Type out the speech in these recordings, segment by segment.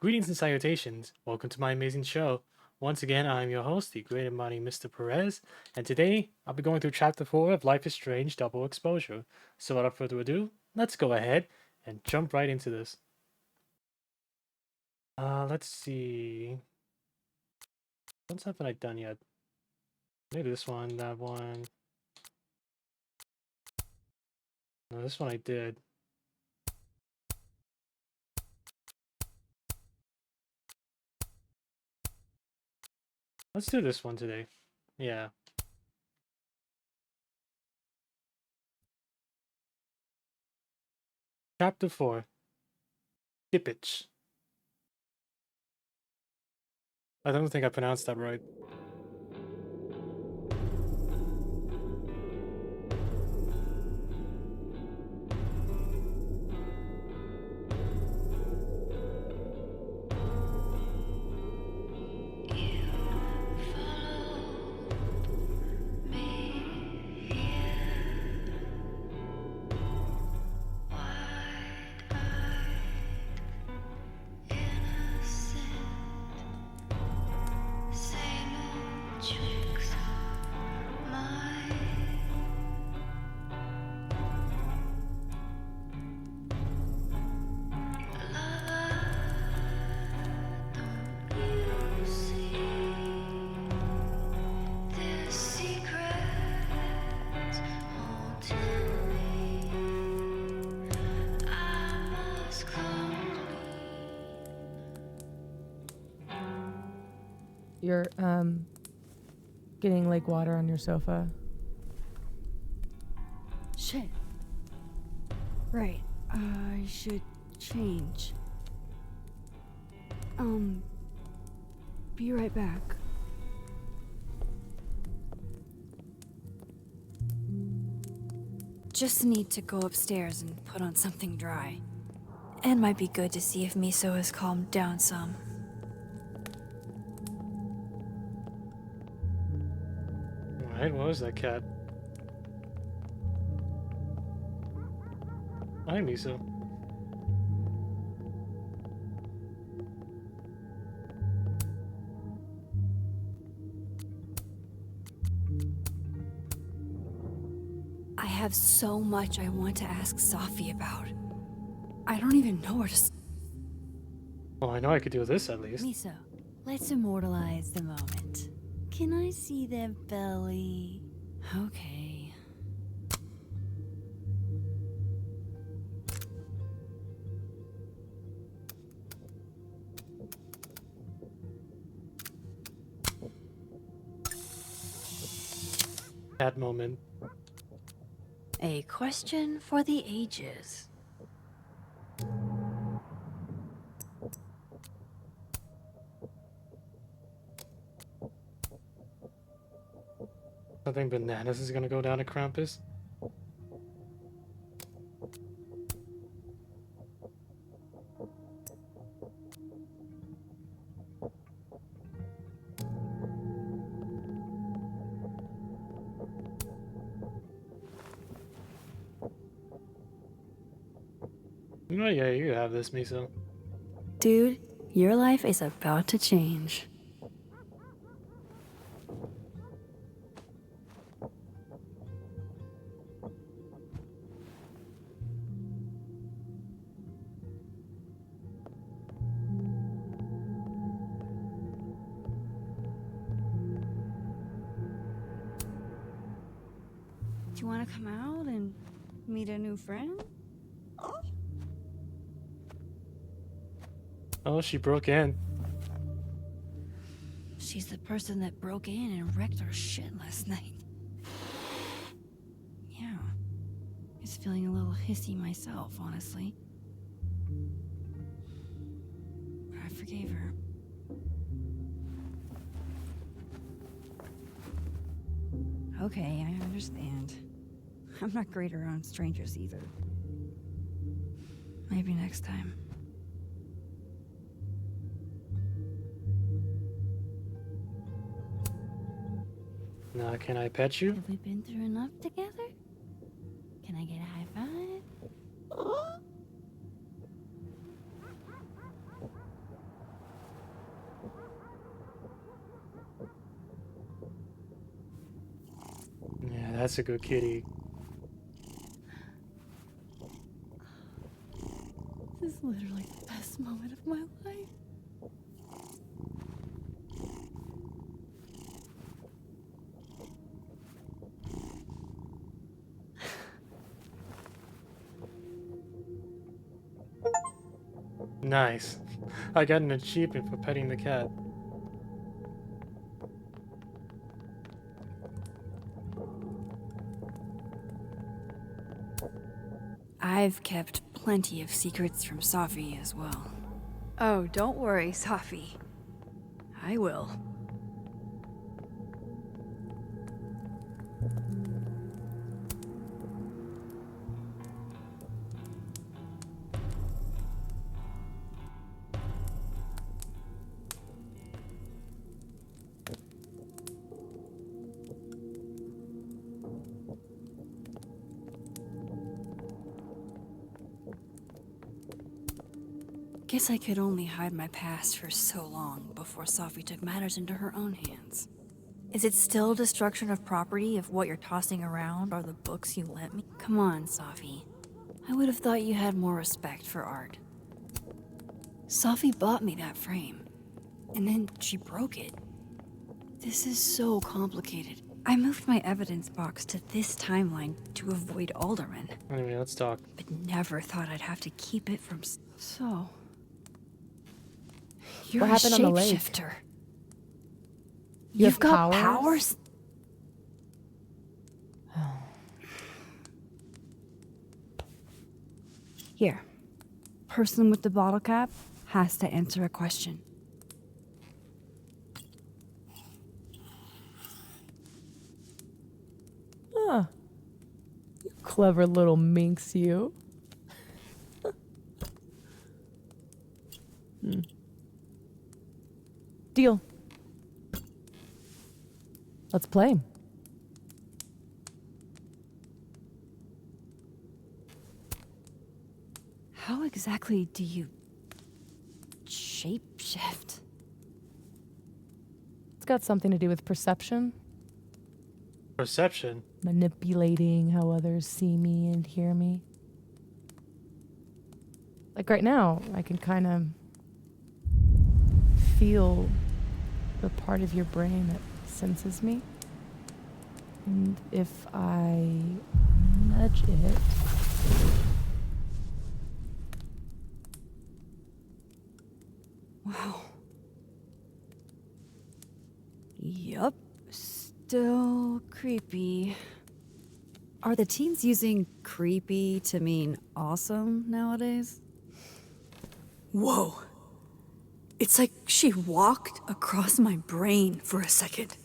Greetings and salutations. Welcome to my amazing show. Once again, I'm your host, the great and mighty Mr. Perez, and today I'll be going through Chapter 4 of Life is Strange Double Exposure. So without further ado, let's go ahead and jump right into this. Let's see. What's haven't I done yet? Maybe this one, that one. No, this one I did. Let's do this one today. Yeah. Chapter 4. Skipitch. I don't think I pronounced that right. You're, getting lake water on your sofa. Shit. Right. I should change. Be right back. Just need to go upstairs and put on something dry. And might be good to see if Miso has calmed down some. Alright, what was that cat? Hi, Miso. I have so much I want to ask Safi about. I don't even know where to start. Well, I know I could do this at least. Miso, let's immortalize the moment. Can I see their belly? Okay. Cat moment. A question for the ages. Something bananas is gonna go down to Krampus. Oh yeah, you have this, Miso. Dude, your life is about to change. Do you want to come out and meet a new friend? Oh, she broke in. She's the person that broke in and wrecked our shit last night. Yeah. I was feeling a little hissy myself, honestly. But I forgave her. Okay, I understand. I'm not great around strangers either. Maybe next time. Now, can I pet you? Have we been through enough together? Can I get a high five? That's a good kitty. This is literally the best moment of my life. Nice. I got an achievement for petting the cat. I've kept plenty of secrets from Safi as well. Oh, don't worry, Safi. I will. Guess I could only hide my past for so long before Safi took matters into her own hands. Is it still destruction of property if what you're tossing around are the books you lent me? Come on, Safi. I would have thought you had more respect for art. Safi bought me that frame, and then she broke it. This is so complicated. I moved my evidence box to this timeline to avoid Alderman, Anyway, let's talk. but never thought I'd have to keep it from So... You're What happened on the a lake? shapeshifter. You You've have got powers? Here. Person with the bottle cap has to answer a question. Huh. You clever little minx, you. Deal. Let's play. How exactly do you shapeshift? It's got something to do with perception, Perception. manipulating how others see me and hear me. Like right now, I can kind of feel the part of your brain that senses me. And if I nudge it, Wow. Yup. Still creepy. Are the teens using creepy to mean awesome nowadays? Whoa. It's like she walked across my brain for a second.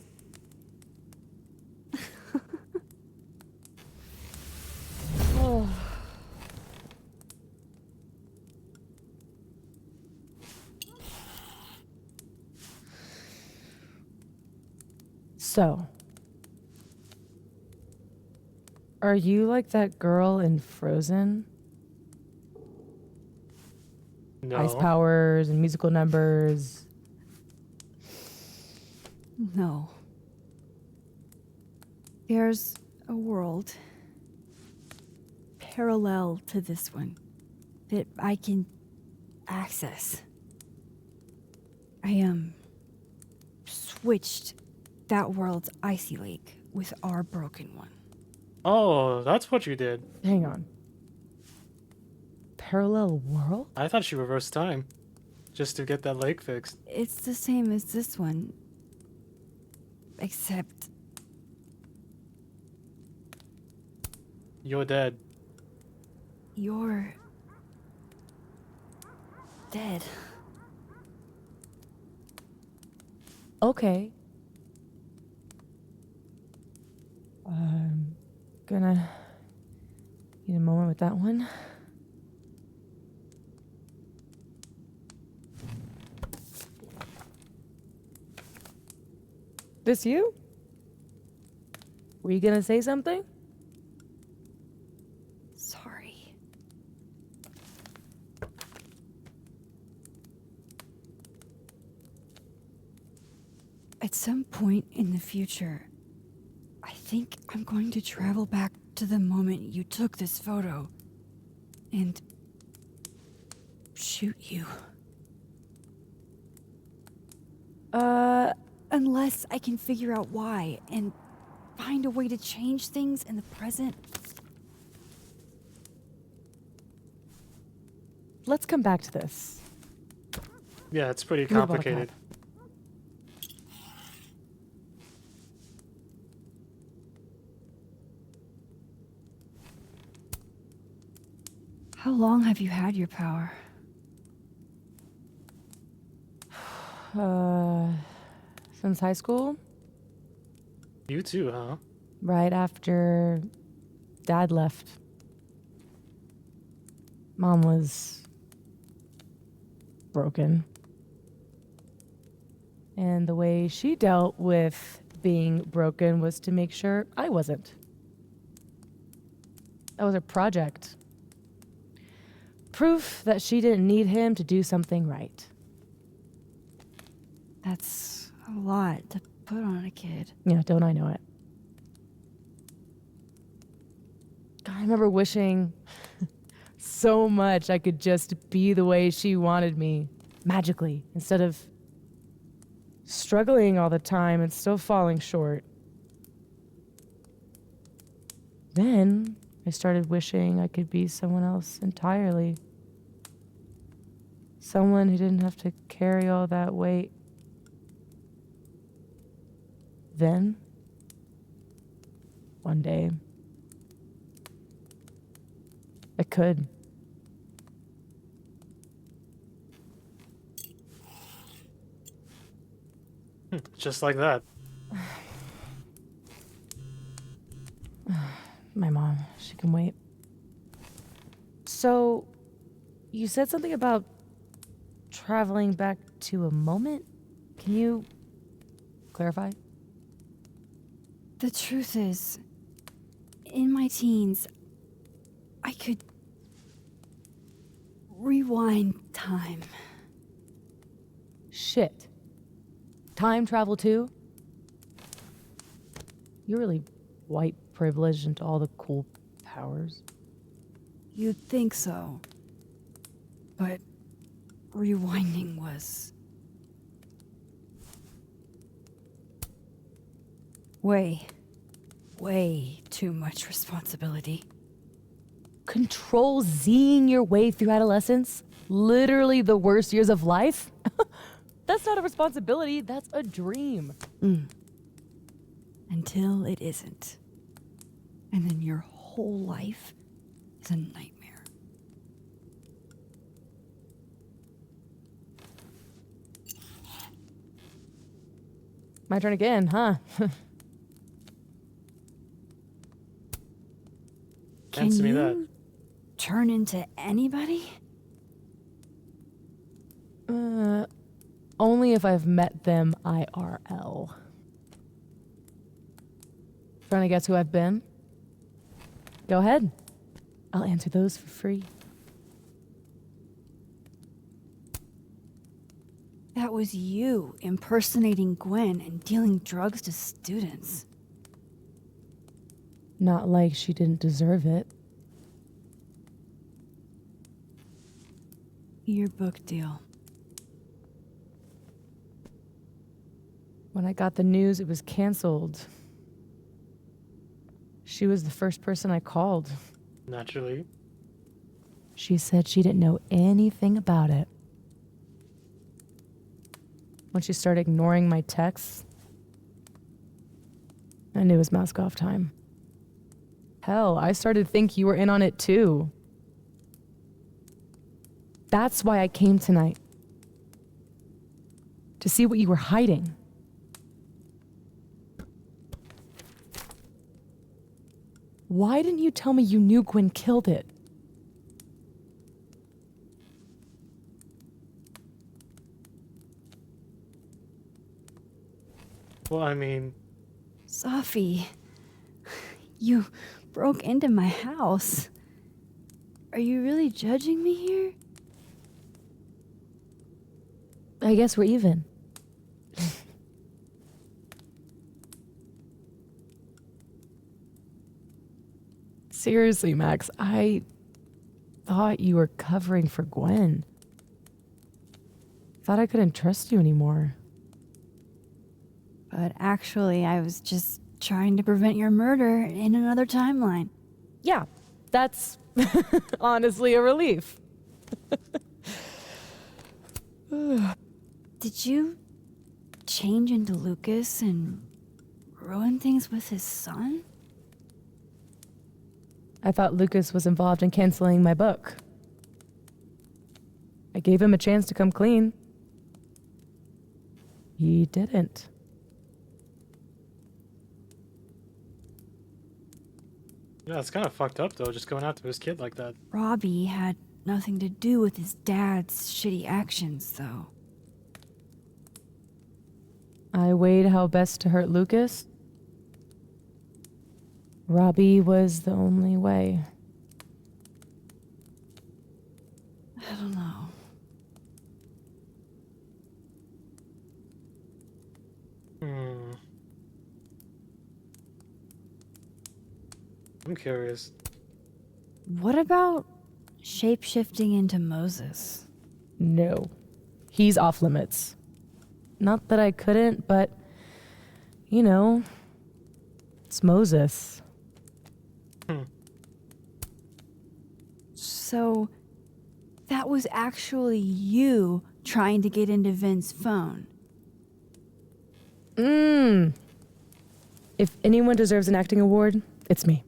oh. So, are you like that girl in Frozen? No. Ice powers and musical numbers. No. There's a world parallel to this one that I can access. I switched that world's icy lake with our broken one. Oh, that's what you did. Hang on. Parallel world? I thought she reversed time. Just to get that lake fixed. It's the same as this one, except You're dead. you're dead. Okay. I'm gonna need a moment with that one. This you? Were you gonna say something? Sorry. At some point in the future, I think I'm going to travel back to the moment you took this photo and shoot you. Unless I can figure out why and find a way to change things in the present. Let's come back to this. Yeah, it's pretty Give me the bottle complicated. cap. How long have you had your power? Since high school, You too, huh? right after Dad left. Mom was broken. And the way she dealt with being broken was to make sure I wasn't. That was a project. Proof that she didn't need him to do something right. That's a lot to put on a kid. Yeah, don't I know it? God, I remember wishing so much I could just be the way she wanted me, magically, instead of struggling all the time and still falling short. Then I started wishing I could be someone else entirely. Someone who didn't have to carry all that weight. Then, one day, I could. Just like that. My mom, she can wait. So, you said something about traveling back to a moment? Can you clarify? The truth is, in my teens, I could rewind time. Shit. Time travel too? You're really white privileged into all the cool powers. You'd think so. But rewinding was way too much responsibility. Control Zing your way through adolescence? Literally the worst years of life? That's not a responsibility, that's a dream. Until it isn't. And then your whole life is a nightmare. My turn again, huh? Can Answer me you that. turn into anybody? Only if I've met them IRL. Trying to guess who I've been? Go ahead. I'll answer those for free. That was you impersonating Gwen and dealing drugs to students. Not like she didn't deserve it. Your book deal. When I got the news it was canceled, she was the first person I called. Naturally. She said she didn't know anything about it. When she started ignoring my texts, I knew it was mask off time. Hell, I started to think you were in on it too. That's why I came tonight. To see what you were hiding. Why didn't you tell me you knew Gwen killed it? Well, I mean, Safi, you broke into my house. Are you really judging me here? I guess we're even. Seriously, Max, I thought you were covering for Gwen. Thought I couldn't trust you anymore. But actually, I was just trying to prevent your murder in another timeline. Yeah, that's honestly a relief. Did you change into Lucas and ruin things with his son? I thought Lucas was involved in canceling my book. I gave him a chance to come clean. He didn't. Yeah, it's kind of fucked up though, just going after his kid like that. Robbie had nothing to do with his dad's shitty actions, though. I weighed how best to hurt Lucas. Robbie was the only way. I don't know. I'm curious. What about shapeshifting into Moses? No. He's off limits. Not that I couldn't, but, you know, it's Moses. So, that was actually you trying to get into Vin's phone. If anyone deserves an acting award, it's me.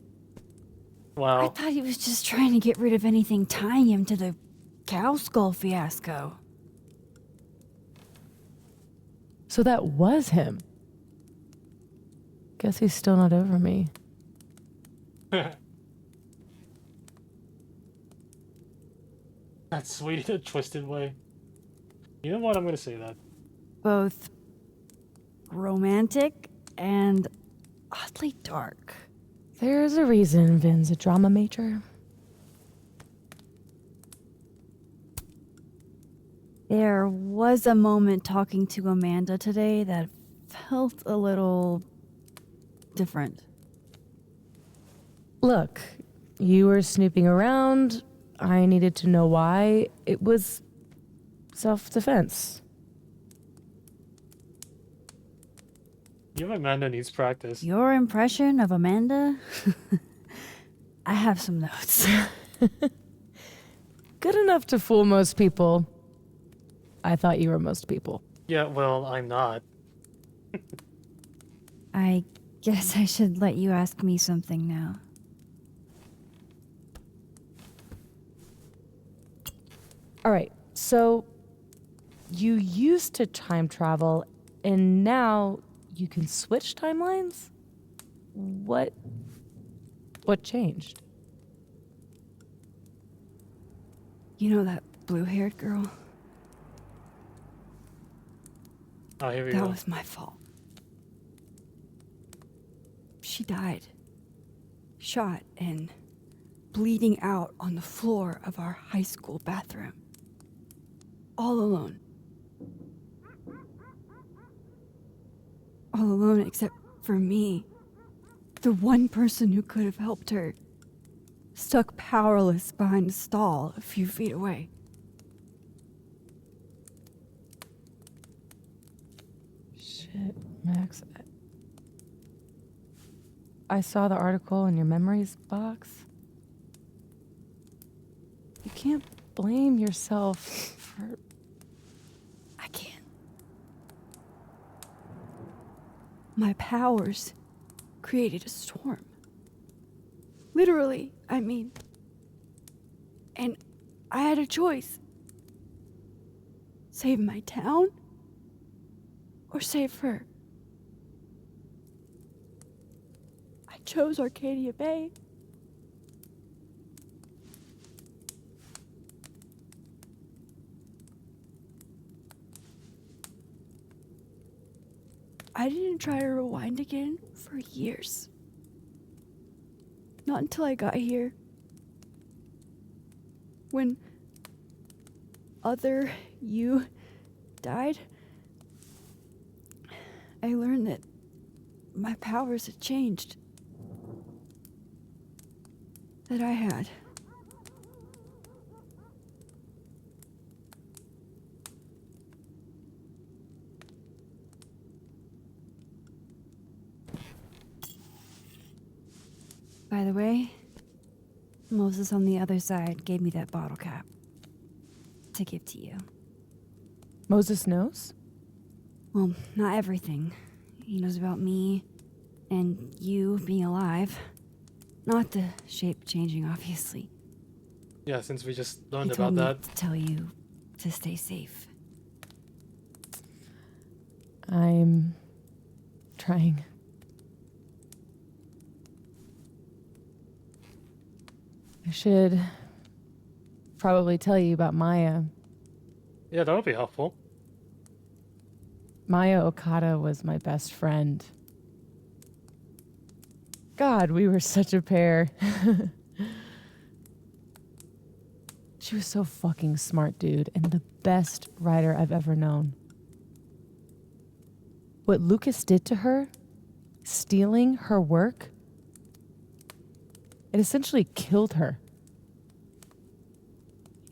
I Wow. thought he was just trying to get rid of anything tying him to the cow skull fiasco. So that was him. Guess he's still not over me. That's sweet in a twisted way. You know what? I'm gonna say that. Both romantic and oddly dark. There's a reason Vin's a drama major. There was a moment talking to Amanda today that felt a little different. Look, you were snooping around. I needed to know why. It was self-defense. Your Amanda needs practice. Your impression of Amanda? I have some notes. Good enough to fool most people. I thought you were most people. Yeah, well, I'm not. I guess I should let you ask me something now. All right, so you used to time travel, and now you can switch timelines? What changed? You know that blue-haired girl? Oh, here we That go. was my fault. She died. Shot and bleeding out on the floor of our high school bathroom. All alone. All alone except for me. The one person who could have helped her. Stuck powerless behind a stall a few feet away. Shit, Max. I saw the article in your memories box. You can't blame yourself for... I can't. My powers created a storm. Literally, I mean. And I had a choice. Save my town or save her. I chose Arcadia Bay. I didn't try to rewind again for years. Not until I got here. When other you died, I learned that my powers had changed. that I had. By the way, Moses on the other side gave me that bottle cap to give to you. Moses knows? Well, not everything. He knows about me and you being alive. Not the shape changing, obviously. Yeah, since we just He learned told about me that. to tell you to stay safe. I'm trying. I should probably tell you about Maya. Yeah, that would be helpful. Maya Okada was my best friend. God, we were such a pair. She was so fucking smart, dude, and the best writer I've ever known. What Lucas did to her, stealing her work, it essentially killed her.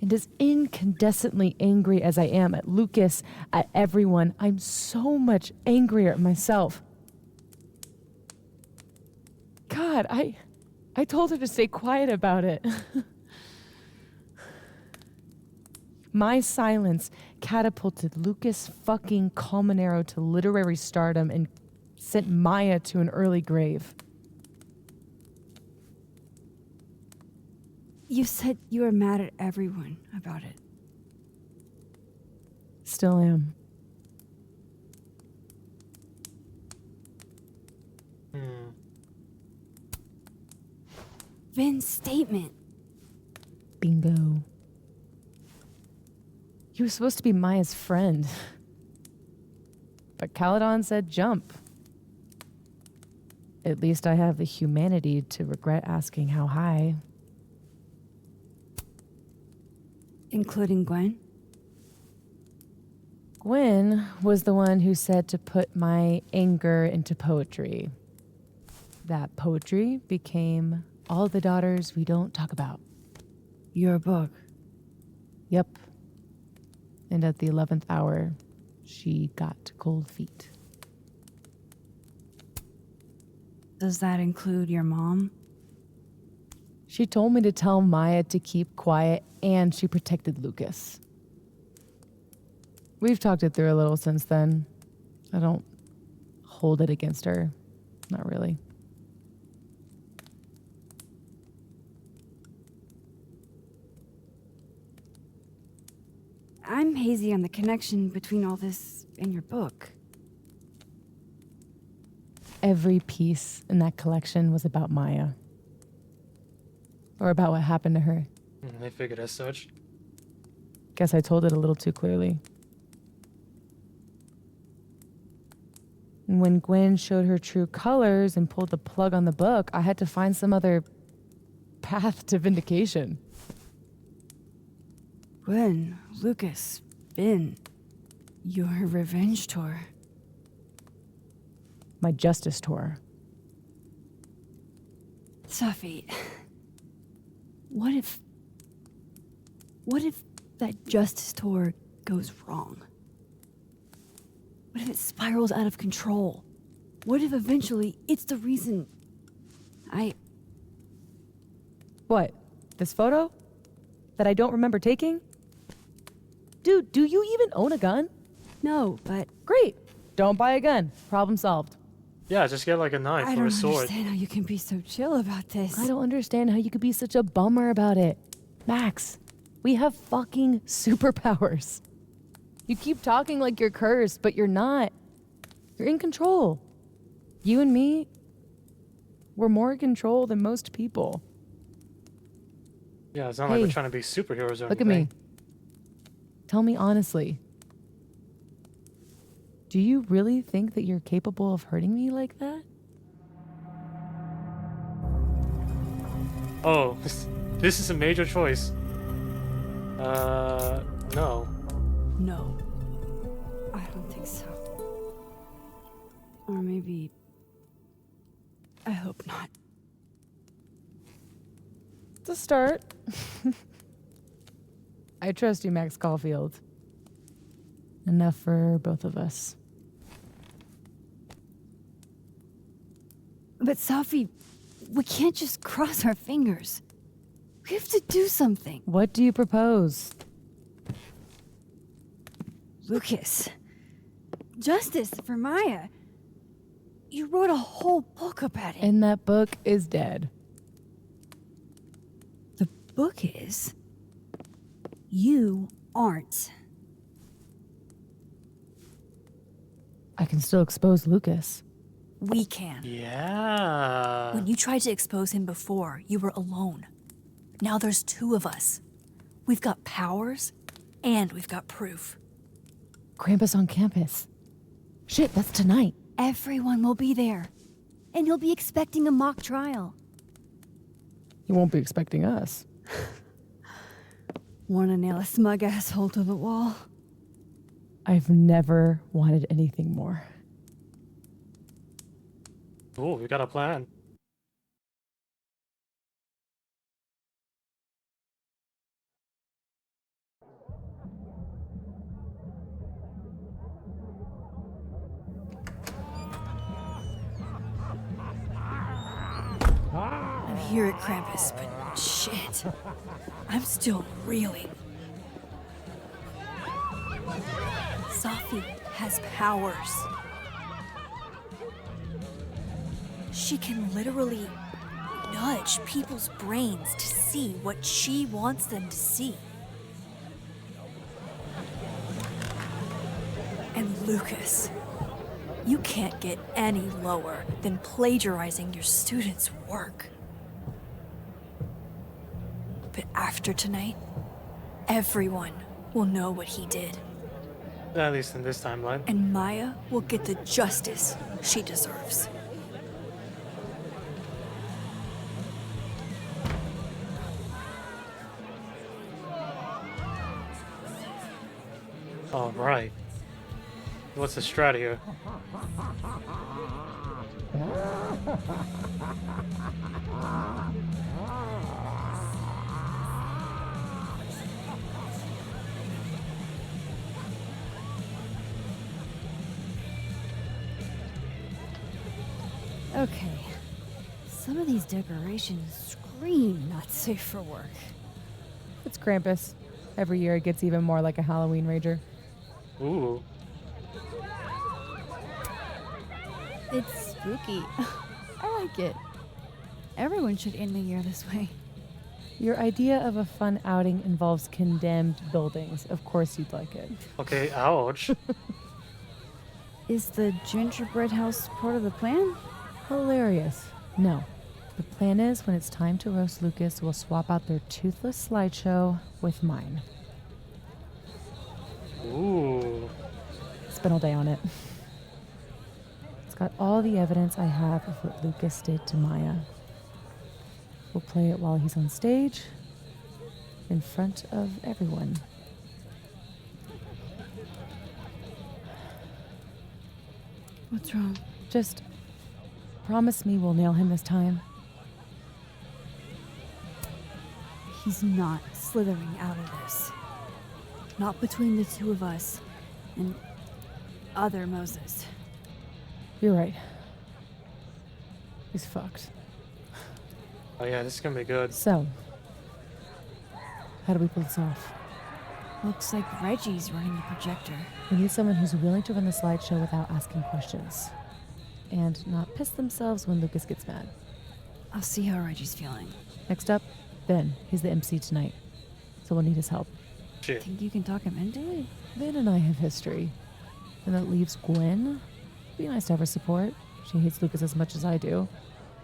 And as incandescently angry as I am at Lucas, at everyone, I'm so much angrier at myself. God, I told her to stay quiet about it. My silence catapulted Lucas fucking Colmenero to literary stardom and sent Maya to an early grave. You said you were mad at everyone about it. Still am. Vin's statement. Bingo. He was supposed to be Maya's friend. But Caledon said jump. At least I have the humanity to regret asking how high. Including Gwen? Gwen was the one who said to put my anger into poetry. That poetry became All the Daughters We Don't Talk About. Your book. Yep. And at the 11th hour, she got cold feet. Does that include your mom? She told me to tell Maya to keep quiet, and she protected Lucas. We've talked it through a little since then. I don't hold it against her. Not really. I'm hazy on the connection between all this and your book. Every piece in that collection was about Maya. Or about what happened to her. I figured as such. Guess I told it a little too clearly. And when Gwen showed her true colors and pulled the plug on the book, I had to find some other path to vindication. Gwen, Lucas, Ben, your revenge tour. My justice tour. Safi, what if that justice tour goes wrong? What if it spirals out of control? What if eventually it's the reason What? This photo? That I don't remember taking? Dude, do you even own a gun? No, but Great. Don't buy a gun. Problem solved. Yeah, just get like a knife I or don't a sword. understand how you can be so chill about this. I don't understand how you could be such a bummer about it. Max, we have fucking superpowers. You keep talking like you're cursed, but you're not. You're in control. You and me, we're more in control than most people. Yeah, it's not like we're Hey, trying to be superheroes or Look at anything. me. Tell me honestly. Do you really think that you're capable of hurting me like that? Oh, this is a major choice. No. No. I don't think so. Or maybe... I hope not. a start. I trust you, Max Caulfield. Enough for both of us. But Safi, we can't just cross our fingers. We have to do something. What do you propose? Lucas. Justice for Maya. You wrote a whole book about it. And that book is dead. The book is... You aren't. I can still expose Lucas. We can. Yeah. When you tried to expose him before, you were alone. Now there's two of us. We've got powers, and we've got proof. Krampus on campus. Shit, that's tonight. Everyone will be there. And he'll be expecting a mock trial. He won't be expecting us. Wanna nail a smug asshole to the wall? I've never wanted anything more. Oh, we got a plan. I'm here at Krampus, but shit. I'm still reeling. Safi has powers. She can literally nudge people's brains to see what she wants them to see. And Lucas, you can't get any lower than plagiarizing your students' work. But after tonight, everyone will know what he did. At least in this timeline. And Maya will get the justice she deserves. All right. What's the strat here? Okay. Some of these decorations scream not safe for work. It's Krampus. Every year it gets even more like a Halloween rager. Ooh. It's spooky. I like it. Everyone should end the year this way. Your idea of a fun outing involves condemned buildings. Of course you'd like it. Okay, ouch. Is the gingerbread house part of the plan? Hilarious. No. The plan is when it's time to roast Lucas, we'll swap out their toothless slideshow with mine. Ooh. Spent all day on it. It's got all the evidence I have of what Lucas did to Maya. We'll play it while he's on stage, in front of everyone. What's wrong? Just promise me we'll nail him this time. He's not slithering out of this. Not between the two of us and other Moses. You're right. He's fucked. Oh yeah, this is gonna be good. So, how do we pull this off? Looks like Reggie's running the projector. We need someone who's willing to run the slideshow without asking questions. And not piss themselves when Lucas gets mad. I'll see how Reggie's feeling. Next up, Ben. He's the MC tonight. So we'll need his help. Shit. Think you can talk him into it? Ben and I have history. And that leaves Gwen. Be nice to have her support. She hates Lucas as much as I do.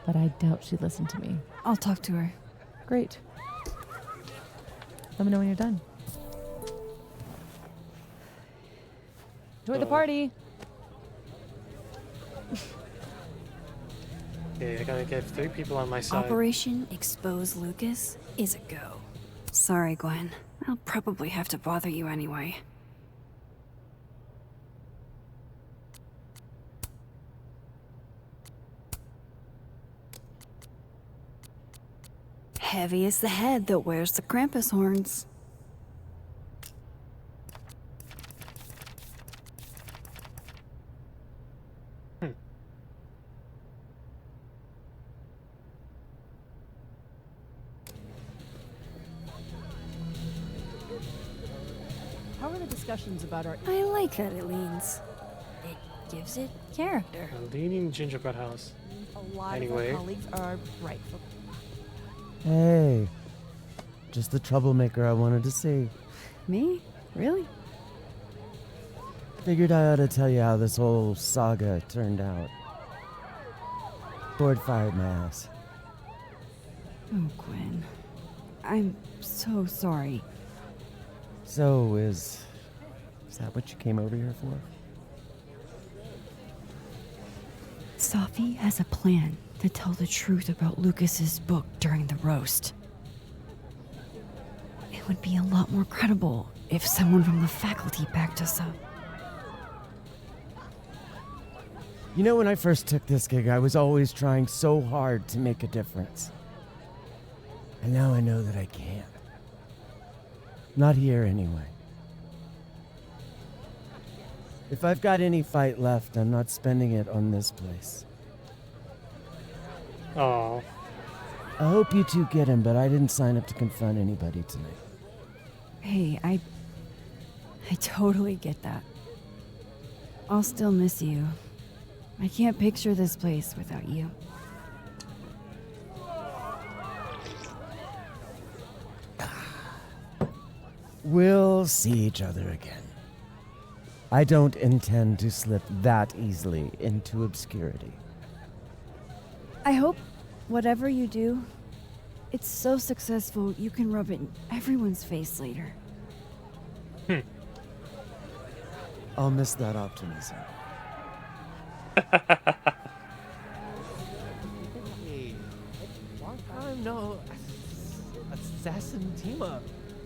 But I doubt she'd listen to me. I'll talk to her. Great. Let me know when you're done. Enjoy the party! Okay, I gotta get 3 people on my side. Operation Expose Lucas is a go. Sorry, Gwen. I'll probably have to bother you anyway. Heavy as the head that wears the Krampus horns. How are the discussions about our... I like that it leans. It gives it character. A leaning gingerbread house. A lot Anyway. of our colleagues are bright. Hey, just the troublemaker I wanted to see. Me? Really? Figured I ought to tell you how this whole saga turned out. Board fired my ass. Oh, Gwen. I'm so sorry. So is that what you came over here for? Safi has a plan to tell the truth about Lucas's book during the roast. It would be a lot more credible if someone from the faculty backed us up. You know, when I first took this gig, I was always trying so hard to make a difference. And now I know that I can't. Not here, anyway. If I've got any fight left, I'm not spending it on this place. Oh, I hope you two get him, but I didn't sign up to confront anybody tonight. Hey, I totally get that. I'll still miss you. I can't picture this place without you. We'll see each other again. I don't intend to slip that easily into obscurity. I hope whatever you do, it's so successful you can rub it in everyone's face later. I'll miss that optimism. Hey, long time no assassin team up.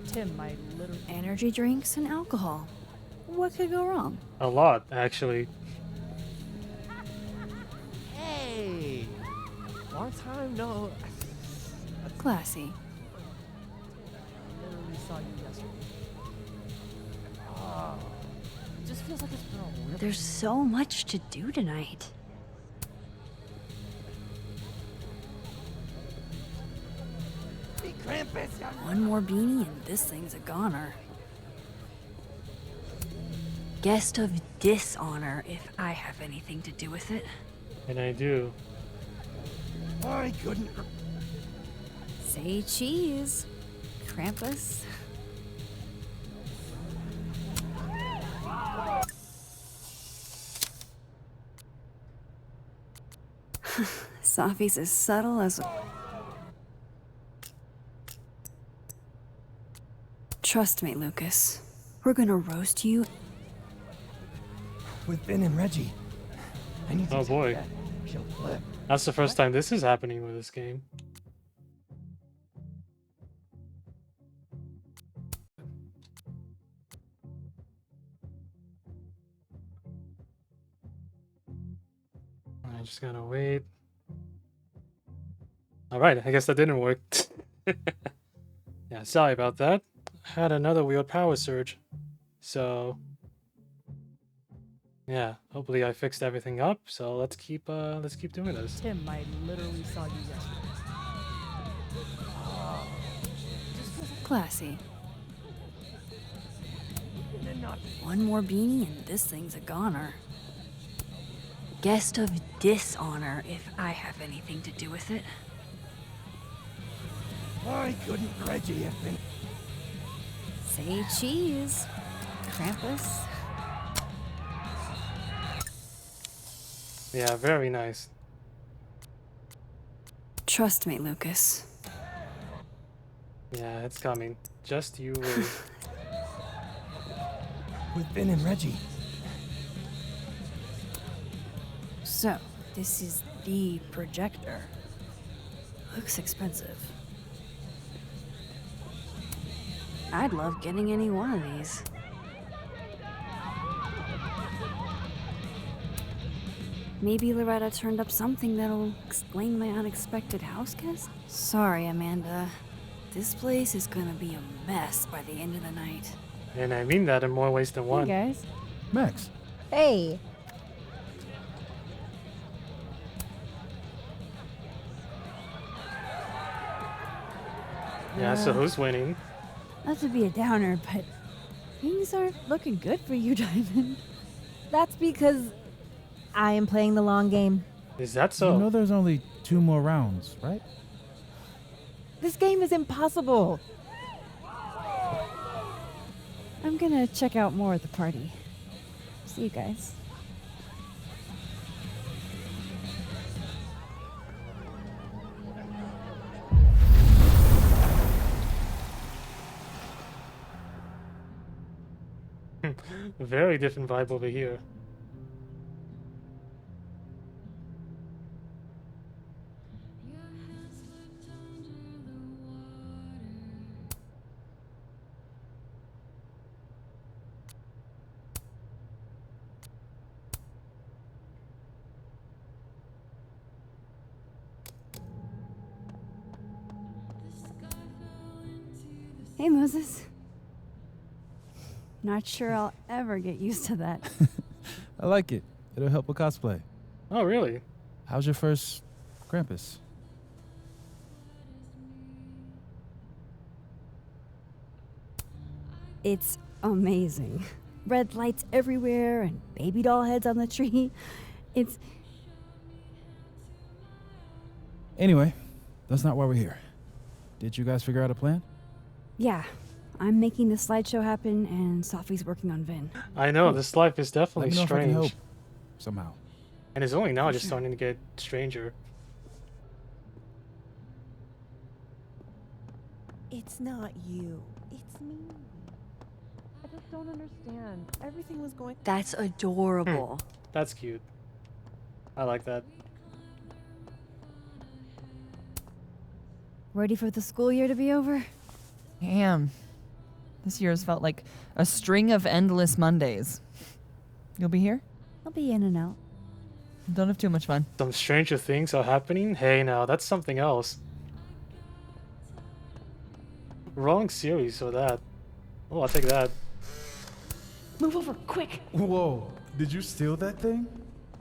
Tim, my little... Energy drinks and alcohol. What could go wrong? a lot, actually. Hey, long time no. Classy. literally saw you yesterday. It just feels like it's been a real... There's so much to do tonight. One more beanie and this thing's a goner. Guest of dishonor if I have anything to do with it. And I do. I couldn't. Say cheese. Krampus. Safi's as subtle as... Trust me, Lucas. We're gonna roast you. With Ben and Reggie. I need to Oh tell boy. you that. She'll flip. That's the first time this is happening with this game. I just gotta wait. Alright, I guess that didn't work. Yeah, sorry about that. Had another weird power surge. So yeah, hopefully I fixed everything up. So let's keep doing this. Tim, I literally saw you yesterday. Classy. One more beanie and this thing's a goner. Guest of dishonor if I have anything to do with it. Why couldn't Reggie have been? Say cheese. Krampus. Yeah, very nice. Trust me, Lucas. Yeah, it's coming. Just you wait. With Ben and Reggie. So, this is the projector. Looks expensive. I'd love getting any one of these. Maybe Loretta turned up something that'll explain my unexpected house guest? Sorry, Amanda. This place is gonna be a mess by the end of the night. And I mean that in more ways than one. Hey, guys. Max, Hey. Yeah, so who's winning? Not to be a downer, but things aren't looking good for you, Diamond. That's because I am playing the long game. Is that so? you know there's only 2 more rounds, right? This game is impossible. I'm gonna check out more at the party. See you guys. Very different vibe over here. Hey, Moses. Not sure I'll ever get used to that. I like it. It'll help with cosplay. Oh, really? How's your first Krampus? It's amazing. Red lights everywhere and baby doll heads on the tree. It's... Anyway, that's not why we're here. Did you guys figure out a plan? Yeah, I'm making the slideshow happen and Safi's working on Vin. I know, this life is Let definitely me know if I can help. strange. Somehow. And it's only now just starting to get stranger. It's not you. It's me. I just don't understand. Everything was going. That's adorable. That's cute. I like that. Ready for the school year to be over? Damn. This year has felt like a string of endless Mondays. You'll be here? I'll be in and out. Don't have too much fun. Some stranger things are happening? Hey, now, that's something else. Wrong series for that. Oh, I'll take that. Move over, quick! Whoa, did you steal that thing?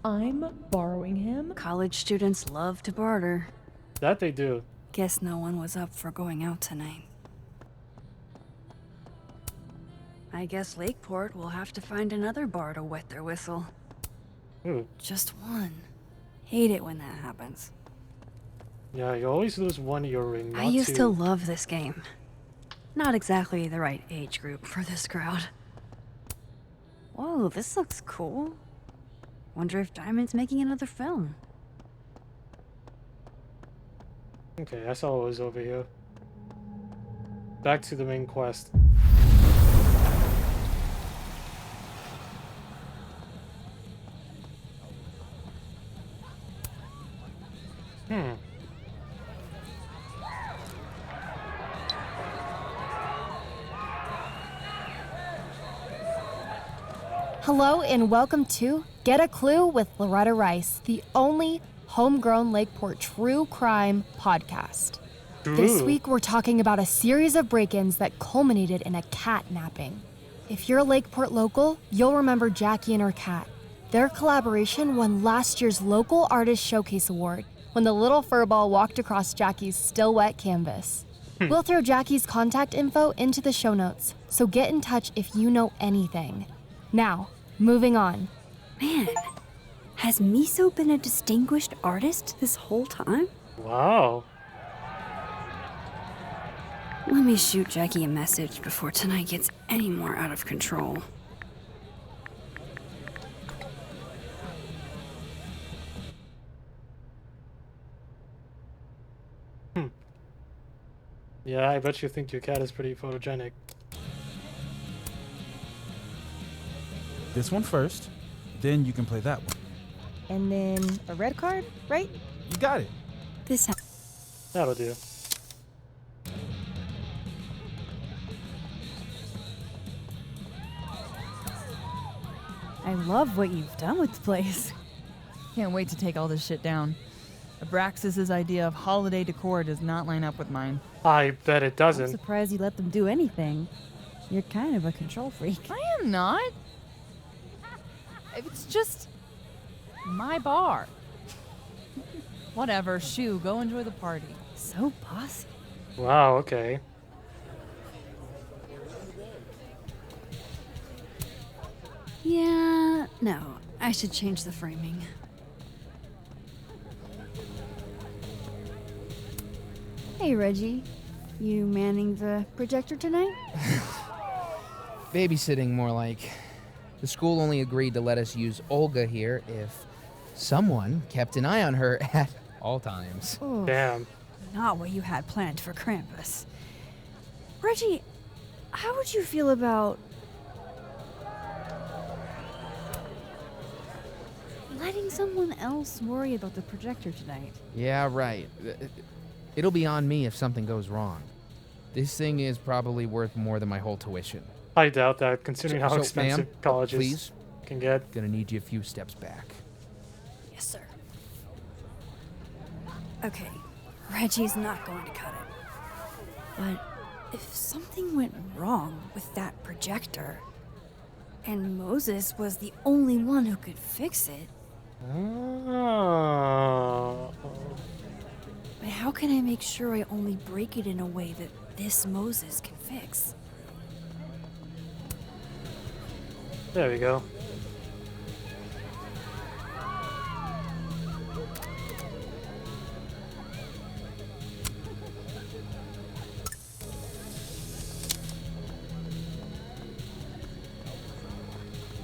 I'm borrowing him. College students love to barter. That they do. Guess no one was up for going out tonight. I guess Lakeport will have to find another bar to wet their whistle. Ooh. Just one. Hate it when that happens. Yeah, you always lose one earring. I used to love this game. Not exactly the right age group for this crowd. Whoa, this looks cool. Wonder if Diamond's making another film. Okay, I saw what was over here. Back to the main quest. Hmm. Hello and welcome to Get a Clue with Loretta Rice, the only homegrown Lakeport true crime podcast. This Ooh. week we're talking about a series of break-ins that culminated in a cat napping. If you're a Lakeport local, you'll remember Jackie and her cat. Their collaboration won last year's Local Artist Showcase Award when the little furball walked across Jackie's still wet canvas. We'll throw Jackie's contact info into the show notes, so get in touch if you know anything. Now, moving on. Man, has Miso been a distinguished artist this whole time? Wow. Let me shoot Jackie a message before tonight gets any more out of control. Yeah, I bet you think your cat is pretty photogenic. This one first, then you can play that one. And then a red card, right? You got it. This That'll do. I love what you've done with the place. can't wait to take all this shit down. Abraxas's idea of holiday decor does not line up with mine. I bet it I'm doesn't. surprised you let them do anything. You're kind of a control freak. I am not. It's just my bar. Whatever, shoo, go enjoy the party. So bossy. Wow, okay. Yeah, no, I should change the framing. Hey, Reggie. You manning the projector tonight? Babysitting, more like. The school only agreed to let us use Olga here if someone kept an eye on her at all times. Ooh, Damn. not what you had planned for Krampus. Reggie, how would you feel about letting someone else worry about the projector tonight? Yeah, right. It'll be on me if something goes wrong. This thing is probably worth more than my whole tuition. I doubt that, considering how So, expensive ma'am, colleges please, can get. gonna need you a few steps back. Yes, sir. Okay, Reggie's not going to cut it. But if something went wrong with that projector, and Moses was the only one who could fix it, Oh. but how can I make sure I only break it in a way that this Moses can fix? There we go.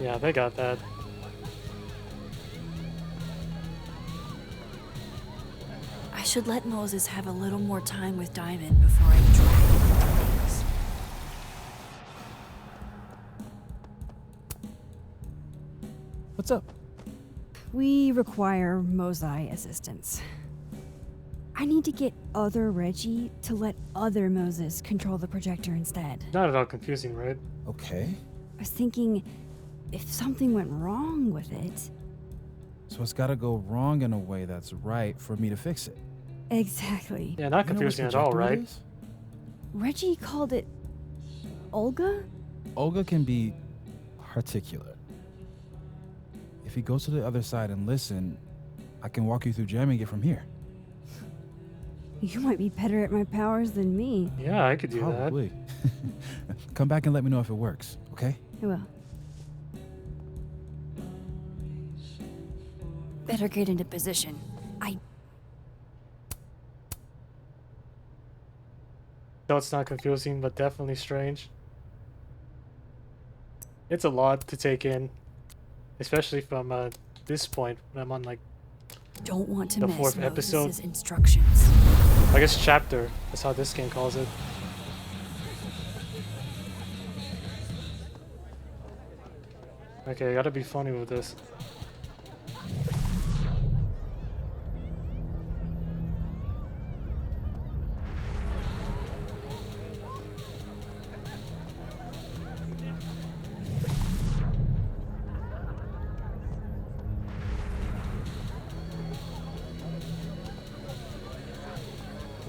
Yeah, they got that. I should let Moses have a little more time with Diamond before I drag him into things. What's up? We require Mosai assistance. I need to get other Reggie to let other Moses control the projector instead. Not at all confusing, right? Okay. I was thinking, if something went wrong with it... So it's gotta go wrong in a way that's right for me to fix it. Exactly. Yeah, not You know which confusing at all, projector it right? is? Reggie called it... Olga? Olga can be articulate. If you go to the other side and listen, I can walk you through jamming it from here. You might be better at my powers than me. Yeah, I could do that. Probably. Come back and let me know if it works, okay? I will. Better get into position. So it's not confusing, but definitely strange. It's a lot to take in, especially from this point when I'm on like, Don't want to The miss fourth Moses' episode. instructions. I guess chapter. That's how this game calls it. Okay, gotta be funny with this.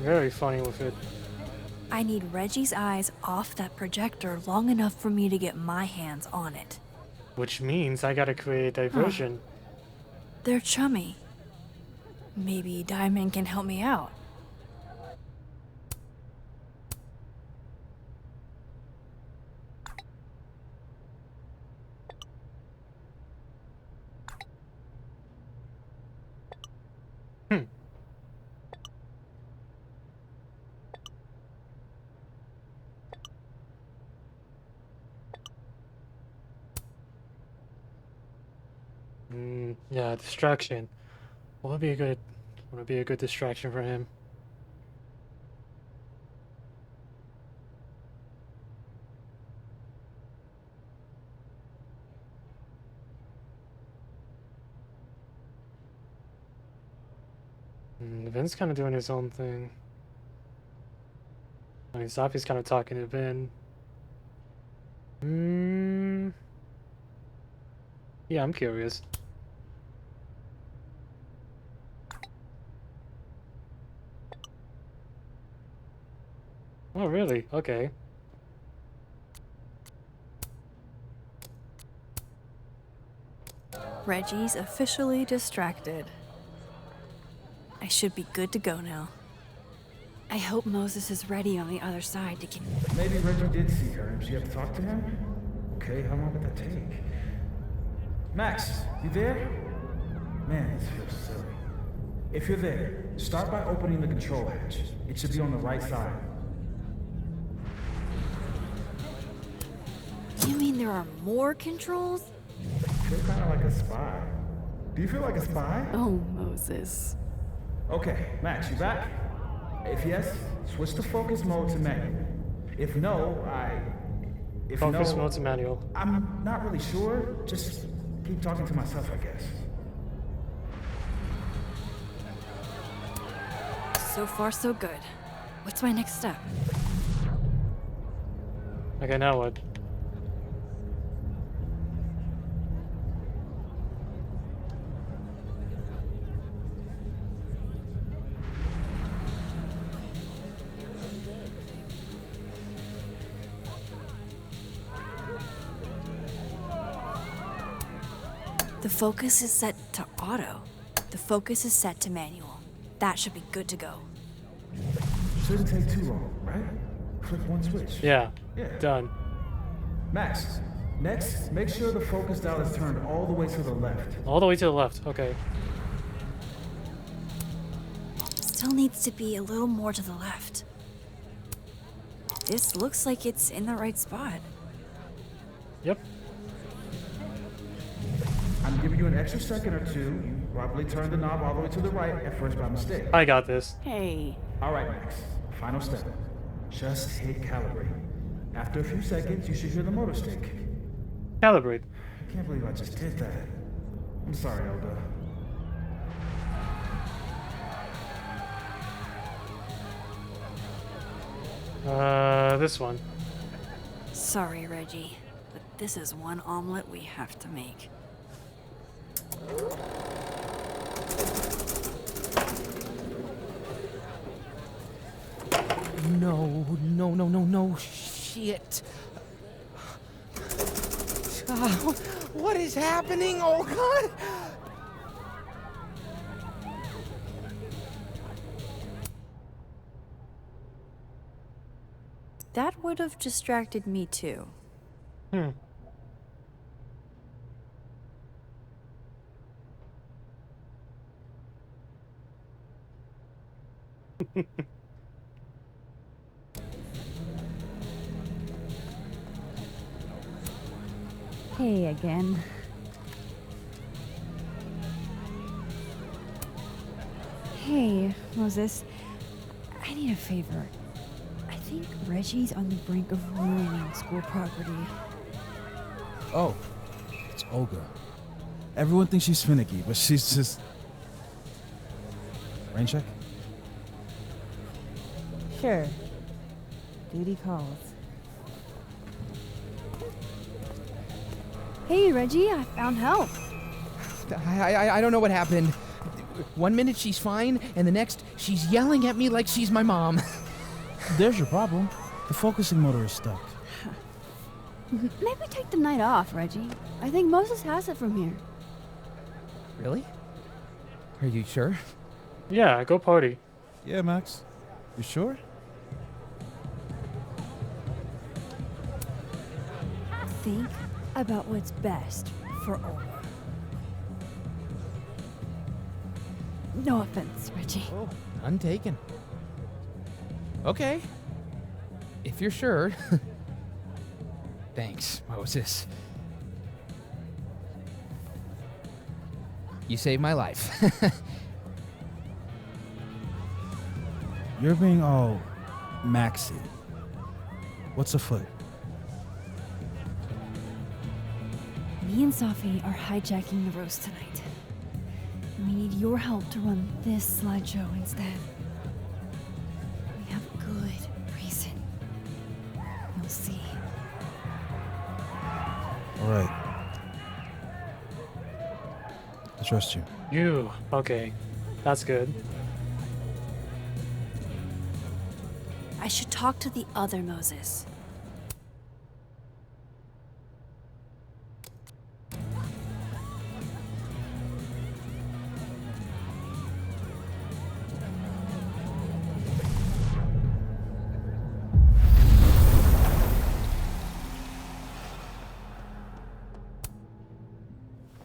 Very funny with it. I need Reggie's eyes off that projector long enough for me to get my hands on it. Which means I gotta create a diversion. They're chummy. Maybe Diamond can help me out. Yeah, distraction. What would be a good distraction for him? Vin's kind of doing his own thing. I mean, Safi's kind of talking to Vin. Yeah, I'm curious. Oh, really? Okay. Reggie's officially distracted. I should be good to go now. I hope Moses is ready on the other side to get. Maybe Reggie did see her and she had to talk to him? Okay, how long did that take? Max, you there? Man, this feels silly. If you're there, start by opening the control hatch. It should be on the right side. You mean there are more controls? I feel kind of like a spy. Do you feel like a spy? Oh, Moses. Okay, Max, you back? If yes, switch to focus mode to manual. If no, If Focus no, mode to manual. I'm not really sure. Just keep talking to myself, I guess. So far, so good. What's my next step? Okay, now what? The focus is set to auto. The focus is set to manual. That should be good to go. Shouldn't take too long, right? Click one switch. Yeah. Yeah. Done. Max, next, make sure the focus dial is turned all the way to the left. All the way to the left. Okay. Still needs to be a little more to the left. This looks like it's in the right spot. Yep. I'm giving you an extra second or two. You probably turned the knob all the way to the right at first by mistake. I got this. Hey. All right, Max. Final step. Just hit calibrate. After a few seconds, you should hear the motor stick. Calibrate. I can't believe I just did that. I'm sorry, Elda. This one. Sorry, Reggie, but this is one omelet we have to make. No, shit. What is happening? Oh, God. That would have distracted me too. Hmm. Hey again. Hey, Moses. I need a favor. I think Reggie's on the brink of ruining school property. Oh, it's Olga. Everyone thinks she's finicky, but she's just... Rain check? Sure. Duty calls. Hey, Reggie, I found help. I don't know what happened. 1 minute she's fine, and the next she's yelling at me like she's my mom. There's your problem. The focusing motor is stuck. Maybe take the night off, Reggie. I think Moses has it from here. Really? Are you sure? Yeah, go party. Yeah, Max. You sure? Think about what's best for Olga. No offense, Reggie. Oh, none taken. Okay. If you're sure. Thanks, Moses. You saved my life. You're being all maxy. What's afoot? Me and Safi are hijacking the roast tonight. We need your help to run this slideshow instead. We have good reason. You'll see. All right. I trust you. You. Okay. That's good. I I should talk to the other Moses.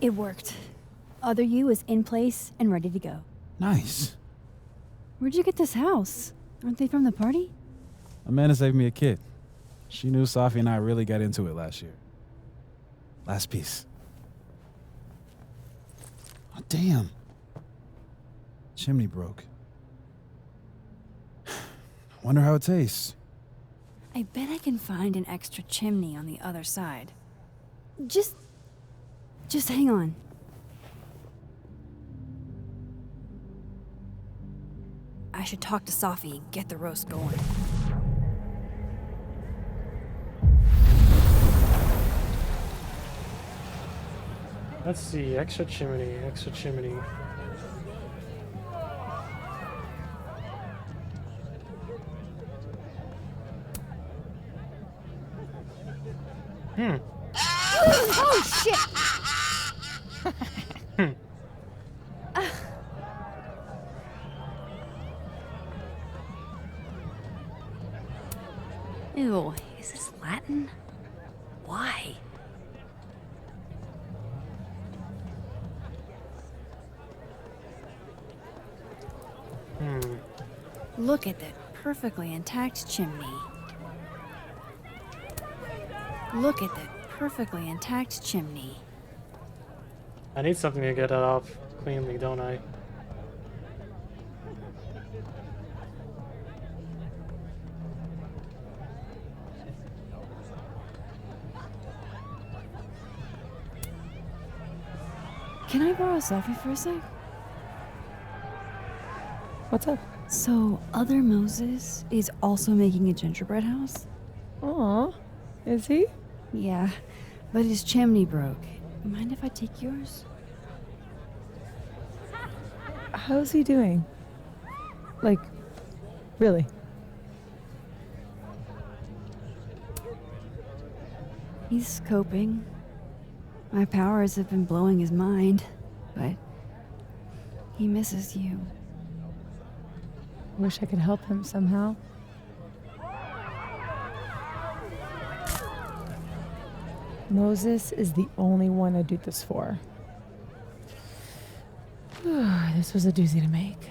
It worked. Other you is in place and ready to go. Nice. Where'd you get this house? Aren't they from the party? Amanda saved me a kid. She knew Safi and I really got into it last year. Last piece. Oh, damn. Chimney broke. Wonder how it tastes. I bet I can find an extra chimney on the other side. Just hang on. I should talk to Safi and get the roast going. Let's see, extra chimney, extra chimney. Oh shit! Ew, is this Latin? Why? Look at that perfectly intact chimney. Look at that perfectly intact chimney. I need something to get that off cleanly, don't I? Can I borrow Safi for a sec? What's up? So, other Moses is also making a gingerbread house? Aw, is he? Yeah, but his chimney broke. Mind if I take yours? How's he doing? Like, really? He's coping. My powers have been blowing his mind, but he misses you. Wish I could help him somehow. Moses is the only one I'd do this for. This was a doozy to make.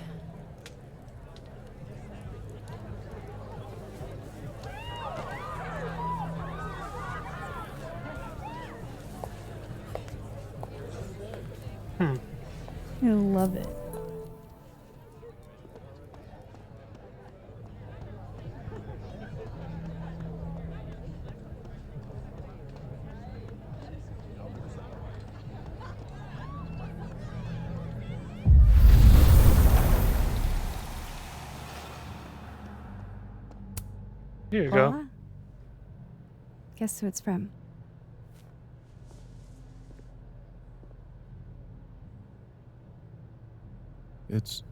I love it. Here you go. Voila. Guess who it's from? It's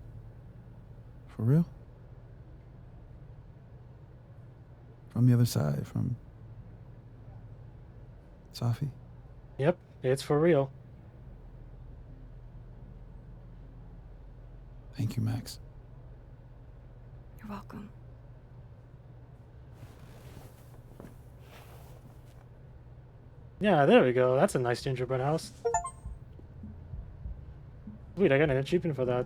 for real? From the other side, from Safi? Yep, it's for real. Thank you, Max. You're welcome. Yeah, there we go. That's a nice gingerbread house. Wait, I got an achievement for that.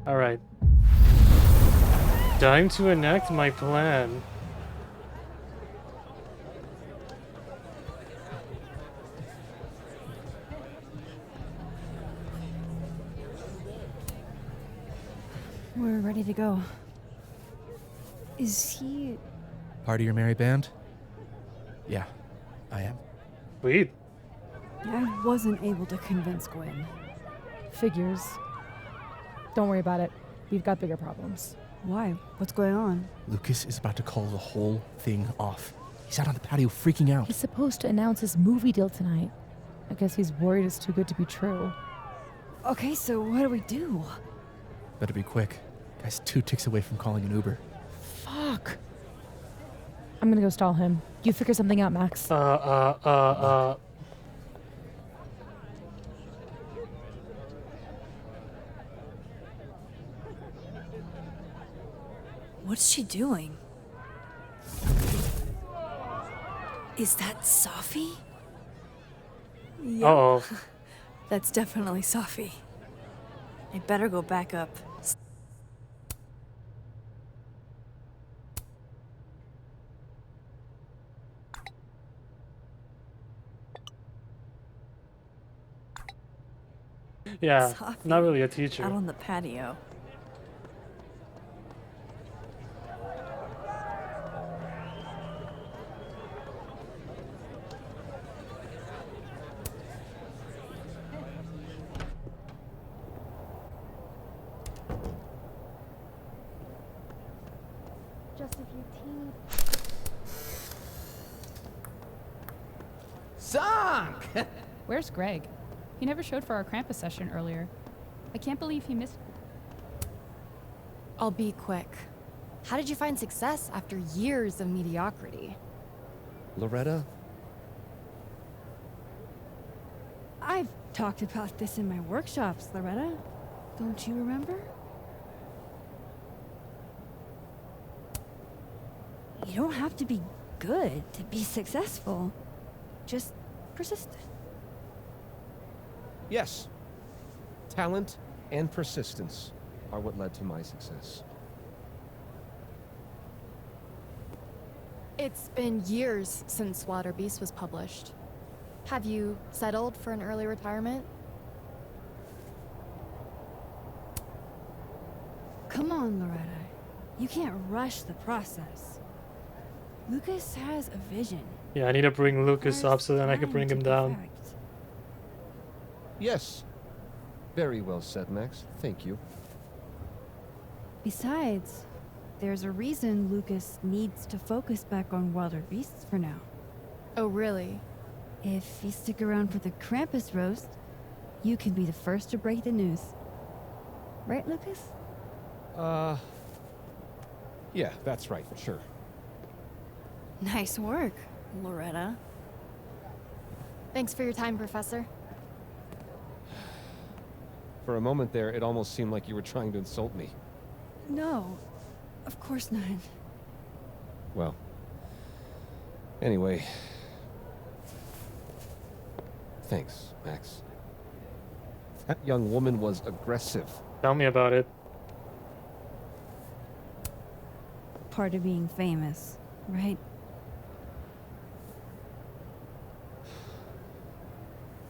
Alright. Time to enact my plan. We're ready to go. Is he... Part of your merry band? Yeah, I am. Sweet. I wasn't able to convince Gwen. Figures. Don't worry about it. We've got bigger problems. Why? What's going on? Lucas is about to call the whole thing off. He's out on the patio freaking out. He's supposed to announce his movie deal tonight. I guess he's worried it's too good to be true. Okay, so what do we do? Better be quick. Guy's 2 ticks away from calling an Uber. Fuck. I'm gonna go stall him. You figure something out, Max. What's she doing? Is that Safi? Uh-oh. That's definitely Safi. I better go back up. Yeah, Safi, not really a out teacher. on the patio. Just a few teeny. Sunk! Where's Greg? He never showed for our Krampus session earlier. I can't believe he missed. I'll be quick. How did you find success after years of mediocrity? Loretta? I've talked about this in my workshops, Loretta. Don't you remember? You don't have to be good to be successful. Just persistent. Yes. Talent and persistence are what led to my success. It's been years since Water Beast was published. Have you settled for an early retirement? Come on, Loretta. You can't rush the process. Lucas has a vision. Yeah, I need to bring Lucas up so then I can bring him down. Yes. Very well said, Max. Thank you. Besides, there's a reason Lucas needs to focus back on Wilder Beasts for now. Oh, really? If you stick around for the Krampus roast, you can be the first to break the news. Right, Lucas? Yeah, that's right, sure. Nice work, Loretta. Thanks for your time, Professor. For a moment there, it almost seemed like you were trying to insult me. No, of course not. Well, anyway. Thanks, Max. That young woman was aggressive. Tell me about it. Part of being famous, right?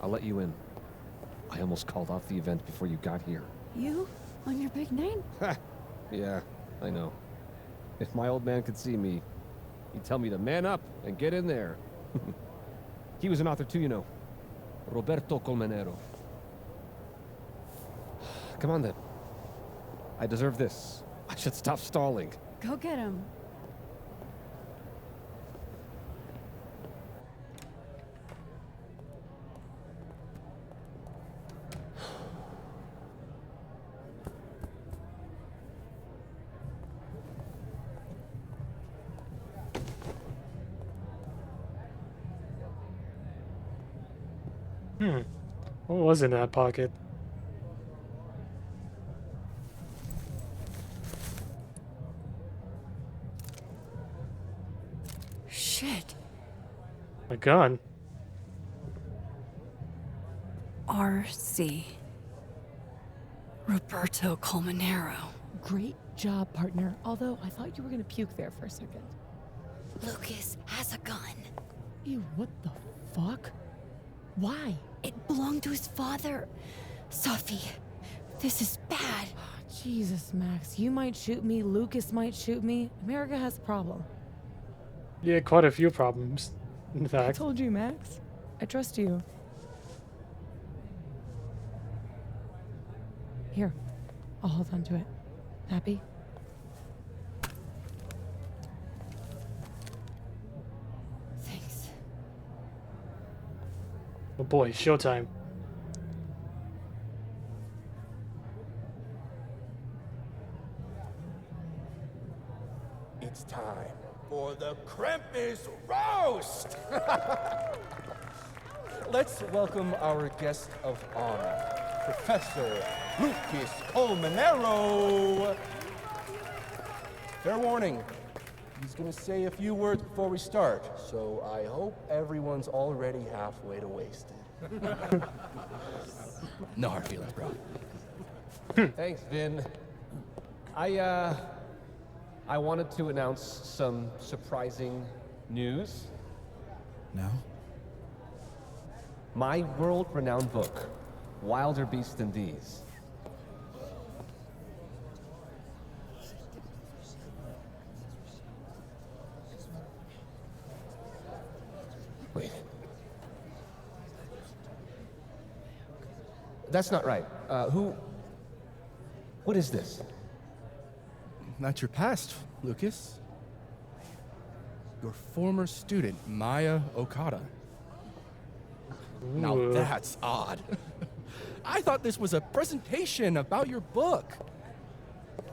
I'll let you in. I almost called off the event before you got here. You? On your big night? Yeah, I know. If my old man could see me, he'd tell me to man up and get in there. He was an author too, you know. Roberto Colmenero. Come on then. I deserve this. I should stop stalling. Go get him. What was in that pocket? Shit. A gun. RC. Roberto Colmenero. Great job, partner. Although I thought you were gonna puke there for a second. Lucas has a gun. Ew, what the fuck? Why? It belonged to his father. Safi, this is bad. Jesus, Max. You might shoot me. Lucas might shoot me. America has a problem. Yeah, quite a few problems, in I fact. told you, Max. I trust you. Here, I'll hold on to it. Happy? Thanks. Oh boy, showtime. the Krampus roast! Let's welcome our guest of honor, Professor Lucas Colmenero. Fair warning, he's gonna say a few words before we start, so I hope everyone's already halfway to wasted. No hard feelings, bro. Thanks, Vin. I wanted to announce some surprising news. No? My world-renowned book, Wilder Beasts Than These. Wait. That's not right. What is this? Not your past, Lucas. Your former student, Maya Okada. Now Ooh. that's odd. I thought this was a presentation about your book.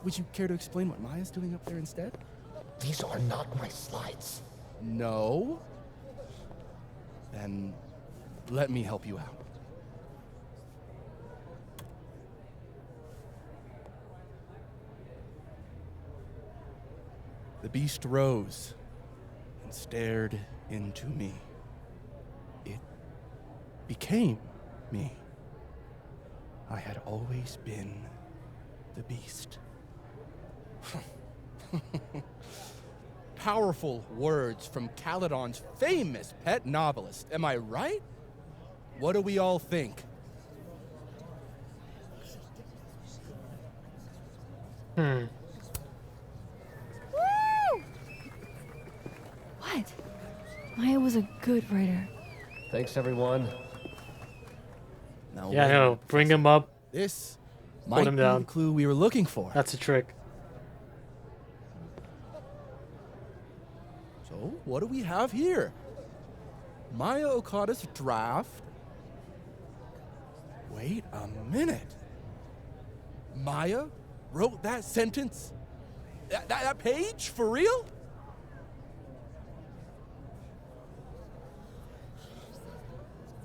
Would you care to explain what Maya's doing up there instead? These are not my slides. No? Then let me help you out. The beast rose and stared into me. It became me. I had always been the beast. Powerful words from Caledon's famous pet novelist. Am I right? What do we all think? Hmm. What? Maya was a good writer. Thanks, everyone. Now, Yeah, I wait. know. Bring him up. This might him be down. the clue we were looking for. That's a trick. So, what do we have here? Maya Okada's draft. Wait a minute. Maya wrote that sentence? That page? For real?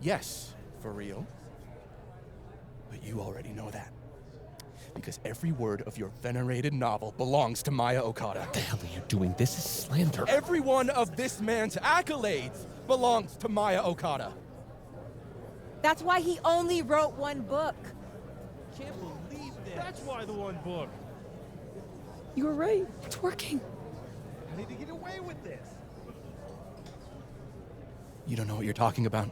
Yes, for real. But you already know that. Because every word of your venerated novel belongs to Maya Okada. What the hell are you doing? This is slander. Every one of this man's accolades belongs to Maya Okada. That's why he only wrote one book. Can't believe this. That's why the one book. You were right. It's working. How did he get away with this? You don't know what you're talking about.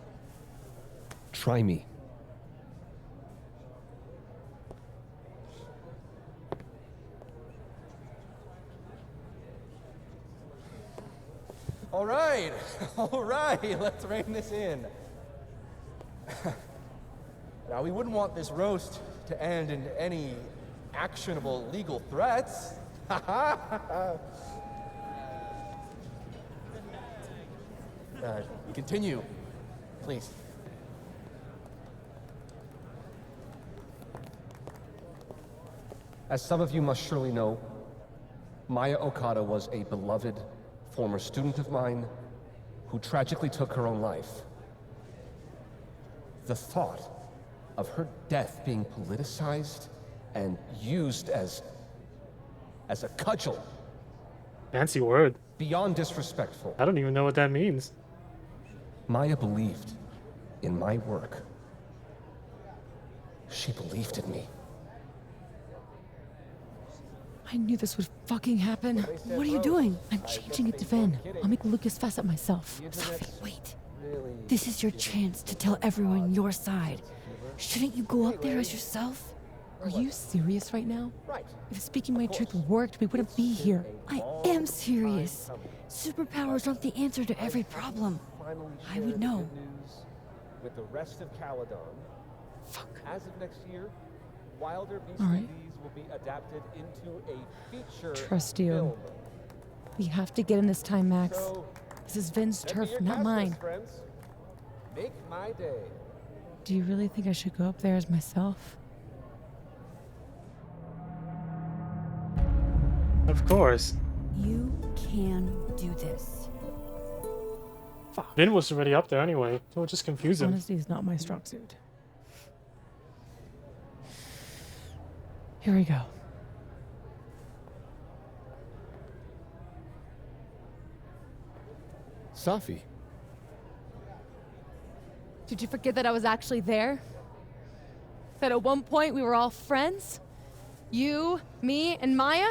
Try me. All right, all right, let's rein this in. Now, we wouldn't want this roast to end in any actionable legal threats. Continue, please. As some of you must surely know, Maya Okada was a beloved former student of mine who tragically took her own life. The thought of her death being politicized and used as a cudgel, Fancy word. beyond disrespectful. I don't even know what that means. Maya believed in my work. She believed in me. I knew this would fucking happen. What are you doing? I'm changing it to Vin. I'll make Lucas fess up myself. Safi, wait. This is your chance to tell everyone your side. Shouldn't you go up there as yourself? Are you serious right now? Right. If speaking my truth worked, we wouldn't be here. I am serious. Superpowers aren't the answer to every problem. I would know. With the rest of Caledon. Fuck. As of next year, Wilder Beasts All right. and These will be adapted into a feature Trust you. film. We have to get in this time, Max. So, This is Vin's send me turf, your not cast mine. list, friends. Make my day. Do you really think I should go up there as myself? Of course. You can do this. Vin was already up there anyway. So we'll just confuse him. Honesty is not my strong suit. Here we go. Safi. Did you forget that I was actually there? That at one point we were all friends? You, me, and Maya?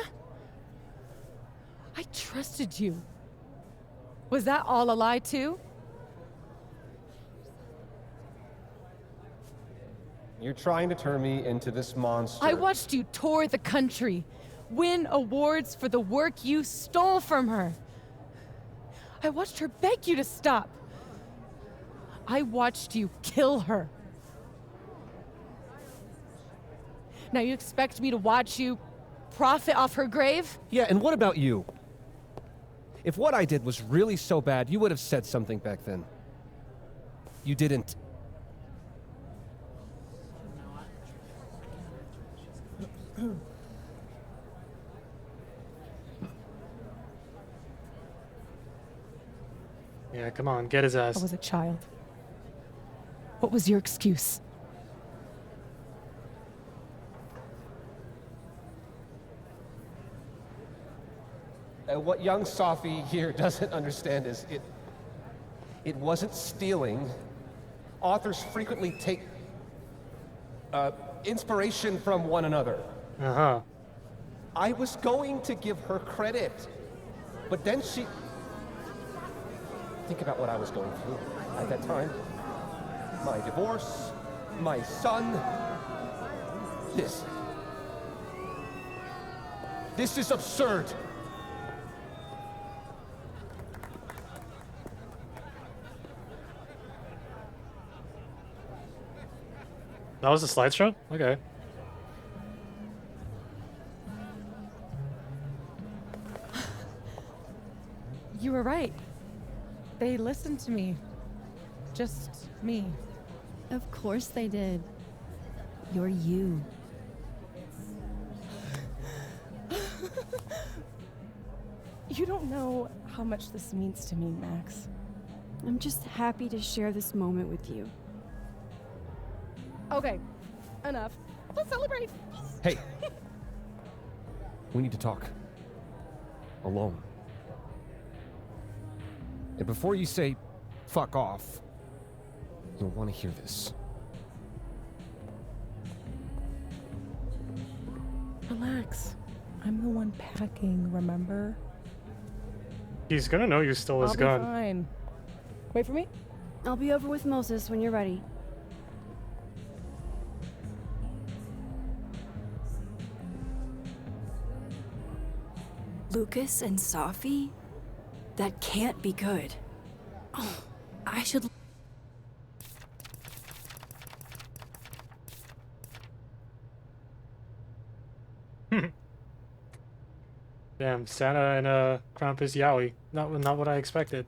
I trusted you. Was that all a lie too? You're trying to turn me into this monster. I watched you tour the country, win awards for the work you stole from her. I watched her beg you to stop. I watched you kill her. Now you expect me to watch you profit off her grave? Yeah, and what about you? If what I did was really so bad, you would have said something back then. You didn't. Yeah, come on, get his ass. I was a child. What was your excuse? What young Safi here doesn't understand is it wasn't stealing. Authors frequently take inspiration from one another. Uh-huh. I was going to give her credit, but then she... Think about what I was going through at that time. My divorce, my son. This is absurd. That was a slideshow? Okay. You were right. They listened to me. Just me. Of course they did. You're you. You don't know how much this means to me, Max. I'm just happy to share this moment with you. Okay, enough. Let's celebrate. Hey. We need to talk. Alone. And before you say, fuck off, you'll want to hear this. Relax. I'm the one packing, remember? He's gonna know you stole his I'll gun. be fine. Wait for me. I'll be over with Moses when you're ready. Lucas and Safi? That can't be good. Oh, I should... Damn, Santa and Krampus Yowie. Not what I expected.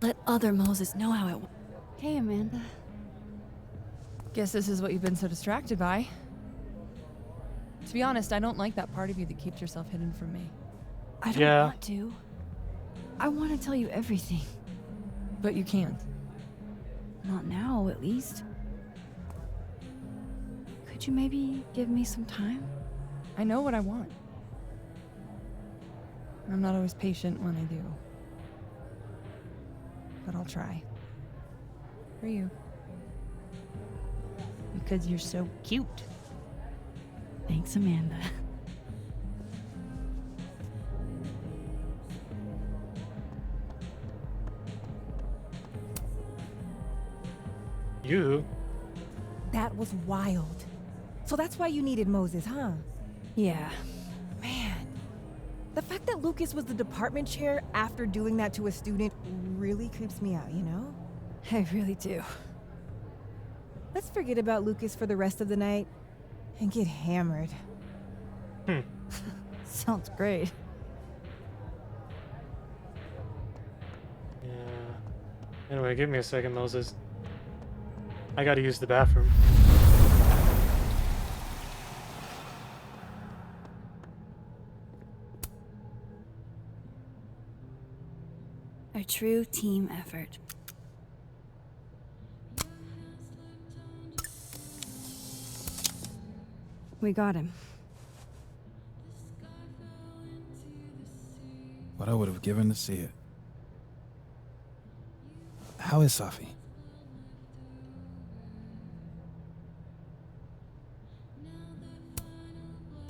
Let other Moses know how it... Hey, Amanda. Guess this is what you've been so distracted by. To be honest, I don't like that part of you that keeps yourself hidden from me. I don't want to. I want to tell you everything. But you can't. Not now, at least. Could you maybe give me some time? I know what I want. I'm not always patient when I do. But I'll try. For you. Because you're so cute. Thanks, Amanda. You? That was wild. So that's why you needed Moses, huh? Yeah. Man. The fact that Lucas was the department chair after doing that to a student really creeps me out, you know? I really do. Let's forget about Lucas for the rest of the night and get hammered. Sounds great. Yeah. Anyway, give me a second, Moses. I gotta use the bathroom. A true team effort. We got him. What I would have given to see it. How is Safi?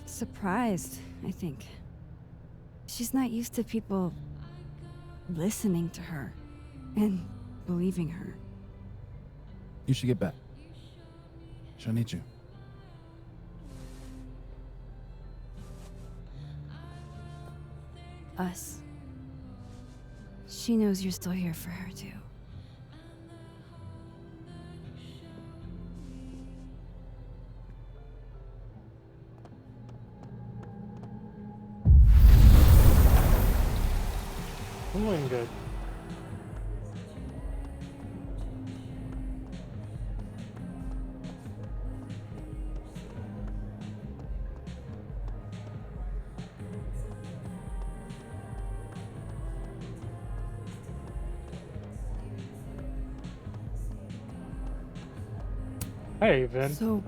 Surprised, I think. She's not used to people listening to her and believing her. You should get back. She'll need you. Us. She knows you're still here for her, too. I'm doing good. Hey, Vin. So,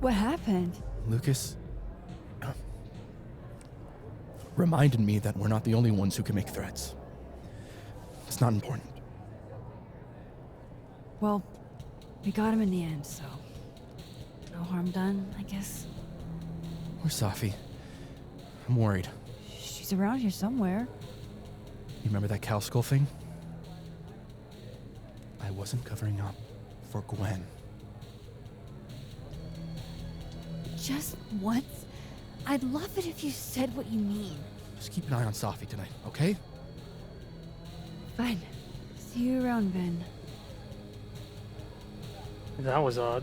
what happened? Lucas reminded me that we're not the only ones who can make threats. It's not important. Well, we got him in the end, so no harm done, I guess. Where's Safi? I'm worried. She's around here somewhere. You remember that cow skull thing? I wasn't covering up for Gwen. Just once? I'd love it if you said what you mean. Just keep an eye on Safi tonight, okay? Fine. See you around, Ben. That was odd.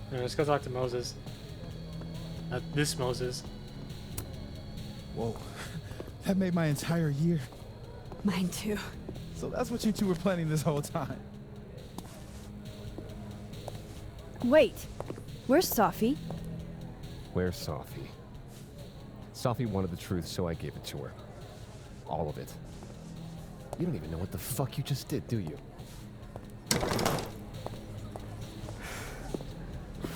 Alright, let's go talk to Moses. This Moses. Whoa. That made my entire year. Mine too. So that's what you two were planning this whole time. Wait. Where's Safi? Where's Safi? Safi wanted the truth, so I gave it to her. All of it. You don't even know what the fuck you just did, do you?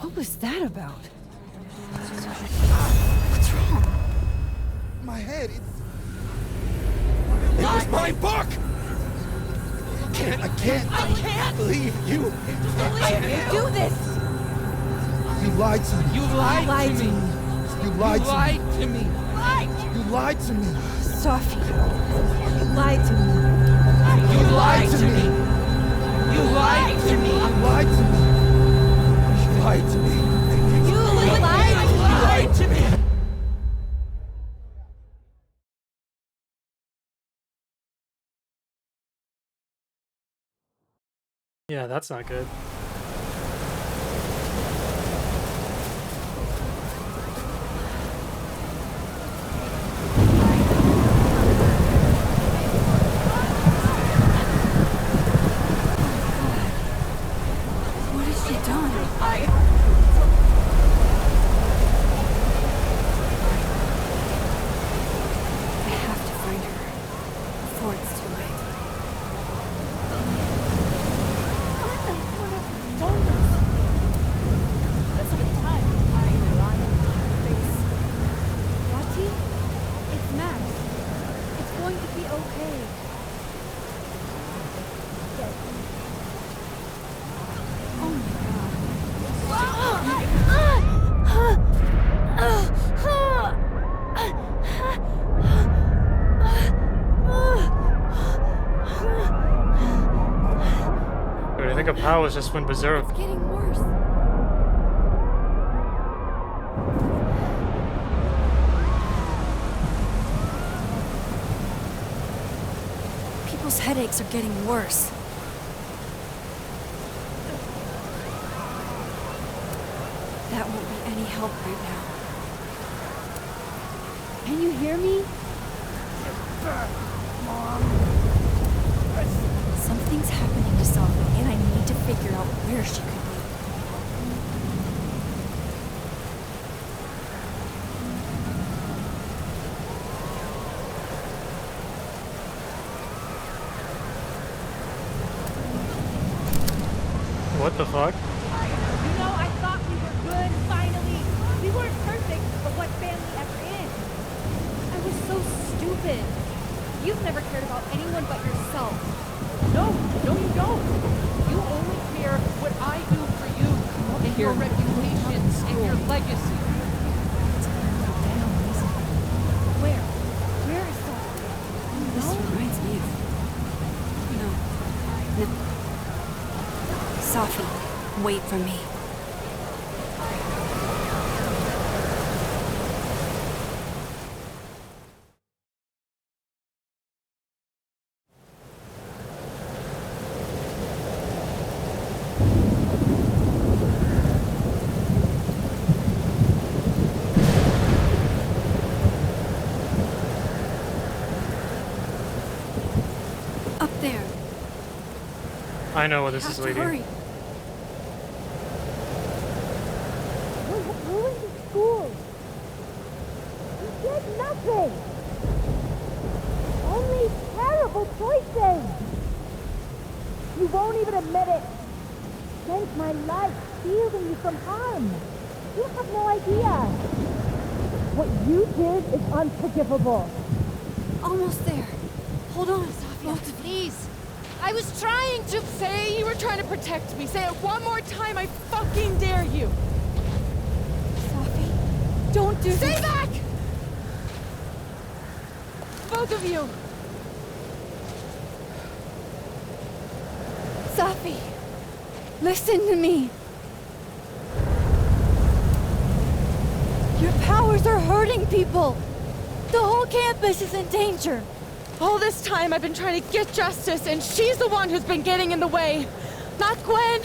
What was that about? What's wrong? My head, It was my book! I can't believe you! Do this! You lied to me. You lied to me. You lied to me. to me. You lied to me. Safi. You lied to me. You lied to me. You lied to me. You lied to me. You lied to me. You lied to me. Yeah, that's not good. What has she done? I have to find her before it's too late. Let's get time. I rely on your face. Wati? It's Max. It's going to be okay. Oh my god. Dude, I think a powers just went berserk. It's getting worse. People's headaches are getting worse. That won't be any help right now. Can you hear me? Something's happening to Safi, and I need to figure out where she could be. What the fuck? You know, I thought we were good, finally. We weren't perfect, but what family ever is? I was so stupid. You've never cared about anyone but yourself. No, you don't. You only care what I do for you and your reputation and your legacy. Where? Where is that? This reminds me of... No. Safi, wait for me. Up there. I know where this is Have to leading. hurry. You ruined the school. You did nothing. Only terrible choices. You won't even admit it. Spent my life shielding you from harm. You have no idea. What you did is unforgivable. Almost there. Hold on, Safi. Please. I was trying to say you were trying to protect me. Say it one more time, I fucking dare you. Safi, don't do Stay this. back! Both of you. Safi, listen to me. Your powers are hurting people. The whole campus is in danger. All this time I've been trying to get justice, and she's the one who's been getting in the way. Not Gwen.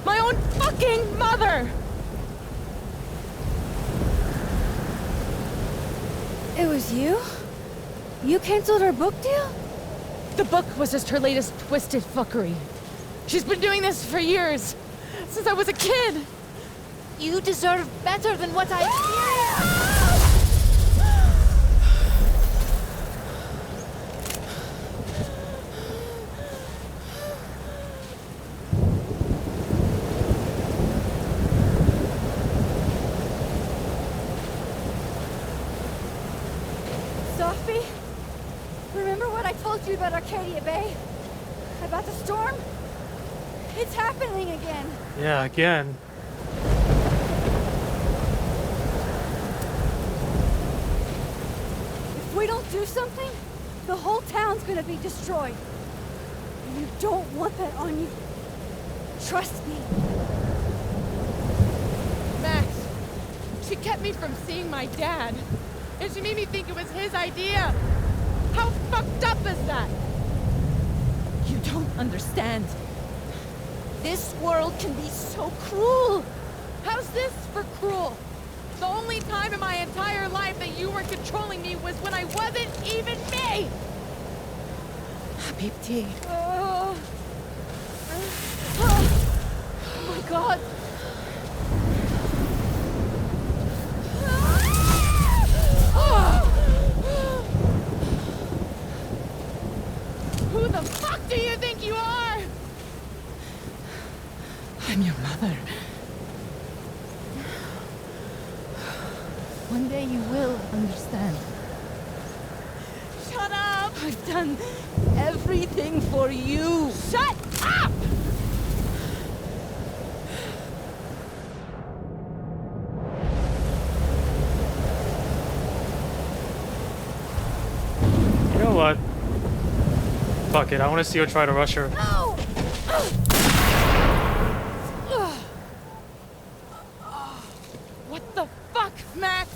My own fucking mother. It was you? You canceled our book deal? The book was just her latest twisted fuckery. She's been doing this for years. Since I was a kid. You deserve better than what I experienced. Safi, remember what I told you about Arcadia Bay? About the storm? It's happening again. Yeah, again. If we don't do something, the whole town's gonna be destroyed. And you don't want that on you. Trust me. Max, she kept me from seeing my dad. And she made me think it was his idea. How fucked up is that? You don't understand. This world can be so cruel. How's this for cruel? The only time in my entire life that you were controlling me was when I wasn't even me! Habibti. Oh my God. Who the fuck do you think you are? I'm your mother. One day you will understand. Shut up! I've done everything for you. Shut up! You know what? Fuck it, I want to see her try to rush her. No! What the fuck, Max?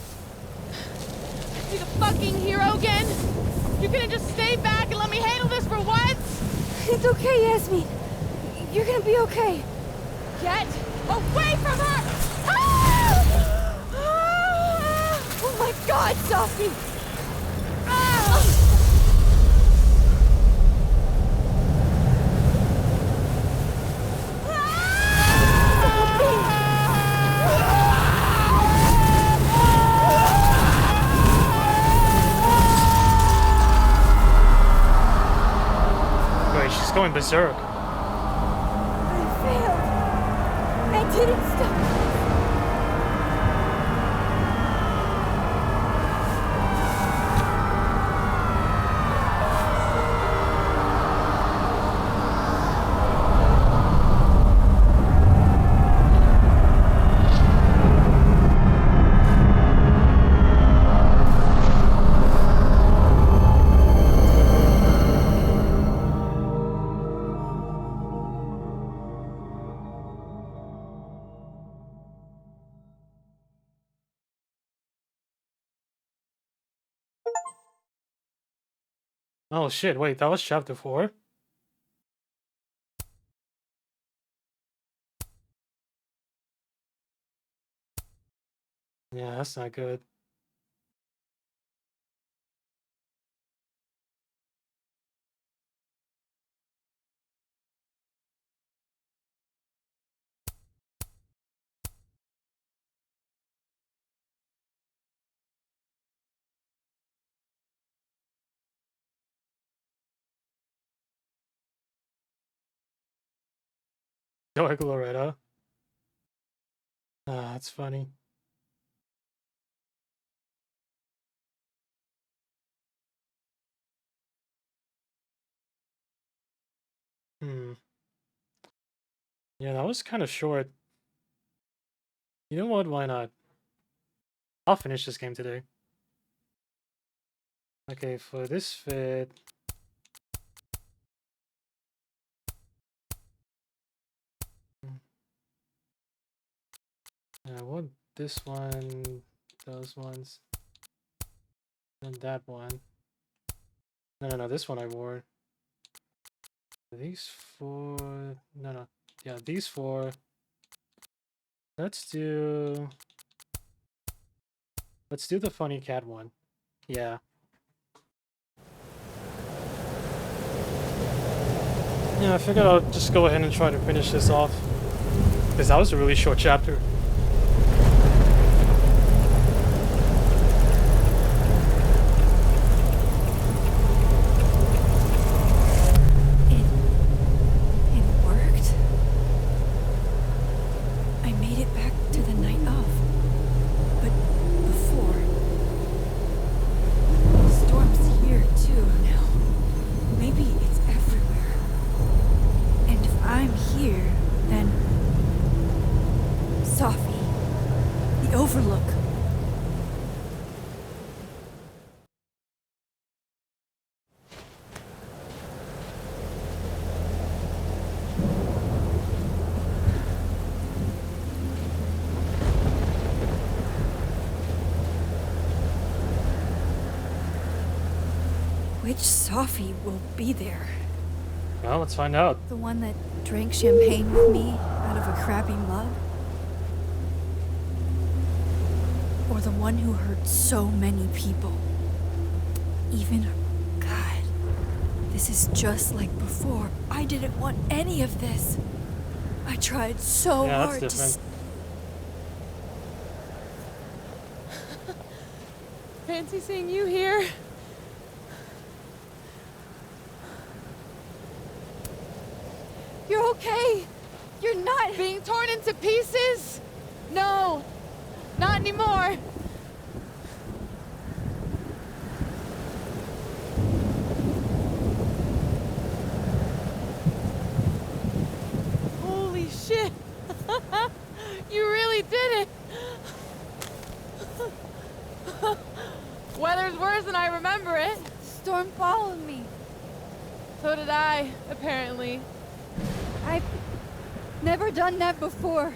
You the fucking hero again? You gonna just stay back and let me handle this for once? It's okay, Yasmin. You're gonna be okay. Get away from her! Ah! God, Safi! Wait, she's going berserk. I failed. I didn't stop. Oh shit, wait, that was chapter 4? Yeah, that's not good. Dark Loretta. Ah, that's funny. Hmm. Yeah, that was kind of short. You know what? Why not? I'll finish this game today. Okay, for this fit. I want this one, those ones, and that one. No, this one I wore. These 4. No. Yeah, these 4. Let's do the funny cat one. Yeah. Yeah, I figured I'll just go ahead and try to finish this off. Because that was a really short chapter. It worked. I made it back to the night of. But before... The storm's here too now. Maybe it's everywhere. And if I'm here, then... Safi. The Overlook. Which Safi will be there? Well, let's find out. The one that drank champagne with me out of a crappy mug? Or the one who hurt so many people? Even... God... This is just like before. I didn't want any of this. I tried so Yeah, that's hard to... different. Fancy seeing you here. You're okay. You're not Being torn into pieces? No, not anymore. Holy shit. You really did it. Weather's worse than I remember it. Storm followed me. So did I, apparently. I've never done that before.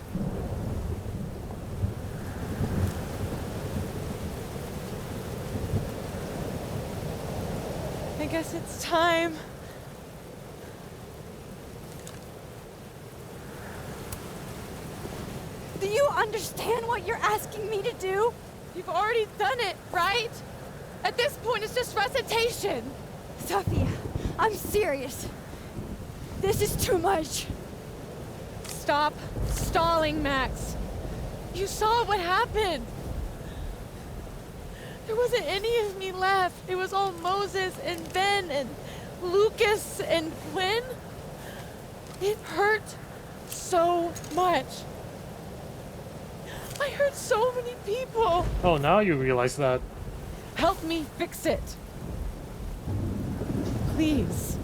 I guess it's time. Do you understand what you're asking me to do? You've already done it, right? At this point, it's just recitation. Safi, I'm serious. This is too much. Stop stalling, Max. You saw what happened. There wasn't any of me left. It was all Moses and Ben and Lucas and Glenn. It hurt so much. I hurt so many people. Oh, now you realize that. Help me fix it. Please.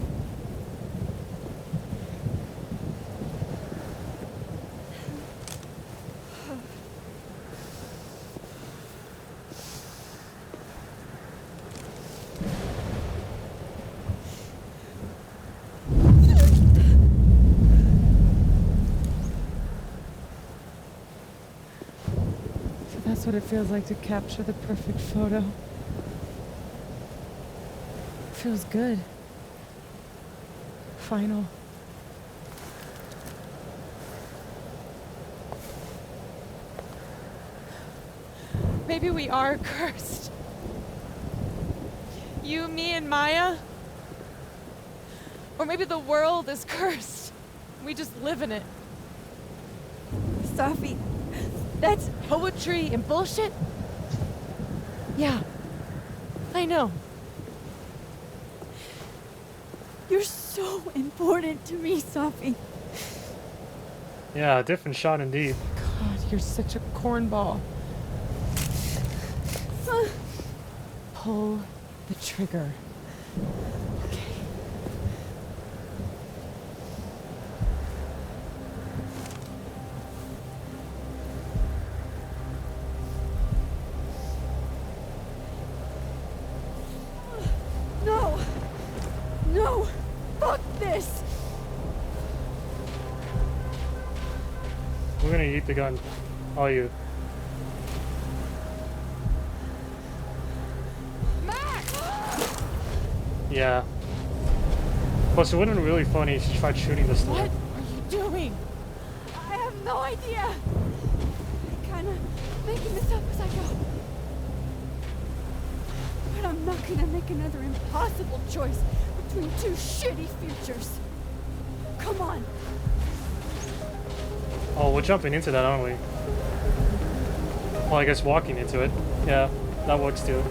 That's what it feels like to capture the perfect photo. Feels good. Final. Maybe we are cursed. You, me, and Maya. Or maybe the world is cursed. We just live in it. Safi, that's poetry and bullshit? Yeah, I know. You're so important to me, Safi. Yeah, different shot indeed. God, you're such a cornball. Pull the trigger. Okay. No! No! Fuck this! We're gonna eat the gun. All you. Yeah. Plus, it would have been really funny if she tried shooting this thing. What are you doing? I have no idea. I'm kinda making this up as I go. But I'm not gonna make another impossible choice between two shitty futures. Come on. Oh, we're jumping into that, aren't we? Well, I guess walking into it. Yeah, that works too.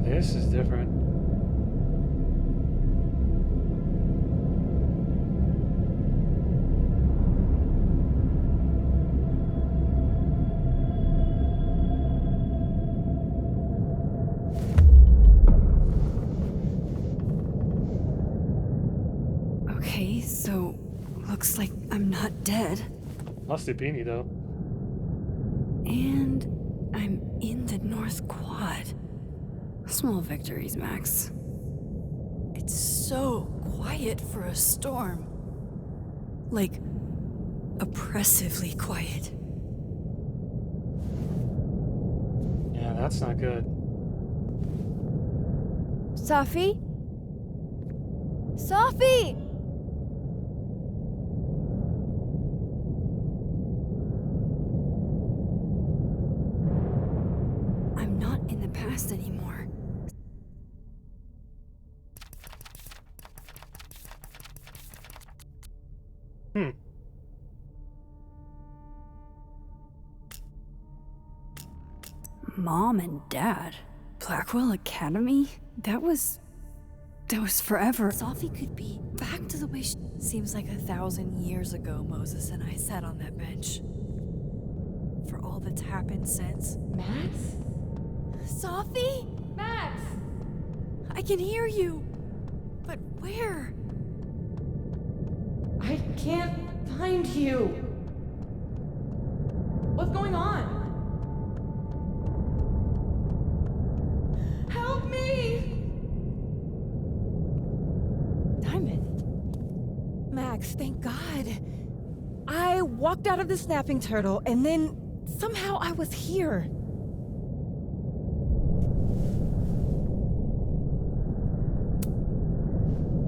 This is different. Okay, so looks like I'm not dead. Lost the beanie though. And I'm in the North Quad. Small victories, Max. It's so quiet for a storm. Like, oppressively quiet. Yeah, that's not good. Safi? Safi! I'm not in the past anymore. Mom and Dad? Blackwell Academy? That was forever. Safi could be back to the way she... Seems like 1,000 years ago Moses and I sat on that bench. For all that's happened since. Max? Safi? Max! I can hear you. But where? I can't find you. What's going on? Help me! Diamond. Max, thank God. I walked out of the snapping turtle and then somehow I was here.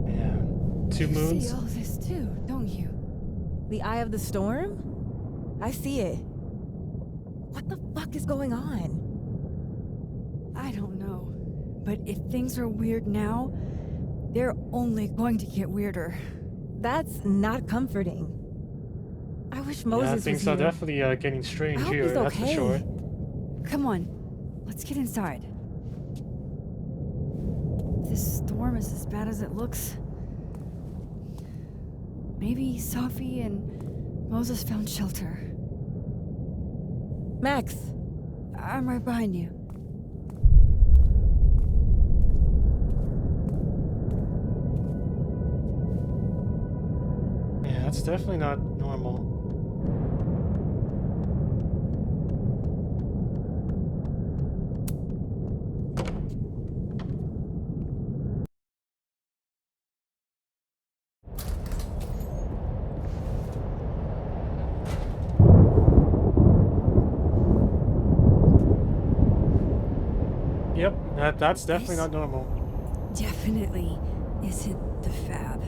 Yeah. 2 You moons. see all this too, don't you? The eye of the storm? I see it. What the fuck is going on? I don't know. But if things are weird now, they're only going to get weirder. That's not comforting. I wish Moses Yeah, was things here. are definitely getting strange I hope here, he's that's for okay. sure. Come on, let's get inside. This storm is as bad as it looks. Maybe Safi and Moses found shelter. Max! I'm right behind you. Yeah, that's definitely not normal. Yep, that's definitely not normal. Definitely isn't the fab.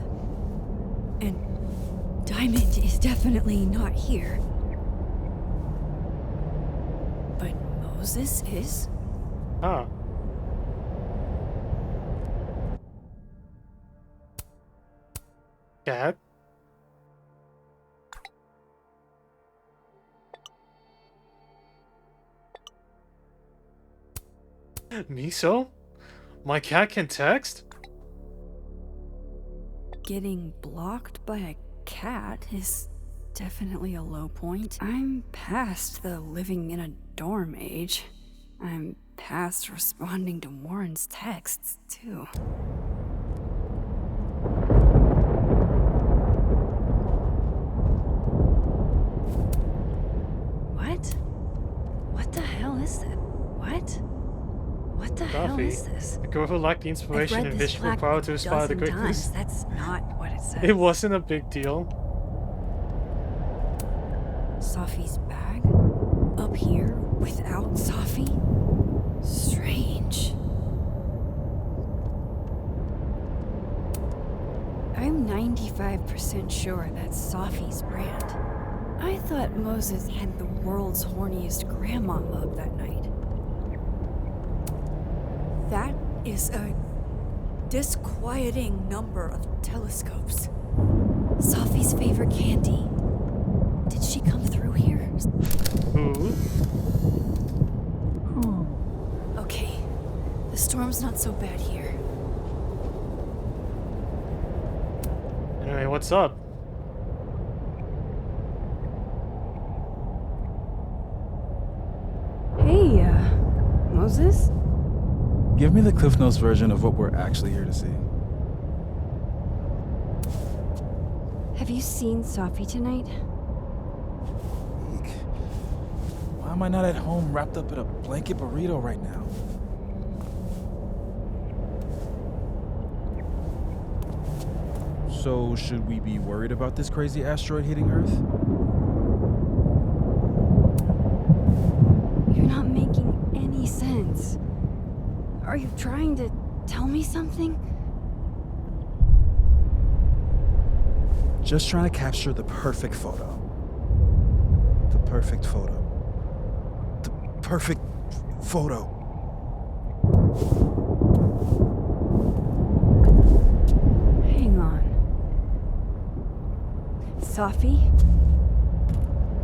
And Diamond is definitely not here. But Moses is? Huh. Cat? Miso? My cat can text? Getting blocked by a cat is definitely a low point. I'm past the living in a dorm age. I'm past responding to Warren's texts, too. What? What the hell is that? What? What the hell is this? A girl who lacked the I've inspiration read and this vision for plaque power to a inspire the dozen greatness. times. That's not what it says. It wasn't a big deal. Safi's bag? Up here without Safi? Strange. I'm 95% sure that's Safi's brand. I thought Moses had the world's horniest grandma mug that night. That is a disquieting number of telescopes. Safi's favorite candy. Did she come through here? Who? Okay, the storm's not so bad here. Anyway, what's up? Hey, Moses? Give me the Cliff Notes version of what we're actually here to see. Have you seen Safi tonight? Eek. Why am I not at home wrapped up in a blanket burrito right now? So, should we be worried about this crazy asteroid hitting Earth? You're not making any sense. Are you trying to tell me something? Just trying to capture the perfect photo. The perfect photo. The perfect photo. Hang on. Safi?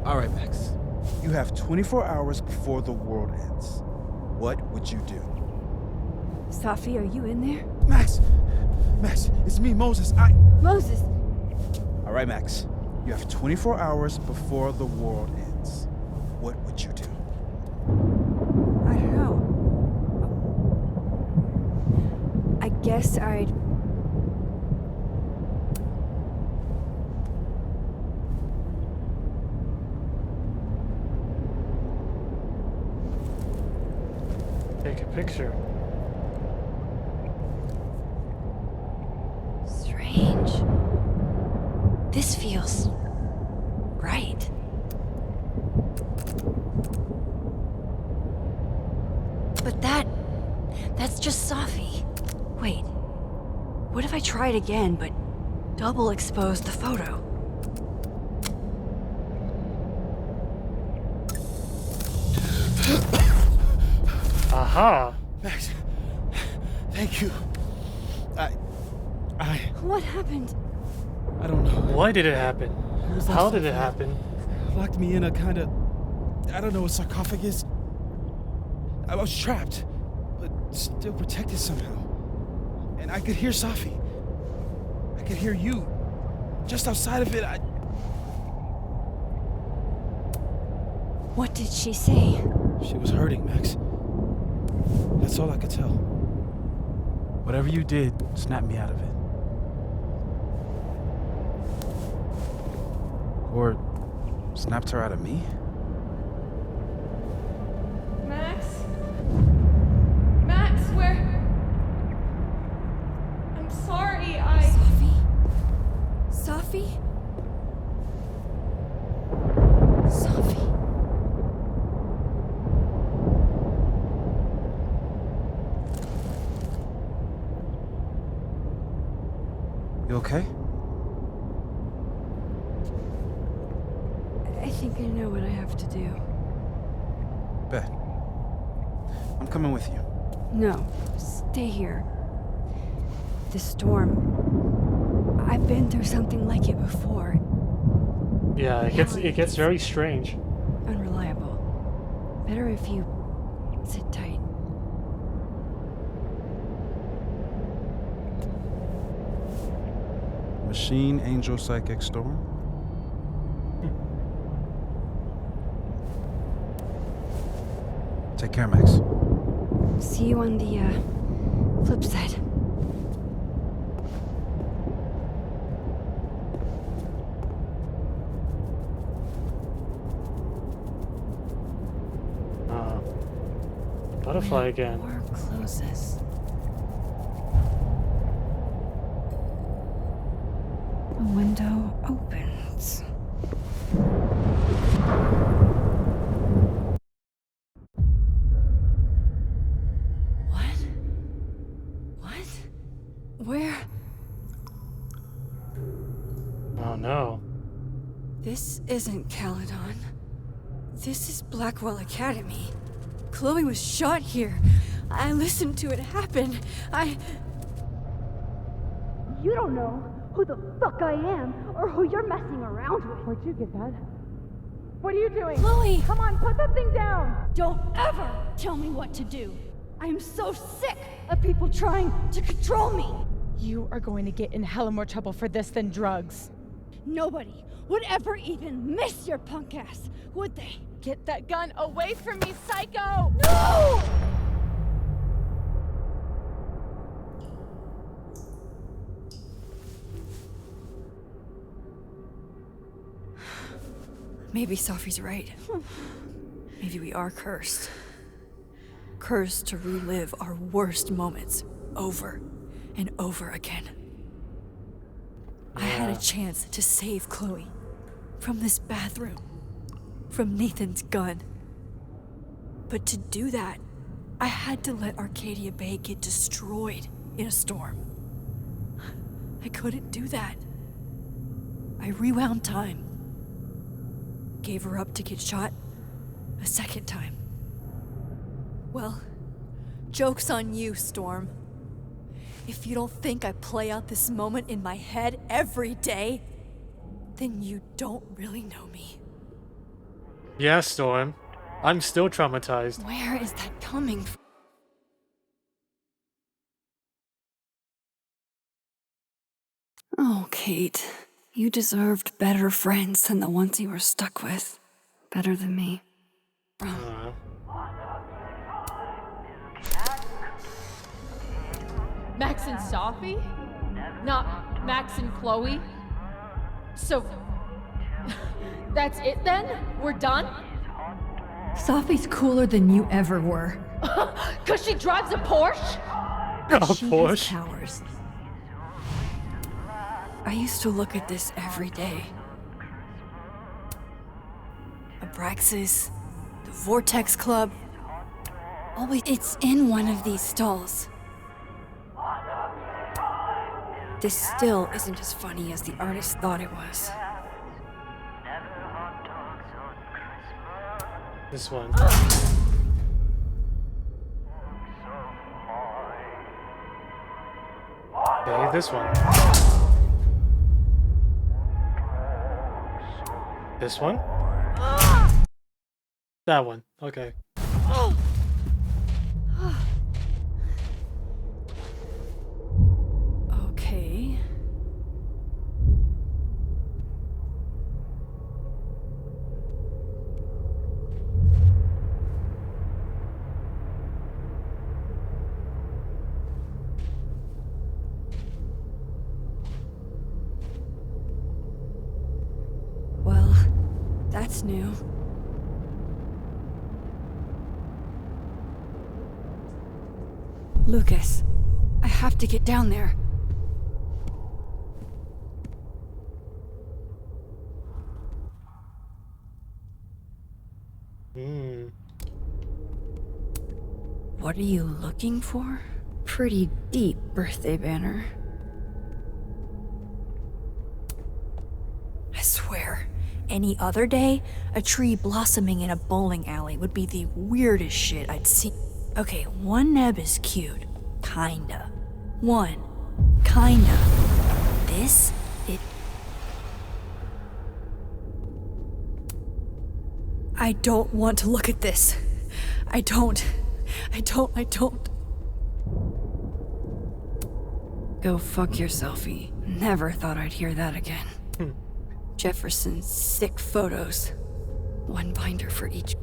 All right, Max. You have 24 hours before the world ends. What would you do? Safi, are you in there? Max! Max, it's me, Moses. Moses! All right, Max. You have 24 hours before the world ends. What would you do? I don't know. I guess I'd... take a picture. Strange. This feels right. But that's just Safi. Wait. What if I tried again, but double exposed the photo? Aha! Max, thank you. What happened? I don't know. Why did it happen? It was like How did it something happen? Locked me in a kind of, I don't know, a sarcophagus. I was trapped, but still protected somehow. And I could hear Safi. I could hear you. Just outside of it, What did she say? She was hurting, Max. That's all I could tell. Whatever you did, snapped me out of it. Or snapped her out of me? Max? Max, where? I'm sorry, Safi? Safi? Safi? You okay? I think I know what I have to do. Bet. I'm coming with you. No, stay here. This storm. I've been through something like it before. Yeah, it gets very strange. Unreliable. Better if you sit tight. Machine, Angel, Psychic, Storm? Take care, Max. See you on the flip side. Butterfly again. Door closes. The window opens. What? Where? Oh no. This isn't Caledon. This is Blackwell Academy. Chloe was shot here. I listened to it happen. You don't know who the fuck I am or who you're messing around with. Where'd you get that? What are you doing? Chloe! Come on, put that thing down. Don't ever tell me what to do. I am so sick of people trying to control me. You are going to get in hella more trouble for this than drugs. Nobody would ever even miss your punk ass, would they? Get that gun away from me, psycho! No! Maybe Safi's right. Maybe we are cursed. Cursed to relive our worst moments over and over again. I had a chance to save Chloe from this bathroom, from Nathan's gun. But to do that, I had to let Arcadia Bay get destroyed in a storm. I couldn't do that. I rewound time. Gave her up to get shot a second time. Well, joke's on you, Storm. If you don't think I play out this moment in my head every day, then you don't really know me. Yeah, Storm. I'm still traumatized. Where is that coming from? Oh, Kate. You deserved better friends than the ones you were stuck with. Better than me. Max and Safi? Not Max and Chloe? So, that's it then? We're done? Safi's cooler than you ever were. Cause she drives a Porsche? A She Porsche. has powers. I used to look at this every day. Abraxas, the Vortex Club. Always, it's in one of these stalls. This still isn't as funny as the artist thought it was. This one. Okay, this one. This one? That one. Okay. Okay. Well, that's new. Lucas, I have to get down there. What are you looking for? Pretty deep birthday banner. I swear, any other day, a tree blossoming in a bowling alley would be the weirdest shit I'd seen. Okay, one neb is cute. Kinda. One. Kinda. This? I don't want to look at this. I don't. Go fuck yourselfie. Never thought I'd hear that again. Jefferson's sick photos. One binder for each.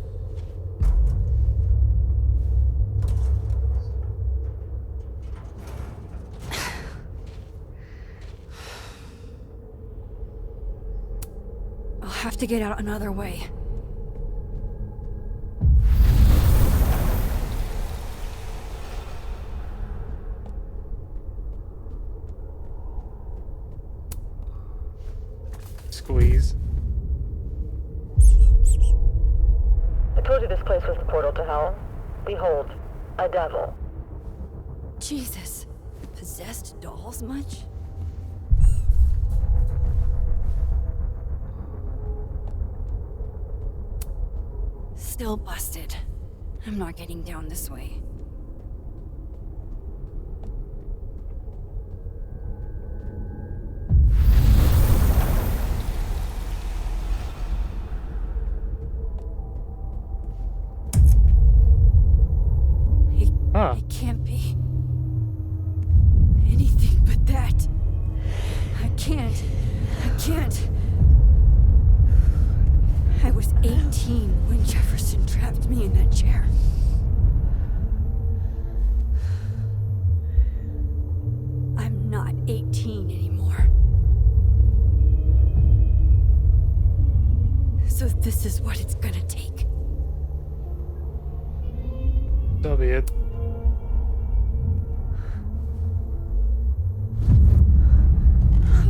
I'll have to get out another way. Squeeze. I told you this place was the portal to hell. Behold, a devil. Jesus. Possessed dolls much? Still busted. I'm not getting down this way. It can't be anything but that. I can't. I was 18 when Jefferson trapped me in that chair. I'm not 18 anymore. So this is what it's gonna take. So be it.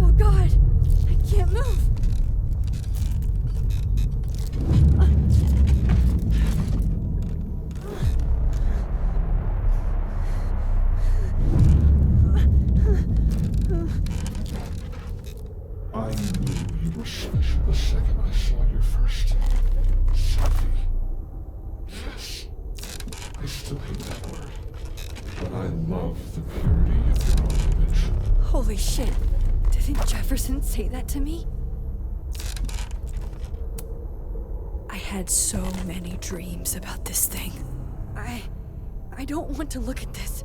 Oh God, I can't move. I knew you were special the second I saw you first. Safi. Yes. I still hate that word. But I love the purity of your own image. Holy shit. Didn't Jefferson say that to me? I had so many dreams about this thing. I don't want to look at this.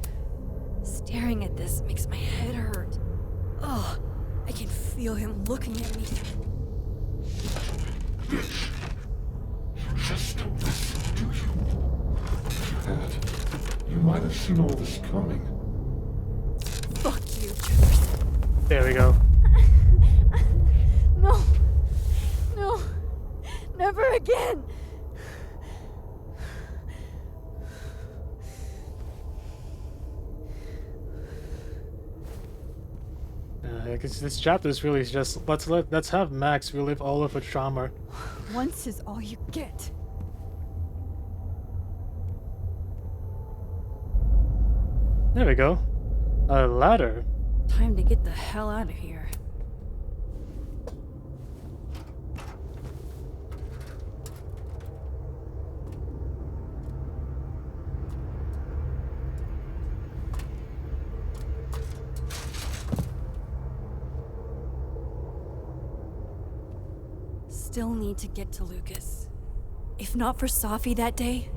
Staring at this makes my head hurt. Ugh. I can feel him looking at me. Bitch. You just don't listen, do you? If you had, you might have seen all this coming. Fuck you, Jefferson. There we go. No. No. Never again. Because this chapter is really just let's have Max relive all of her trauma. Once is all you get. There we go. A ladder. Time to get the hell out of here. Still need to get to Lucas. If not for Safi that day,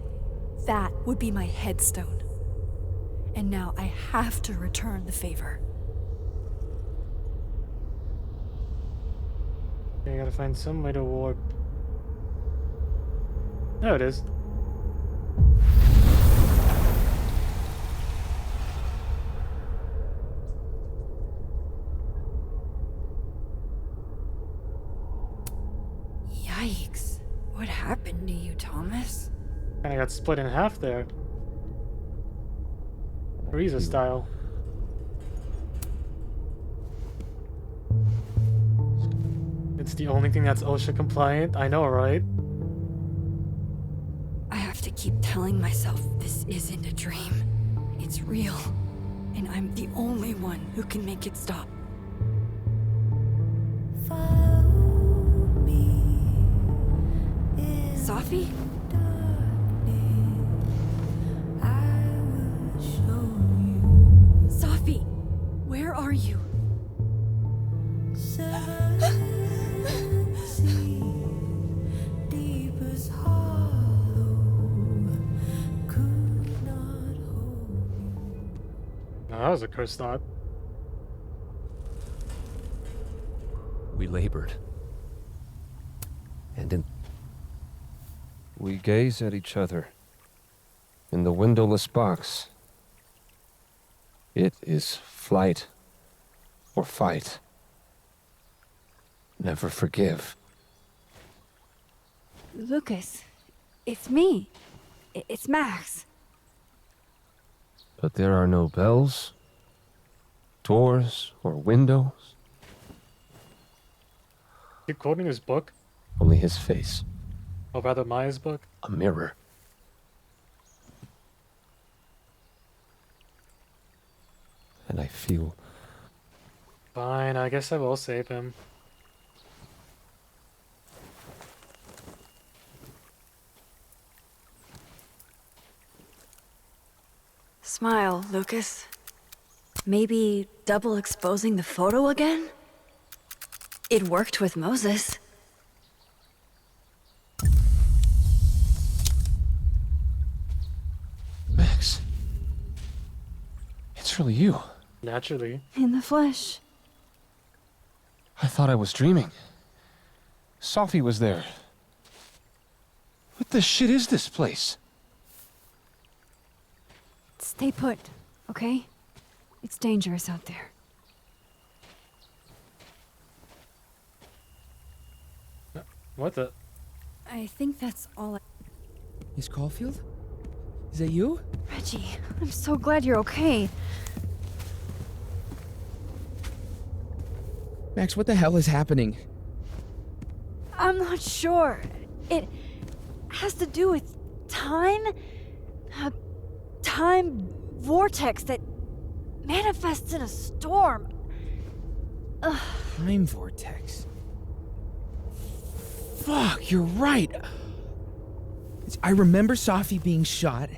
that would be my headstone. And now I have to return the favor. Okay, I gotta find some way to warp. There it is. Yikes. What happened to you, Thomas? Kinda got split in half there. Frieza style. It's the only thing that's OSHA compliant. I know, right? I have to keep telling myself this isn't a dream. It's real. And I'm the only one who can make it stop. Safi? Safi, where are you? Now, that was a cursed thought. We labored. We gaze at each other. In the windowless box. It is flight or fight. Never forgive. Lucas, it's me. It's Max. But there are no bells, doors, or windows. You quoting his book? Only his face. Or rather, Maya's book? A mirror. And I feel... Fine, I guess I will save him. Smile, Lucas. Maybe double exposing the photo again? It worked with Moses. Max. It's really you. Naturally. In the flesh. I thought I was dreaming. Safi was there. What the shit is this place? Stay put, okay? It's dangerous out there. What the? I think that's all. Miss Caulfield? Is that you? Reggie, I'm so glad you're okay. Max, what the hell is happening? I'm not sure. It has to do with time? A time vortex that manifests in a storm. Ugh. Time vortex. Fuck, you're right. I remember Safi being shot,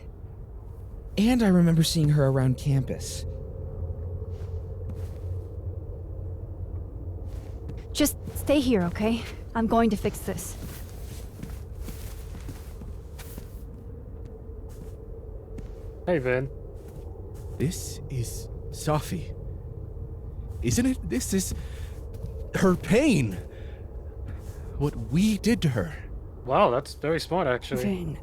and I remember seeing her around campus. Just stay here, okay? I'm going to fix this. Hey, Vin. This is Safi. Isn't it? This is her pain. What we did to her. Wow, that's very smart, actually. Vin,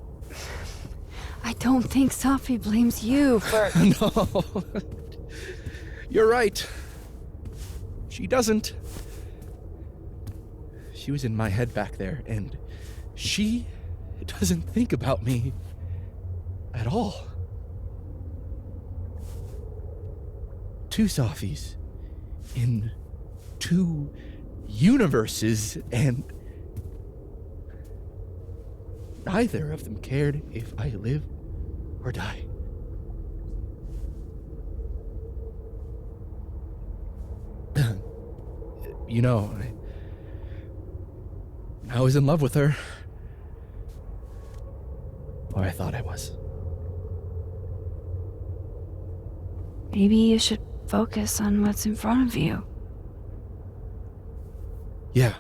I don't think Safi blames you for... No. You're right. She doesn't. She was in my head back there, and she doesn't think about me at all. Two Safis in two universes, and neither of them cared if I live or die. You know, I was in love with her. Or I thought I was. Maybe you should focus on what's in front of you. Yeah.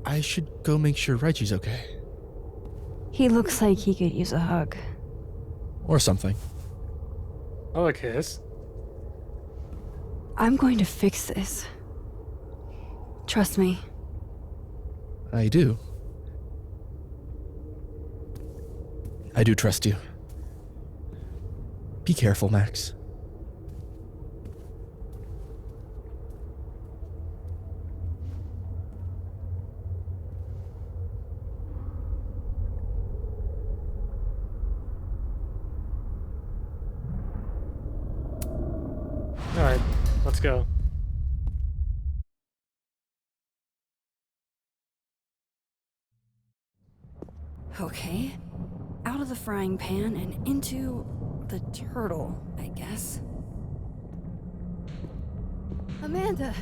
I should go make sure Reggie's okay. He looks like he could use a hug. Or something. Oh, a kiss. I'm going to fix this. Trust me. I do. I do trust you. Be careful, Max. Alright, let's go. Okay. Out of the frying pan and into the turtle, I guess. Amanda,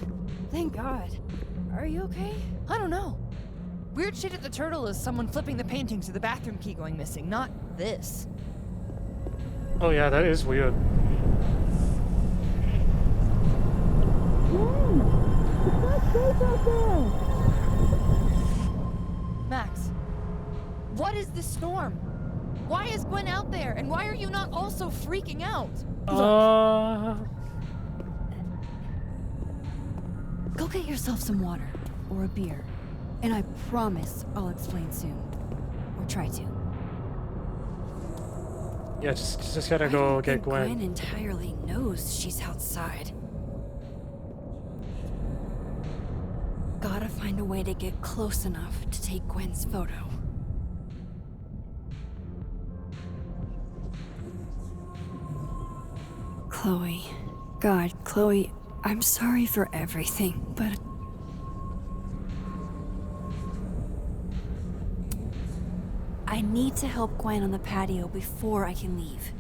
thank God. Are you okay? I don't know. Weird shit at the turtle is someone flipping the painting to the bathroom key going missing, not this. Oh yeah, that is weird. Max, what is this storm? Why is Gwen out there? And why are you not also freaking out? Go get yourself some water or a beer, and I promise I'll explain soon. Or try to. Yeah, just gotta go get Gwen. Gwen entirely knows she's outside. Gotta find a way to get close enough to take Gwen's photo. Chloe. God, Chloe, I'm sorry for everything, but... I need to help Gwen on the patio before I can leave.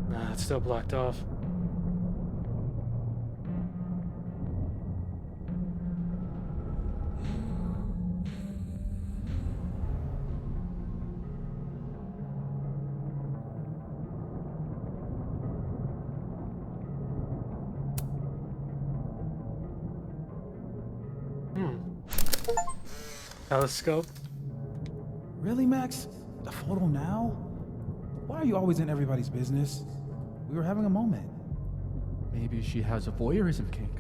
Nah, it's still blocked off. Telescope? Really, Max? The photo now? Why are you always in everybody's business? We were having a moment. Maybe she has a voyeurism kink.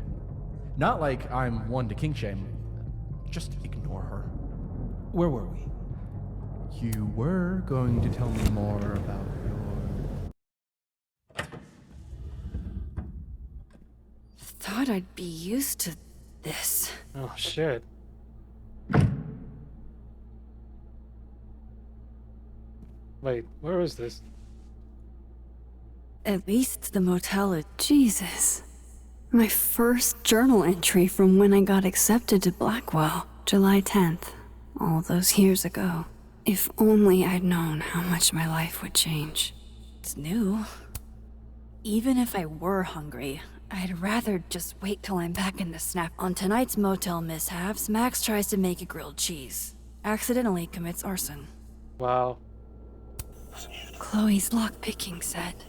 Not like I'm one to kink shame. Just ignore her. Where were we? You were going to tell me more about your... Thought I'd be used to this. Oh shit. Wait, where is this? At least the motel Jesus. My first journal entry from when I got accepted to Blackwell, July 10th, all those years ago. If only I'd known how much my life would change. It's new. Even if I were hungry, I'd rather just wait till I'm back in the snap. On tonight's motel mishaps, Max tries to make a grilled cheese. Accidentally commits arson. Wow. Chloe's lockpicking set.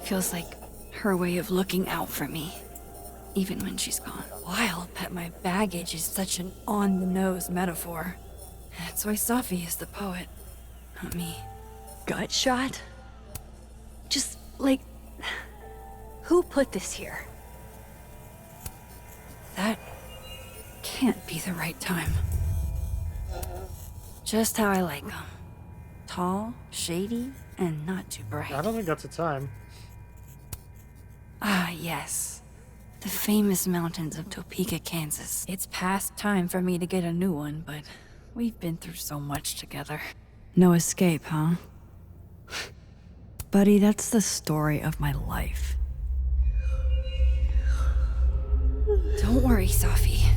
Feels like her way of looking out for me, even when she's gone. Wild that my baggage is such an on-the-nose metaphor. That's why Safi is the poet, not me. Gut shot? Just, like, who put this here? That can't be the right time. Just how I like them. Tall, shady, and not too bright. I don't think that's a time. Ah, yes. The famous mountains of Topeka, Kansas. It's past time for me to get a new one, but we've been through so much together. No escape, huh? Buddy, that's the story of my life. Don't worry, Safi.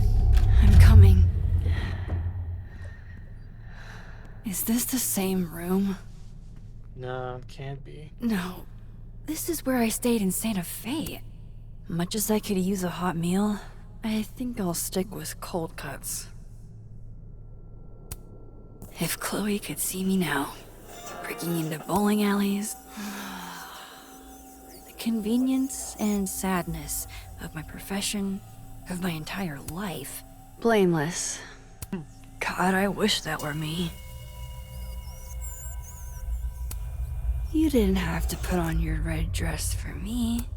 I'm coming. Is this the same room? No, it can't be. No. This is where I stayed in Santa Fe. Much as I could use a hot meal, I think I'll stick with cold cuts. If Chloe could see me now, breaking into bowling alleys, the convenience and sadness of my profession, of my entire life, blameless. God, I wish that were me. You didn't have to put on your red dress for me.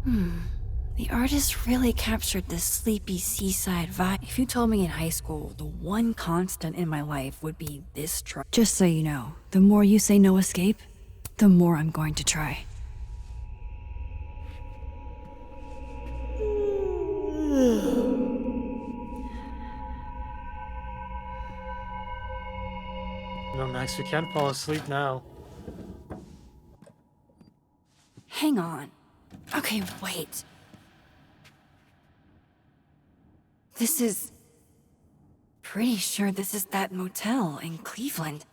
The artist really captured this sleepy seaside vibe. If you told me in high school the one constant in my life would be this truck. Just so you know, the more you say no escape, the more I'm going to try. No, Max, we can't fall asleep now. Hang on. Okay, wait. This is... Pretty sure this is that motel in Cleveland.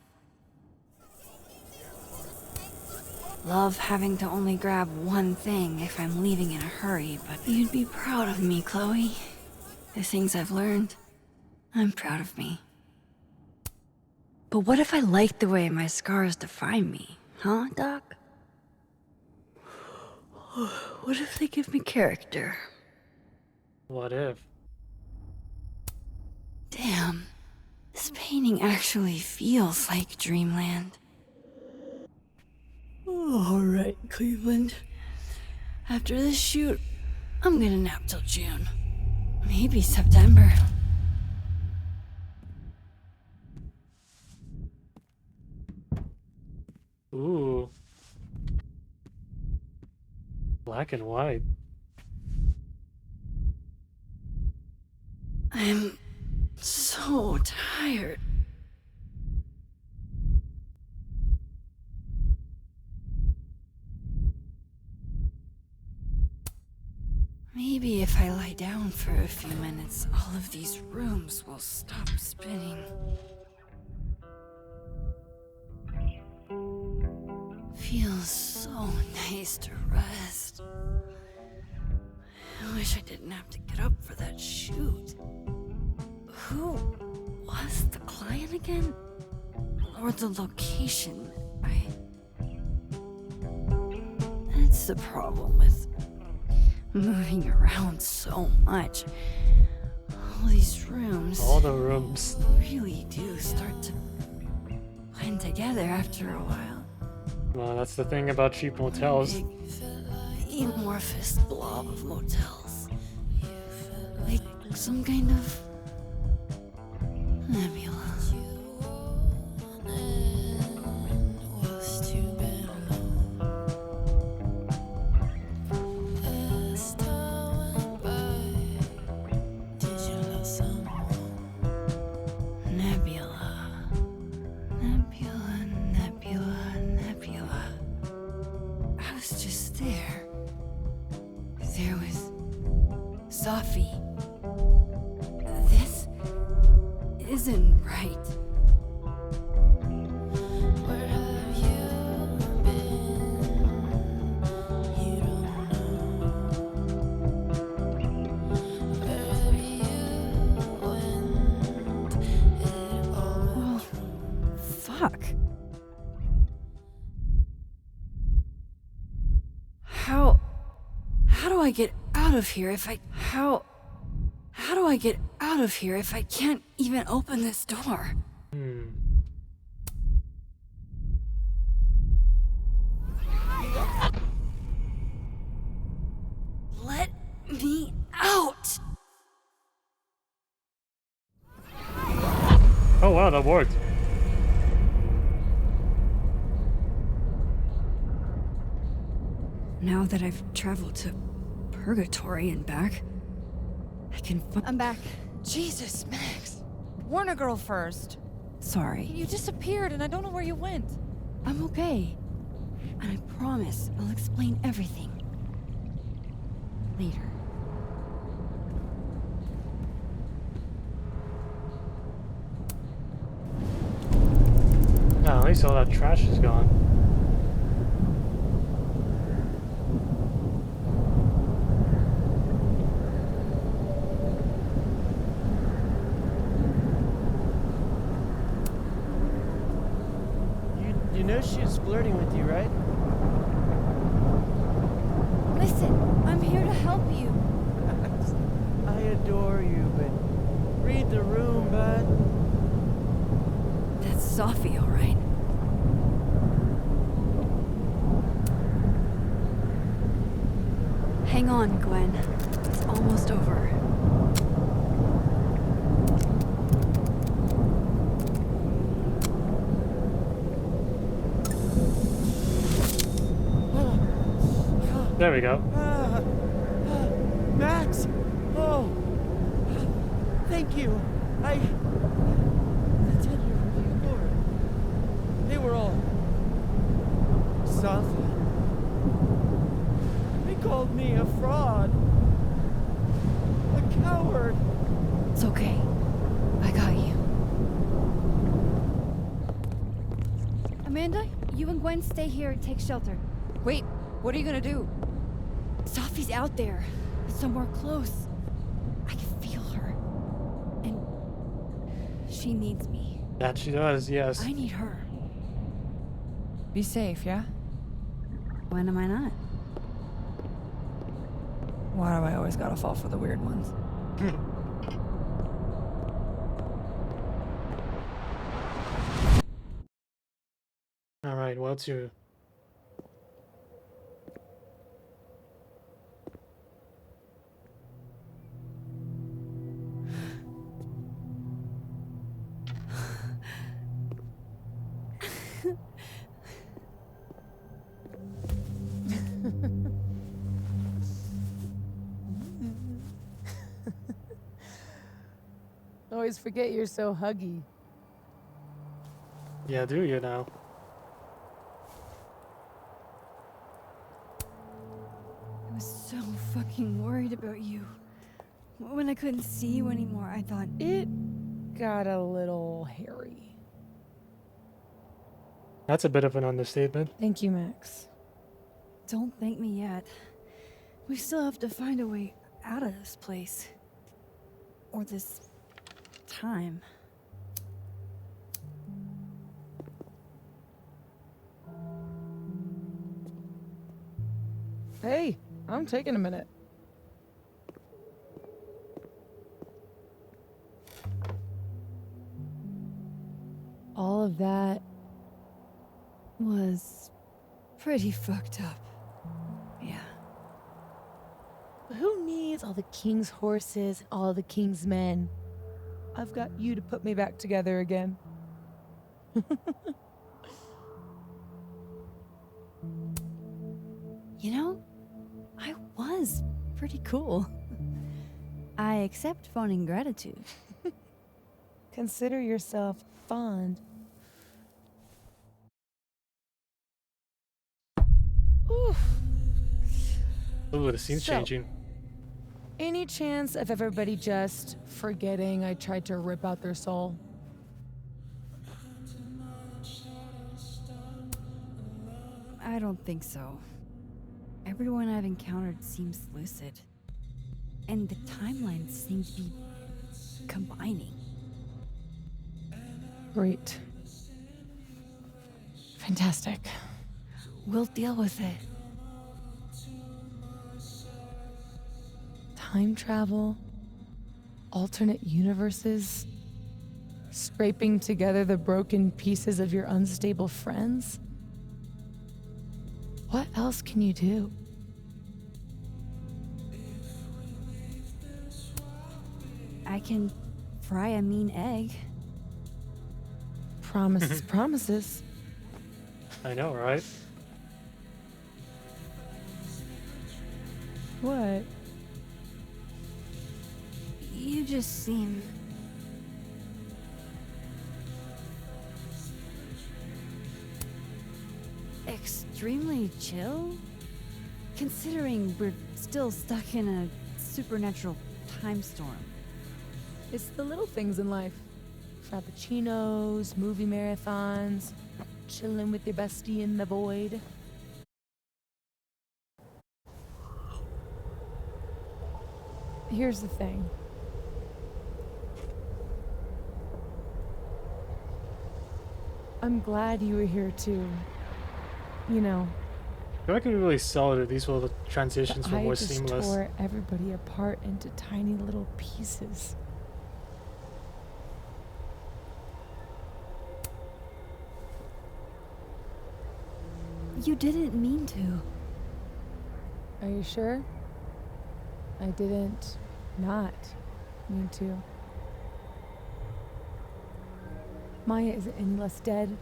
Love having to only grab one thing if I'm leaving in a hurry, but you'd be proud of me, Chloe. The things I've learned, I'm proud of me. But what if I like the way my scars define me, huh, Doc? What if they give me character? What if? Damn, this painting actually feels like dreamland. All right, Cleveland. After this shoot, I'm gonna nap till June. Maybe September. Ooh. Black and white. I'm so tired. Maybe if I lie down for a few minutes, all of these rooms will stop spinning. Feels so nice to rest. I wish I didn't have to get up for that shoot. Who was the client again? Or the location? That's the problem with moving around so much. All these rooms. All the rooms. Really do start to blend together after a while. Well, that's the thing about cheap motels. Big, amorphous blob of motels. Like some kind of nebula. Safi. This isn't right. Where have you been? You don't know. Where have you went? It all... Fuck. How do I get out of here if I... How do I get out of here if I can't even open this door? Let me out! Oh wow, that worked. Now that I've traveled to Purgatory and back, I can I'm back. Jesus, Max. Warn a girl first. Sorry. You disappeared and I don't know where you went. I'm okay. And I promise I'll explain everything. Later. No, at least all that trash is gone. You know she was flirting with you, right? Listen, I'm here to help you. I adore you, but read the room, bud. That's Safi, all right. Hang on, Gwen. It's almost over. There we go. Max! Oh! Thank you. The 10-year review board. They were all Safi. They called me a fraud. A coward. It's okay. I got you. Amanda, you and Gwen stay here and take shelter. Wait, what are you gonna do? Safi's out there, somewhere close. I can feel her. And she needs me. That she does, yes. I need her. Be safe, yeah? When am I not? Why do I always gotta fall for the weird ones? Alright, what's your... Always forget you're so huggy. Yeah, do you now? I was so fucking worried about you. When I couldn't see you anymore, I thought It got a little hairy. That's a bit of an understatement. Thank you, Max. don't thank me yet. We still have to find a way out of this place. Or this time. Hey, I'm taking a minute. All of that Was pretty fucked up. Yeah. Who needs all the king's horses and all the king's men? I've got you to put me back together again. You know, I was pretty cool. I accept fawning gratitude. Consider yourself fond. Oof. Ooh, the scene's So- changing. Any chance of everybody just forgetting I tried to rip out their soul? I don't think so. Everyone I've encountered seems lucid. And the timelines seem to be combining. Great. Fantastic. We'll deal with it. Time travel, alternate universes, scraping together the broken pieces of your unstable friends. What else can you do? I can fry a mean egg. Promises, promises. I know, right? What? You just seem extremely chill, considering we're still stuck in a supernatural time storm. It's the little things in life. Frappuccinos, movie marathons, chilling with your bestie in the void. Here's the thing. I'm glad you were here too. You know, I feel like we really sold it. These little transitions were I more just seamless. tore everybody apart into tiny little pieces. You didn't mean to. Are you sure? I didn't not mean to. Maya is any less dead.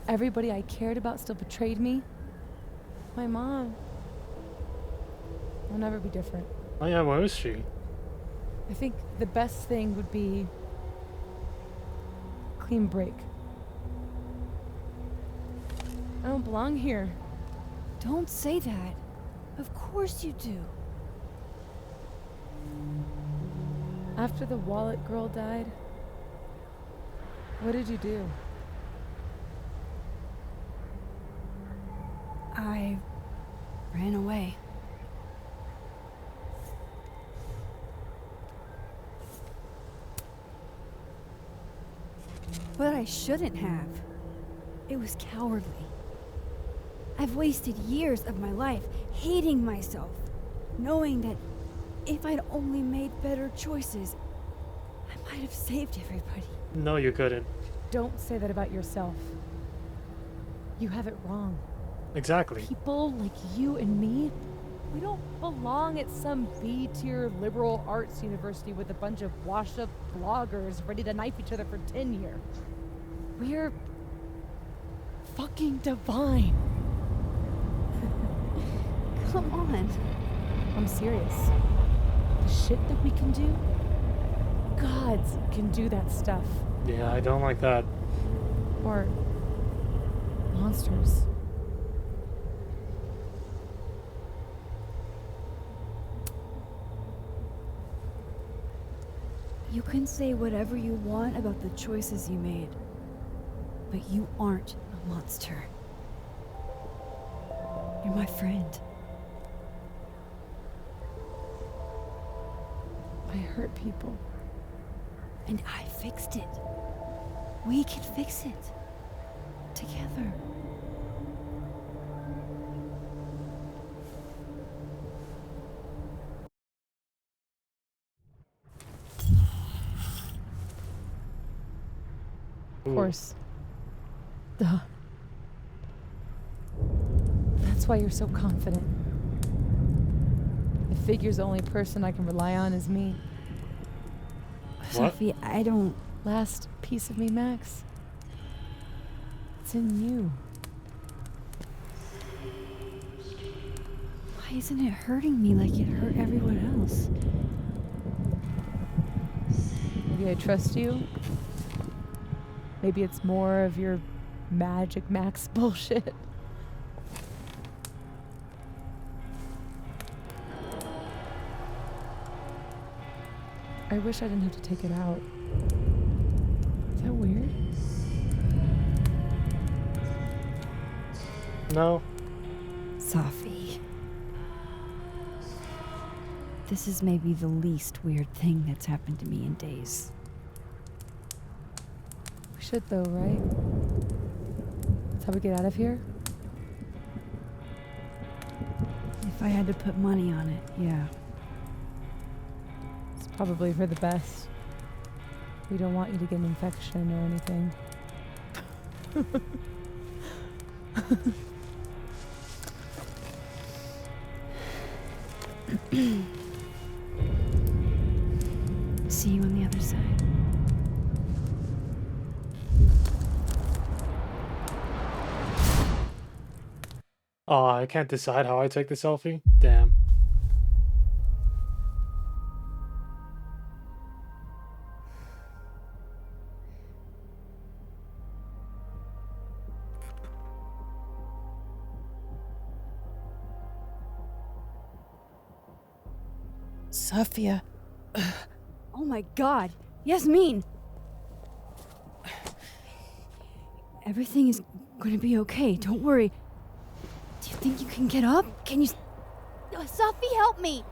Everybody I cared about still betrayed me. My mom will never be different. Oh yeah, where is she? I think the best thing would be clean break. I don't belong here. Don't say that. Of course you do. After the wallet girl died, what did you do? I ran away. But I shouldn't have. It was cowardly. I've wasted years of my life hating myself, knowing that if I'd only made better choices, I might have saved everybody. No, you couldn't. Don't say that about yourself. You have it wrong. Exactly. People like you and me, we don't belong at some B-tier liberal arts university with a bunch of washed-up bloggers ready to knife each other for tenure. We're fucking divine. Come on. I'm serious. The shit that we can do, gods can do that stuff. Yeah, I don't like that. Or monsters. You can say whatever you want about the choices you made, but you aren't a monster. You're my friend. I hurt people. And I fixed it. We can fix it. Together. Of course. Duh. That's why you're so confident. It figures the only person I can rely on is me. What? Safi, I don't... Last piece of me, Max. It's in you. Why isn't it hurting me like it hurt everyone else? Maybe I trust you. Maybe it's more of your Magic Max bullshit. I wish I didn't have to take it out. Is that weird? No. Safi. This is maybe the least weird thing that's happened to me in days. We should though, right? That's how we get out of here? If I had to put money on it, yeah. It's probably for the best. We don't want you to get an infection or anything. See you on the other side. Oh, I can't decide how I take the selfie? Damn. Safia. Oh my god. Yasmin! Everything is gonna be okay. Don't worry. Do you think you can get up? Can you... Safi, help me!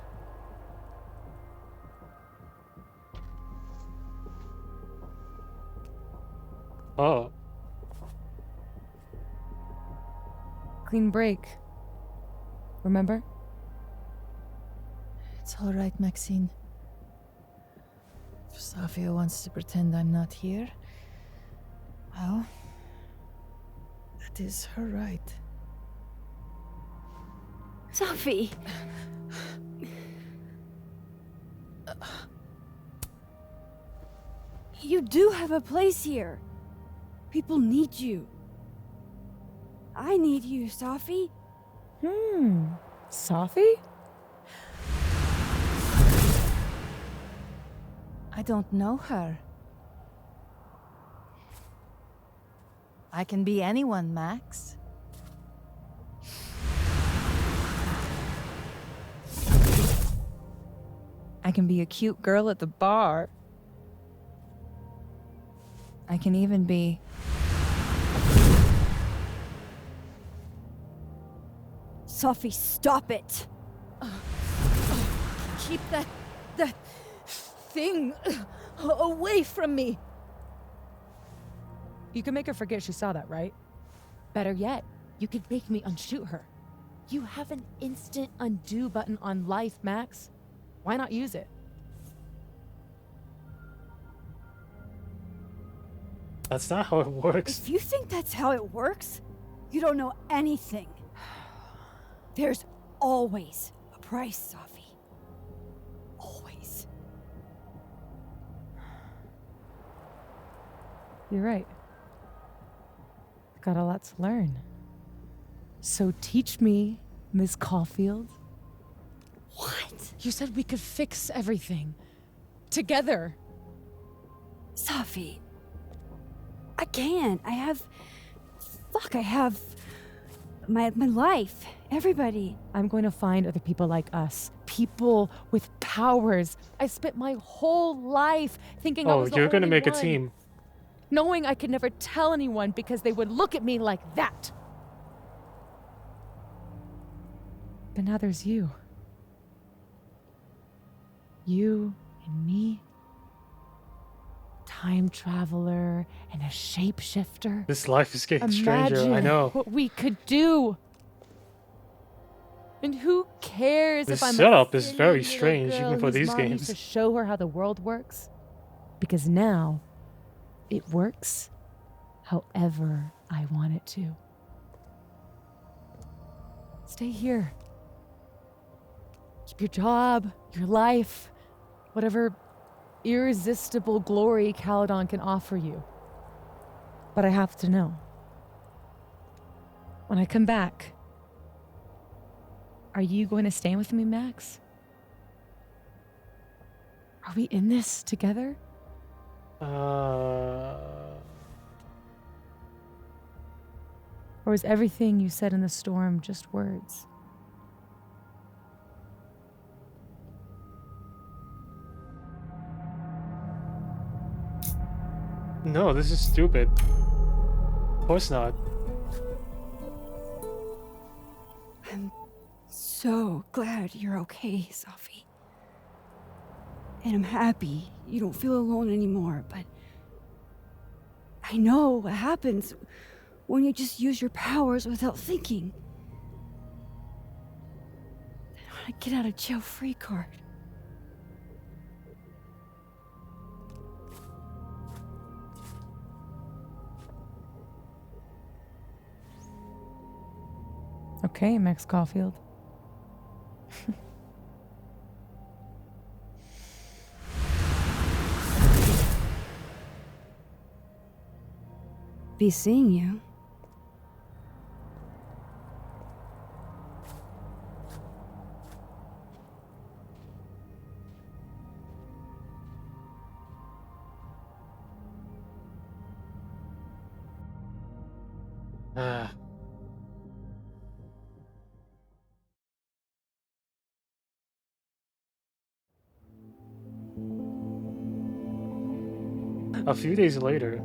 Oh. Clean break. Remember? It's all right, Maxine. If Safia wants to pretend I'm not here, well, that is her right. Safi! You do have a place here. People need you. I need you, Safi. Safi? I don't know her. I can be anyone, Max. I can be a cute girl at the bar. I can even be... Safi, stop it! Keep that thing away from me. You can make her forget she saw that, right? Better yet, you could make me unshoot her. You have an instant undo button on life, Max. Why not use it? That's not how it works. If you think that's how it works, you don't know anything. There's always a price, Safi. Always. You're right. I've got a lot to learn. So teach me, Miss Caulfield. What? You said we could fix everything. Together. Safi. I can't. I have my life. Everybody. I'm going to find other people like us. People with powers. I spent my whole life thinking I was the you're gonna only make a one. team. Knowing I could never tell anyone because they would look at me like that. But now there's you. You and me. Time traveler and a shapeshifter. This life is getting stranger, I Imagine know. what we could do. And who cares This if I'm setup a is very silly little strange, girl even for whose these mom used games. to show her how the world works? Because now it works however I want it to. Stay here. Keep your job, your life, whatever irresistible glory Caledon can offer you. But I have to know. When I come back, are you going to stay with me, Max? Are we in this together? Or is everything you said in the storm just words? No, this is stupid. Of course not. I'm so glad you're okay, Safi. And I'm happy you don't feel alone anymore, but I know what happens when you just use your powers without thinking. I want a get out of jail free card. Okay, Max Caulfield. Be seeing you. A few days later,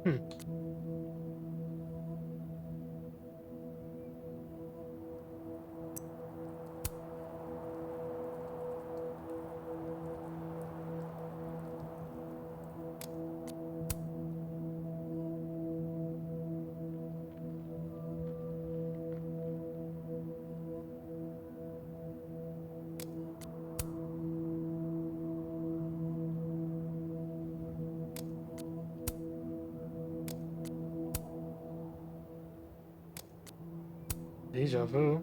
hmm, deja vu.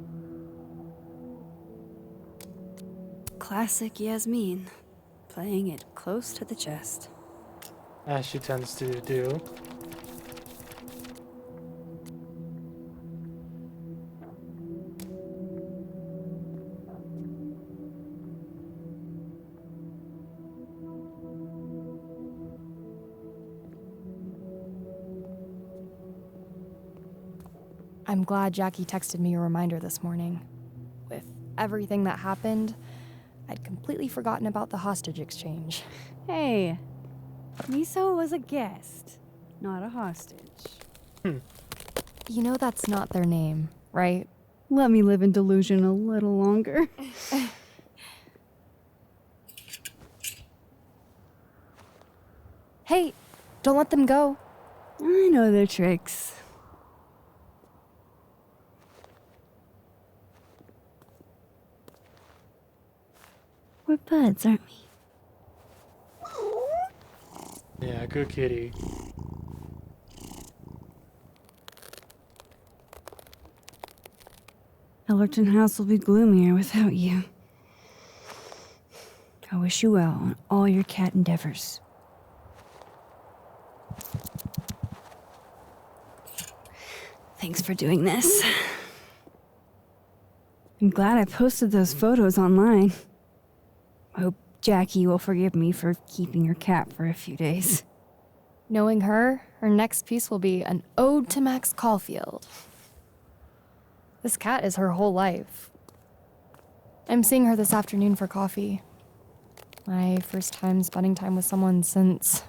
Classic Yasmin, playing it close to the chest. As she tends to do. I'm glad Jackie texted me a reminder this morning. With everything that happened, I'd completely forgotten about the hostage exchange. Hey, Miso was a guest, not a hostage. You know that's not their name, right? Let me live in delusion a little longer. Hey, don't let them go. I know their tricks. We're buds, aren't we? Yeah, good kitty. Ellerton House will be gloomier without you. I wish you well on all your cat endeavors. Thanks for doing this. I'm glad I posted those photos online. I hope Jackie will forgive me for keeping her cat for a few days. Knowing her next piece will be an ode to Max Caulfield. This cat is her whole life. I'm seeing her this afternoon for coffee. My first time spending time with someone since...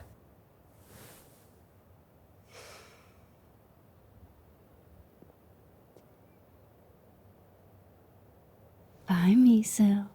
Bye, Miso.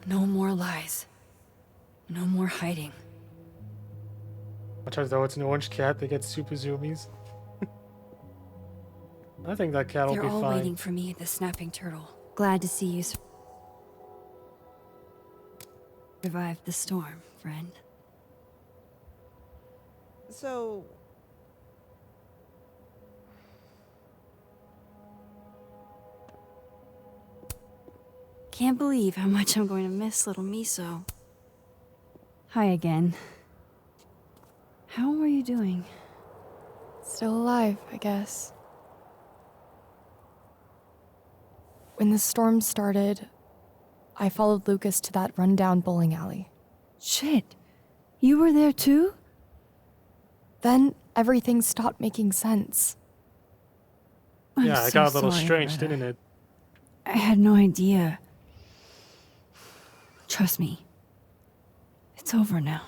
No more lies. No more hiding. Much as though it's an orange cat, they get super zoomies. I think that cat will They're be all fine. waiting for me at the Snapping Turtle. Glad to see you survived the storm, friend. So, Can't believe how much I'm going to miss little Miso. Hi again. How are you doing? Still alive, I guess. When the storm started, I followed Lucas to that rundown bowling alley. Shit. You were there too? Then everything stopped making sense. Yeah, it so got a little sorry, strange, Loretta. didn't it? I had no idea. Trust me. It's over now.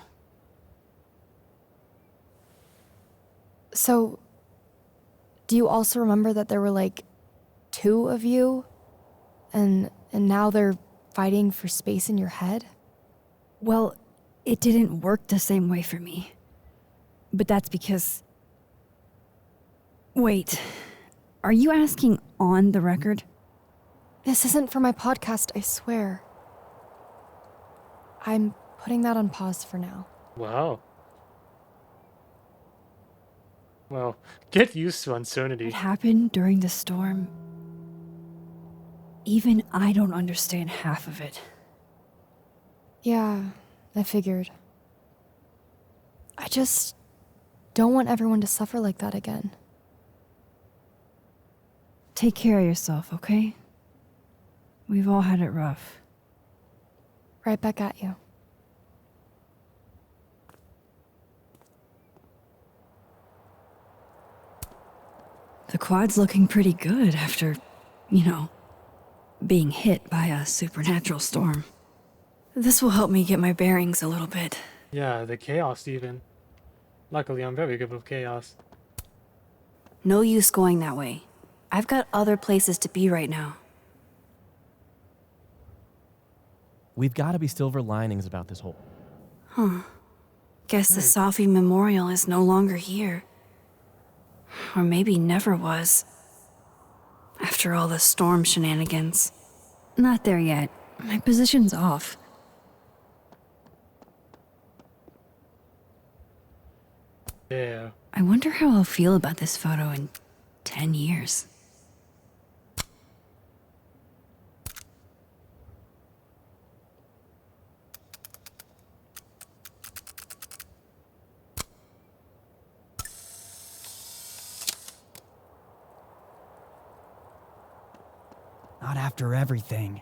So, do you also remember that there were like 2 of you? And now they're fighting for space in your head? Well, it didn't work the same way for me. But that's because... Wait. Are you asking on the record? This isn't for my podcast, I swear. I'm putting that on pause for now. Wow. Well, get used to uncertainty. It happened during the storm. Even I don't understand half of it. Yeah, I figured. I just don't want everyone to suffer like that again. Take care of yourself, okay? We've all had it rough. Right back at you. The quad's looking pretty good after, being hit by a supernatural storm. This will help me get my bearings a little bit. Yeah, the chaos even. Luckily, I'm very good with chaos. No use going that way. I've got other places to be right now. We've got to be silver linings about this whole... Huh. Guess the Safi memorial is no longer here. Or maybe never was. After all the storm shenanigans. Not there yet. My position's off. Yeah. I wonder how I'll feel about this photo in 10 years. Not after everything.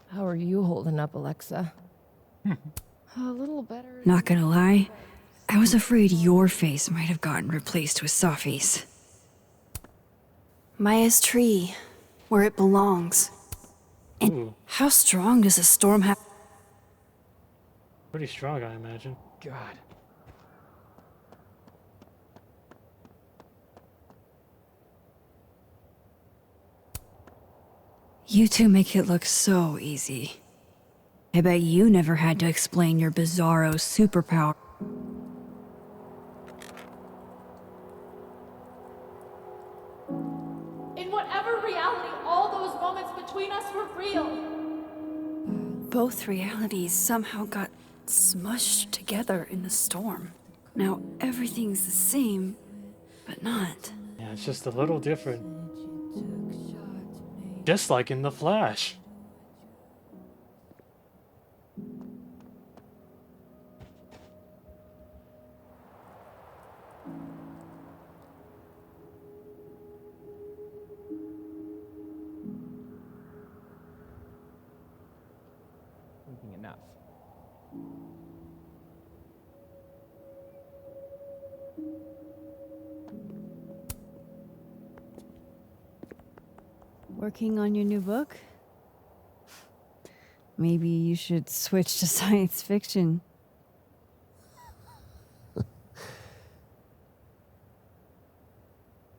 How are you holding up, Alexa? A little better. Not gonna lie, I was afraid your face might have gotten replaced with Safi's. Maya's tree, where it belongs. And Ooh. how strong does a storm have? Pretty strong, I imagine. God. You two make it look so easy. I bet you never had to explain your bizarro superpower. In whatever reality, all those moments between us were real. Both realities somehow got smushed together in the storm. Now everything's the same, but not. Yeah, it's just a little different. Just like in The Flash. Thinking enough. Working on your new book? Maybe you should switch to science fiction.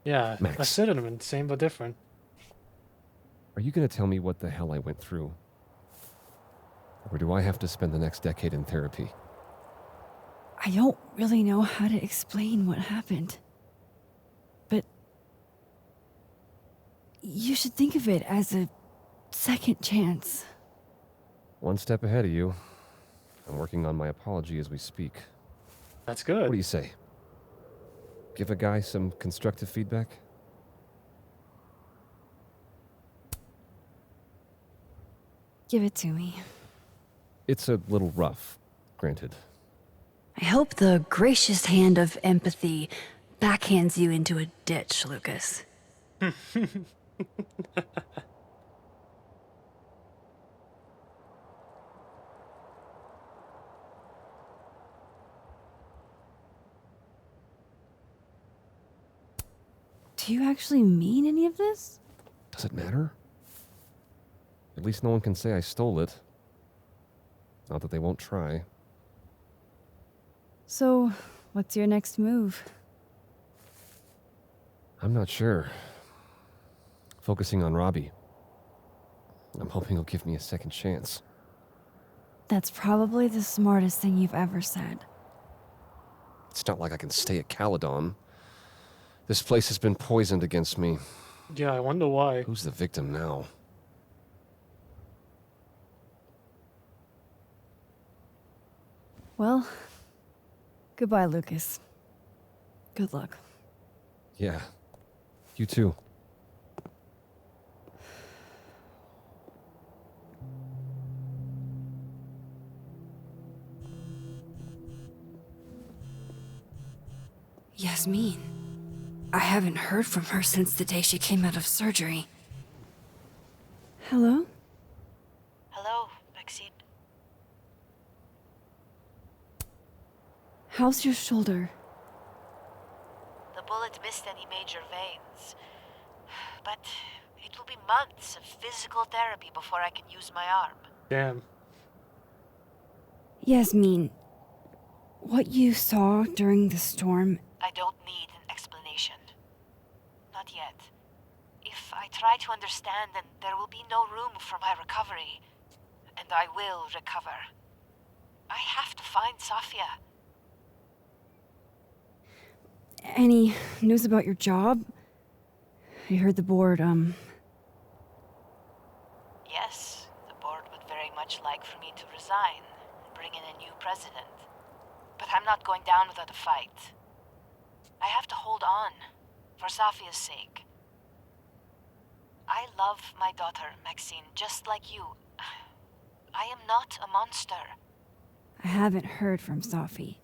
Yeah, a Max. pseudonym, same but different. Are you going to tell me what the hell I went through? Or do I have to spend the next decade in therapy? I don't really know how to explain what happened. But you should think of it as a second chance. One step ahead of you. I'm working on my apology as we speak. That's good. What do you say? Give a guy some constructive feedback? Give it to me. It's a little rough, Granted. I hope the gracious hand of empathy backhands you into a ditch, Lucas. Do you actually mean any of this? Does it matter? At least no one can say I stole it. Not that they won't try. So, what's your next move? I'm not sure. Focusing on Robbie. I'm hoping he'll give me a second chance. That's probably the smartest thing you've ever said. It's not like I can stay at Caledon. This place has been poisoned against me. Yeah, I wonder why. Who's the victim now? Well, goodbye, Lucas. Good luck. Yeah, you too. Yasmin. I haven't heard from her since the day she came out of surgery. Hello? Hello, Maxine. How's your shoulder? The bullet missed any major veins. But it will be months of physical therapy before I can use my arm. Damn. Yasmin, what you saw during the storm... I don't need an explanation. Not yet. If I try to understand, then there will be no room for my recovery. And I will recover. I have to find Safia. Any news about your job? I heard the board, Yes, the board would very much like for me to resign and bring in a new president. But I'm not going down without a fight. I have to hold on, for Safia's sake. I love my daughter, Maxine, just like you. I am not a monster. I haven't heard from Safi,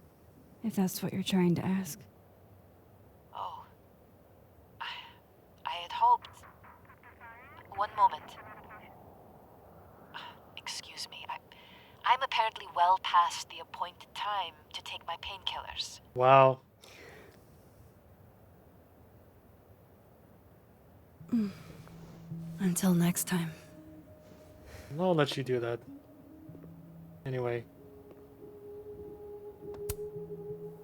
if that's what you're trying to ask. Oh. I had hoped... One moment. Excuse me, I'm apparently well past the appointed time to take my painkillers. Wow. Until next time. I'll let you do that. Anyway.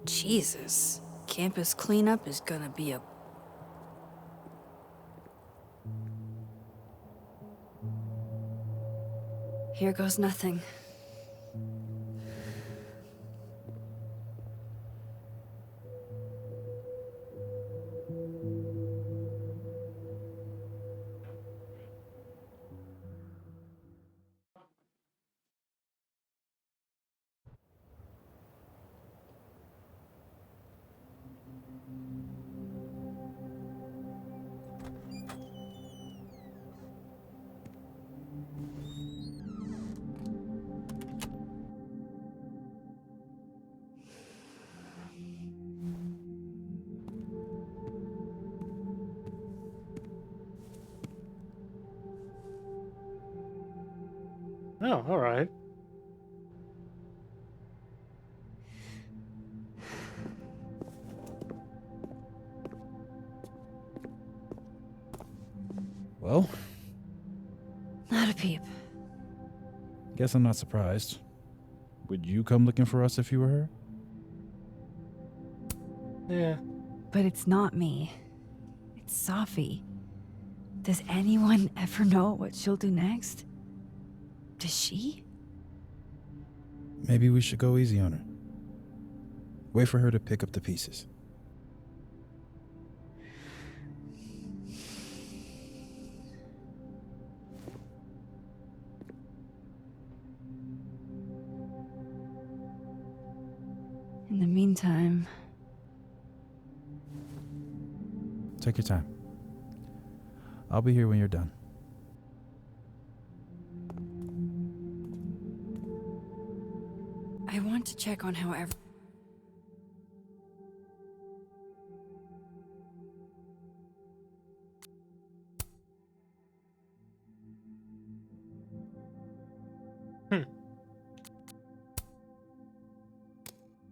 Jesus. Campus cleanup is gonna be a... Here goes nothing. Oh, alright. Well? Not a peep. Guess I'm not surprised. Would you come looking for us if you were her? Yeah. But it's not me. It's Safi. Does anyone ever know what she'll do next? Does she? Maybe we should go easy on her. Wait for her to pick up the pieces. In the meantime... Take your time. I'll be here when you're done. I want check on how every...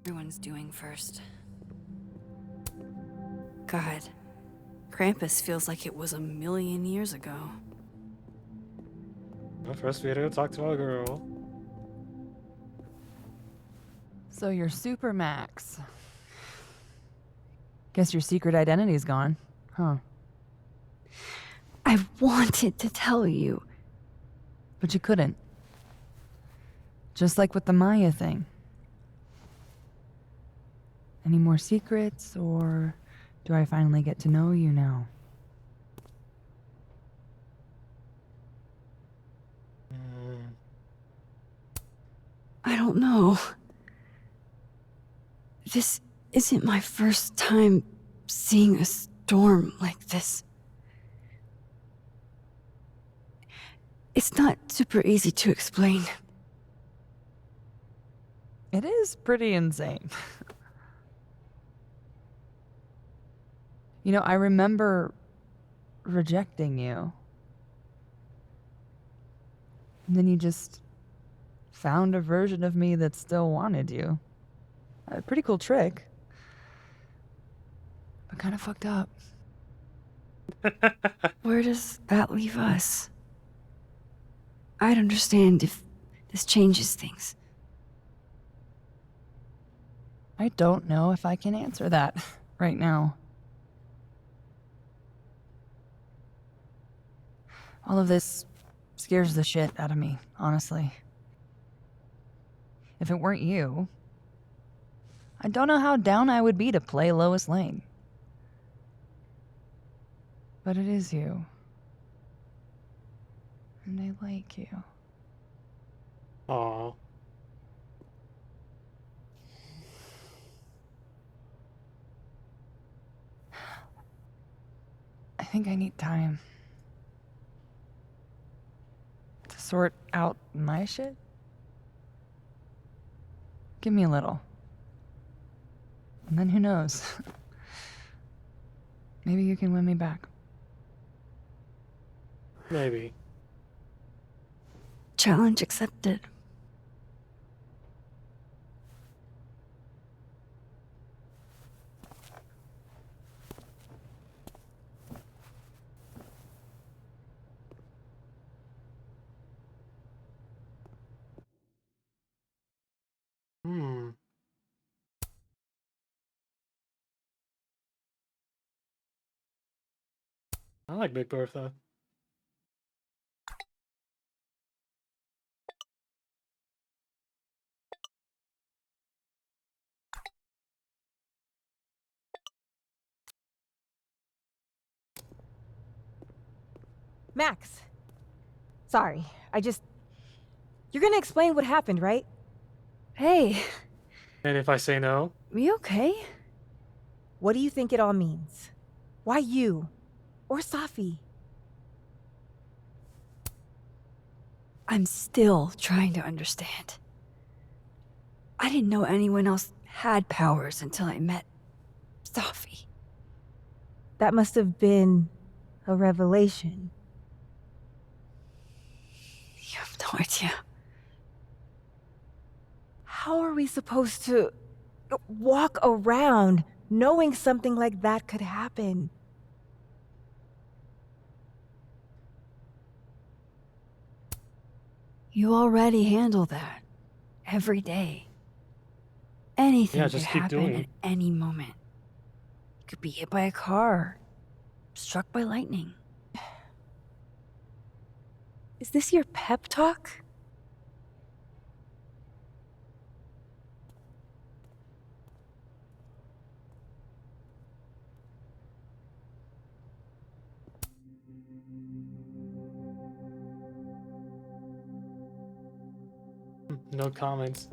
everyone's doing first. God, Krampus feels like it was 1,000,000 years ago. Well, first we had to go talk to our girl. So you're Super Max. Guess your secret identity's gone, huh? I wanted to tell you. But you couldn't. Just like with the Maya thing. Any more secrets, or do I finally get to know you now? I don't know. This isn't my first time seeing a storm like this. It's not super easy to explain. It is pretty insane. You know, I remember rejecting you. And then you just found a version of me that still wanted you. A pretty cool trick. But kind of fucked up. Where does that leave us? I'd understand if this changes things. I don't know if I can answer that right now. All of this scares the shit out of me, honestly. If it weren't you, I don't know how down I would be to play Lois Lane. But it is you. And I like you. Aww. I think I need time to sort out my shit. Give me a little. And then who knows? Maybe you can win me back. Maybe. Challenge accepted. I like Big Bertha. Max. Sorry, You're gonna explain what happened, right? Hey. And if I say no? You okay? What do you think it all means? Why you? Or Safi? I'm still trying to understand. I didn't know anyone else had powers until I met Safi. That must have been a revelation. You have no idea. How are we supposed to walk around knowing something like that could happen? You already handle that. Every day. Anything could just keep happen doing at it. any moment. You could be hit by a car. Struck by lightning. Is this your pep talk? No comments.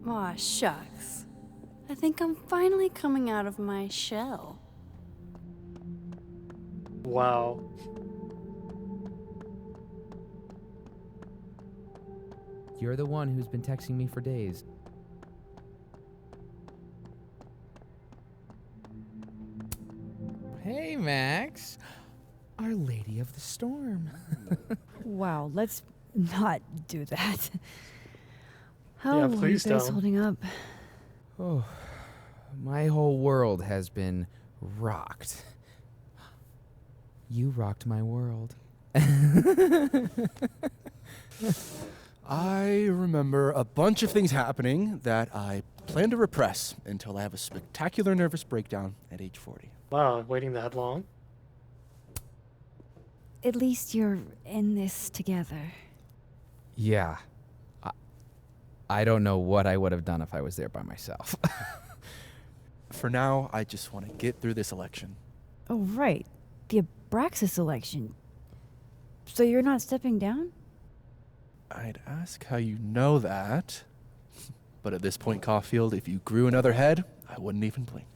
Aw, shucks. I think I'm finally coming out of my shell. You're the one who's been texting me for days. Hey, Max. Our Lady of the Storm. Wow, let's not do that. How Yeah, are you please guys don't. holding up? Oh, my whole world has been rocked. You rocked my world. I remember a bunch of things happening that I plan to repress until I have a spectacular nervous breakdown at age 40. Wow, waiting that long? At least you're in this together. Yeah. I don't know what I would have done if I was there by myself. For now, I just want to get through this election. Oh, right. The Abraxas election. So you're not stepping down? I'd ask how you know that. But at this point, Caulfield, if you grew another head, I wouldn't even blink.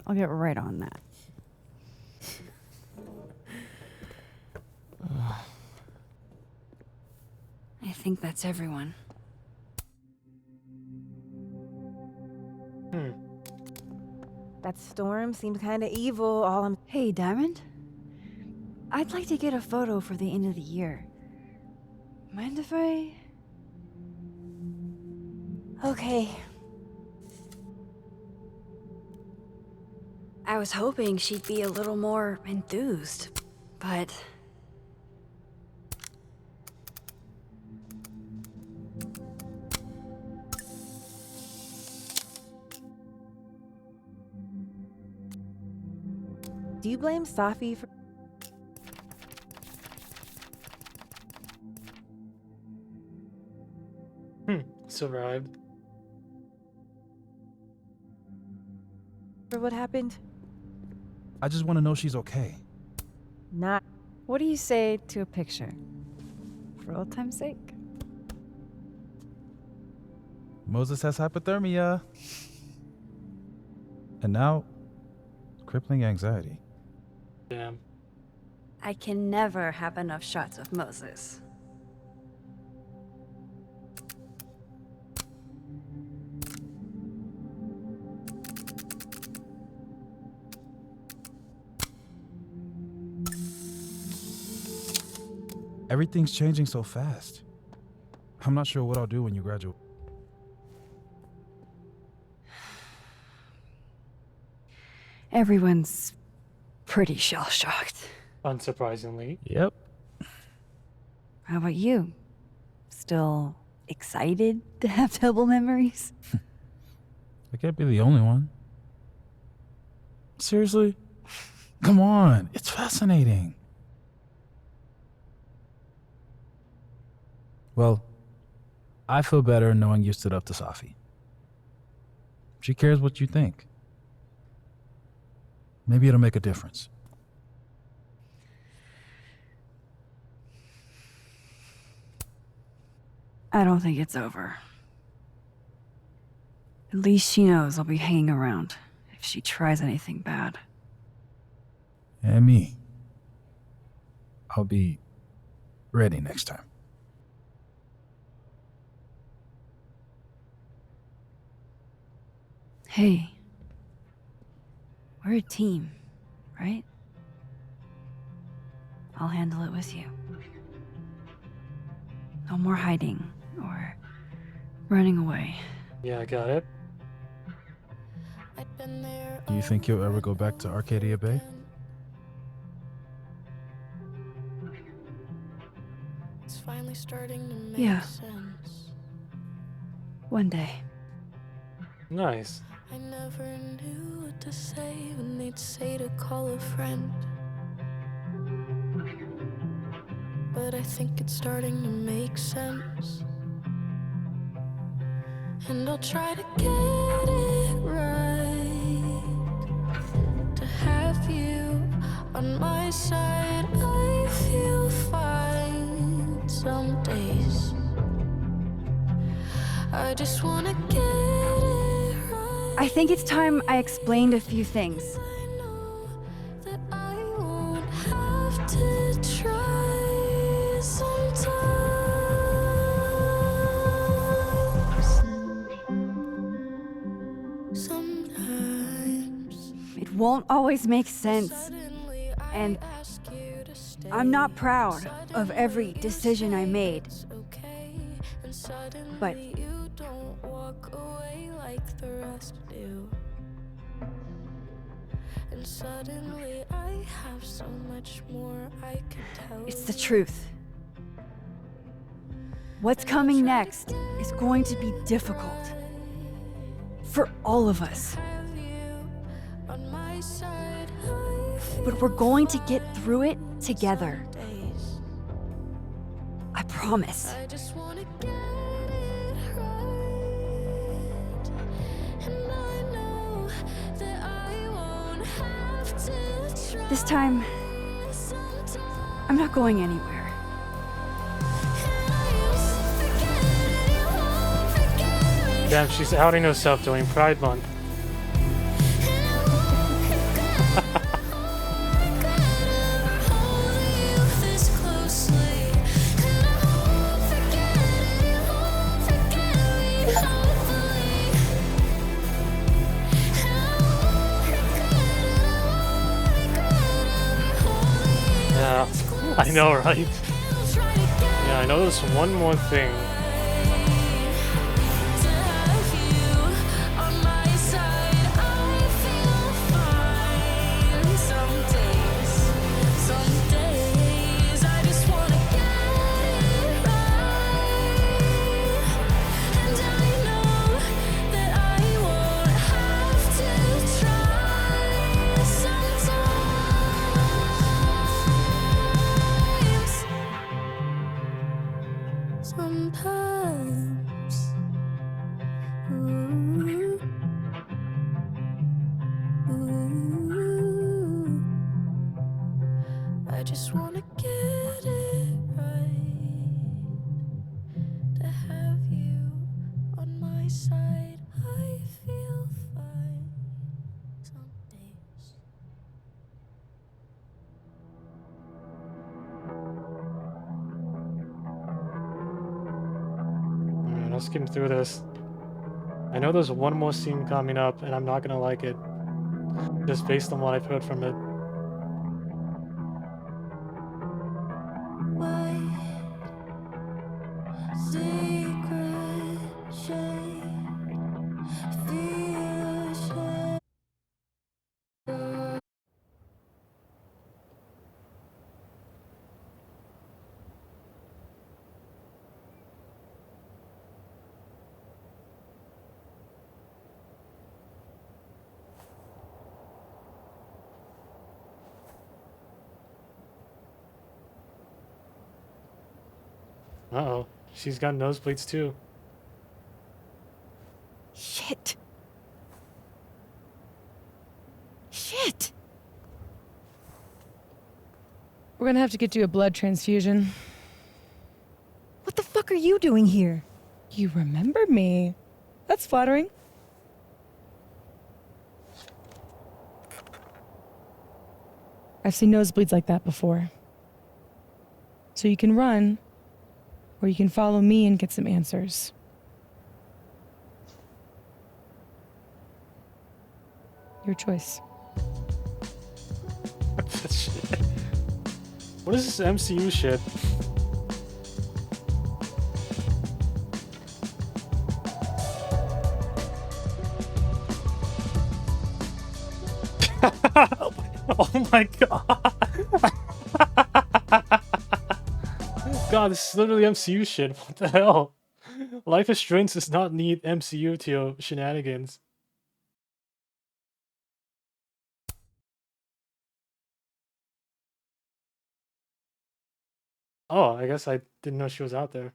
I'll get right on that. I think that's everyone. That storm seems kind of evil. Hey, Diamond. I'd like to get a photo for the end of the year. Mind if I... Okay. I was hoping she'd be a little more enthused, but... Do you blame Safi for... Survived. what happened? I just want to know she's okay. Not... What do you say to a picture? For old time's sake? Moses has hypothermia. And now, crippling anxiety. Damn. I can never have enough shots of Moses. Everything's changing so fast. I'm not sure what I'll do when you graduate. Everyone's pretty shell-shocked. Unsurprisingly. Yep. How about you? Still excited to have double memories? I can't be the only one. Seriously? Come on, it's fascinating. Well, I feel better knowing you stood up to Safi. She cares what you think. Maybe it'll make a difference. I don't think it's over. At least she knows I'll be hanging around if she tries anything bad. And me. I'll be ready next time. Hey. We're a team, right? I'll handle it with you. No more hiding or running away. Yeah, I got it. Do you think you'll ever go back to Arcadia Bay? It's finally starting to make Yeah. sense. One day. Nice. I never knew what to say when they'd say to call a friend. But I think it's starting to make sense. And I'll try to get it right. To have you on my side, I feel fine some days. I just wanna get it right. I think it's time I explained a few things. That I won't have to try sometimes. won't always make sense. And I'm not proud of every decision I made. But and suddenly I have so much more I can tell. it's the truth. What's coming next is going to be difficult. For all of us. But we're going to get through it together. I promise. I just wanna get it right. And I know that I won't have to try. This time, I'm not going anywhere. Damn, she's outing herself during Pride Month. Yeah, I know, right? Yeah, I know there's one more thing. Sometimes, ooh, ooh, I just wanna get it right. To have you on my side, I feel fine. Some days. Alright, let's skim through this. I know there's one more scene coming up, and I'm not gonna like it. Just based on what I've heard from it. Uh-oh. She's got nosebleeds too. Shit. Shit. We're gonna have to get you a blood transfusion. What the fuck are you doing here? You remember me. That's flattering. I've seen nosebleeds like that before. So you can run, or you can follow me and get some answers. Your choice. What's that shit? What is this MCU shit? Oh my god. God, this is literally MCU shit. What the hell? Life is Strange does not need MCU to shenanigans. Oh, I guess I didn't know she was out there.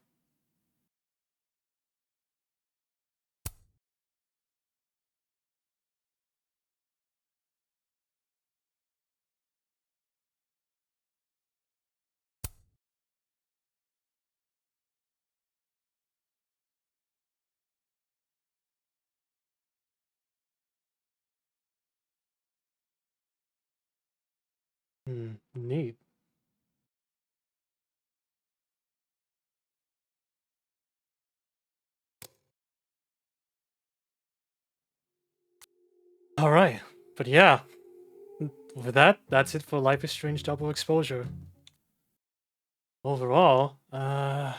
Neat. All right, but yeah, with that, that's it for Life is Strange Double Exposure. Overall, yeah,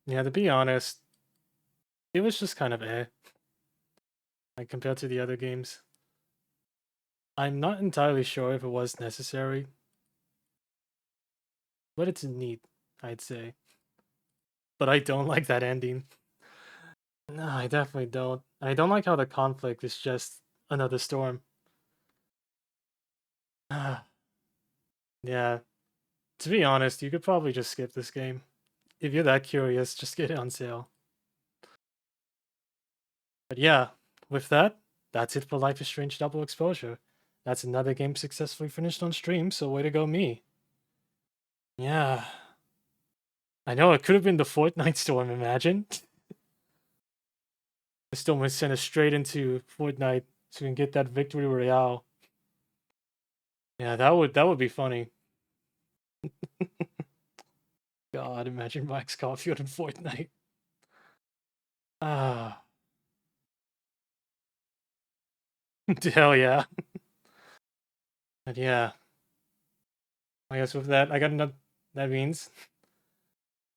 to be honest, it was just kind of like compared to the other games. I'm not entirely sure if it was necessary, but it's neat, I'd say. But I don't like that ending. No, I definitely don't. I don't like how the conflict is just another storm. Yeah, to be honest, you could probably just skip this game. If you're that curious, just get it on sale. But yeah, with that, that's it for Life is Strange Double Exposure. That's another game successfully finished on stream, so way to go me. Yeah. I know, it could have been the Fortnite storm, imagine. The storm was sent us straight into Fortnite so we can get that victory royale. Yeah, that would be funny. God, imagine Max Caulfield in Fortnite. Ah. Hell yeah. But yeah. I guess with that, I got enough. That means.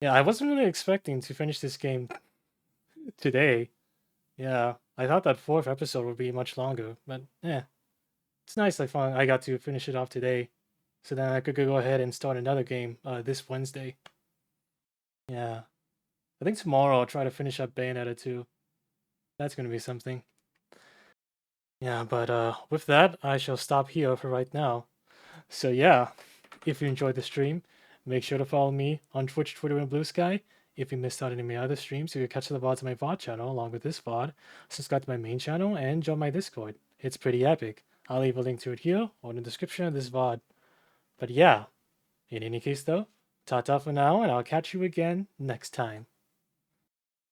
Yeah, I wasn't really expecting to finish this game today. Yeah, I thought that fourth episode would be much longer, but yeah. It's nice I got to finish it off today. So then I could go ahead and start another game this Wednesday. Yeah. I think tomorrow I'll try to finish up Bayonetta 2. That's gonna be something. Yeah, but with that, I shall stop here for right now. So yeah, if you enjoyed the stream, make sure to follow me on Twitch, Twitter, and Blue Sky. If you missed out on any of my other streams, you can catch the VODs on my VOD channel along with this VOD. Subscribe to my main channel and join my Discord. It's pretty epic. I'll leave a link to it here or in the description of this VOD. But yeah, in any case though, ta-ta for now, and I'll catch you again next time.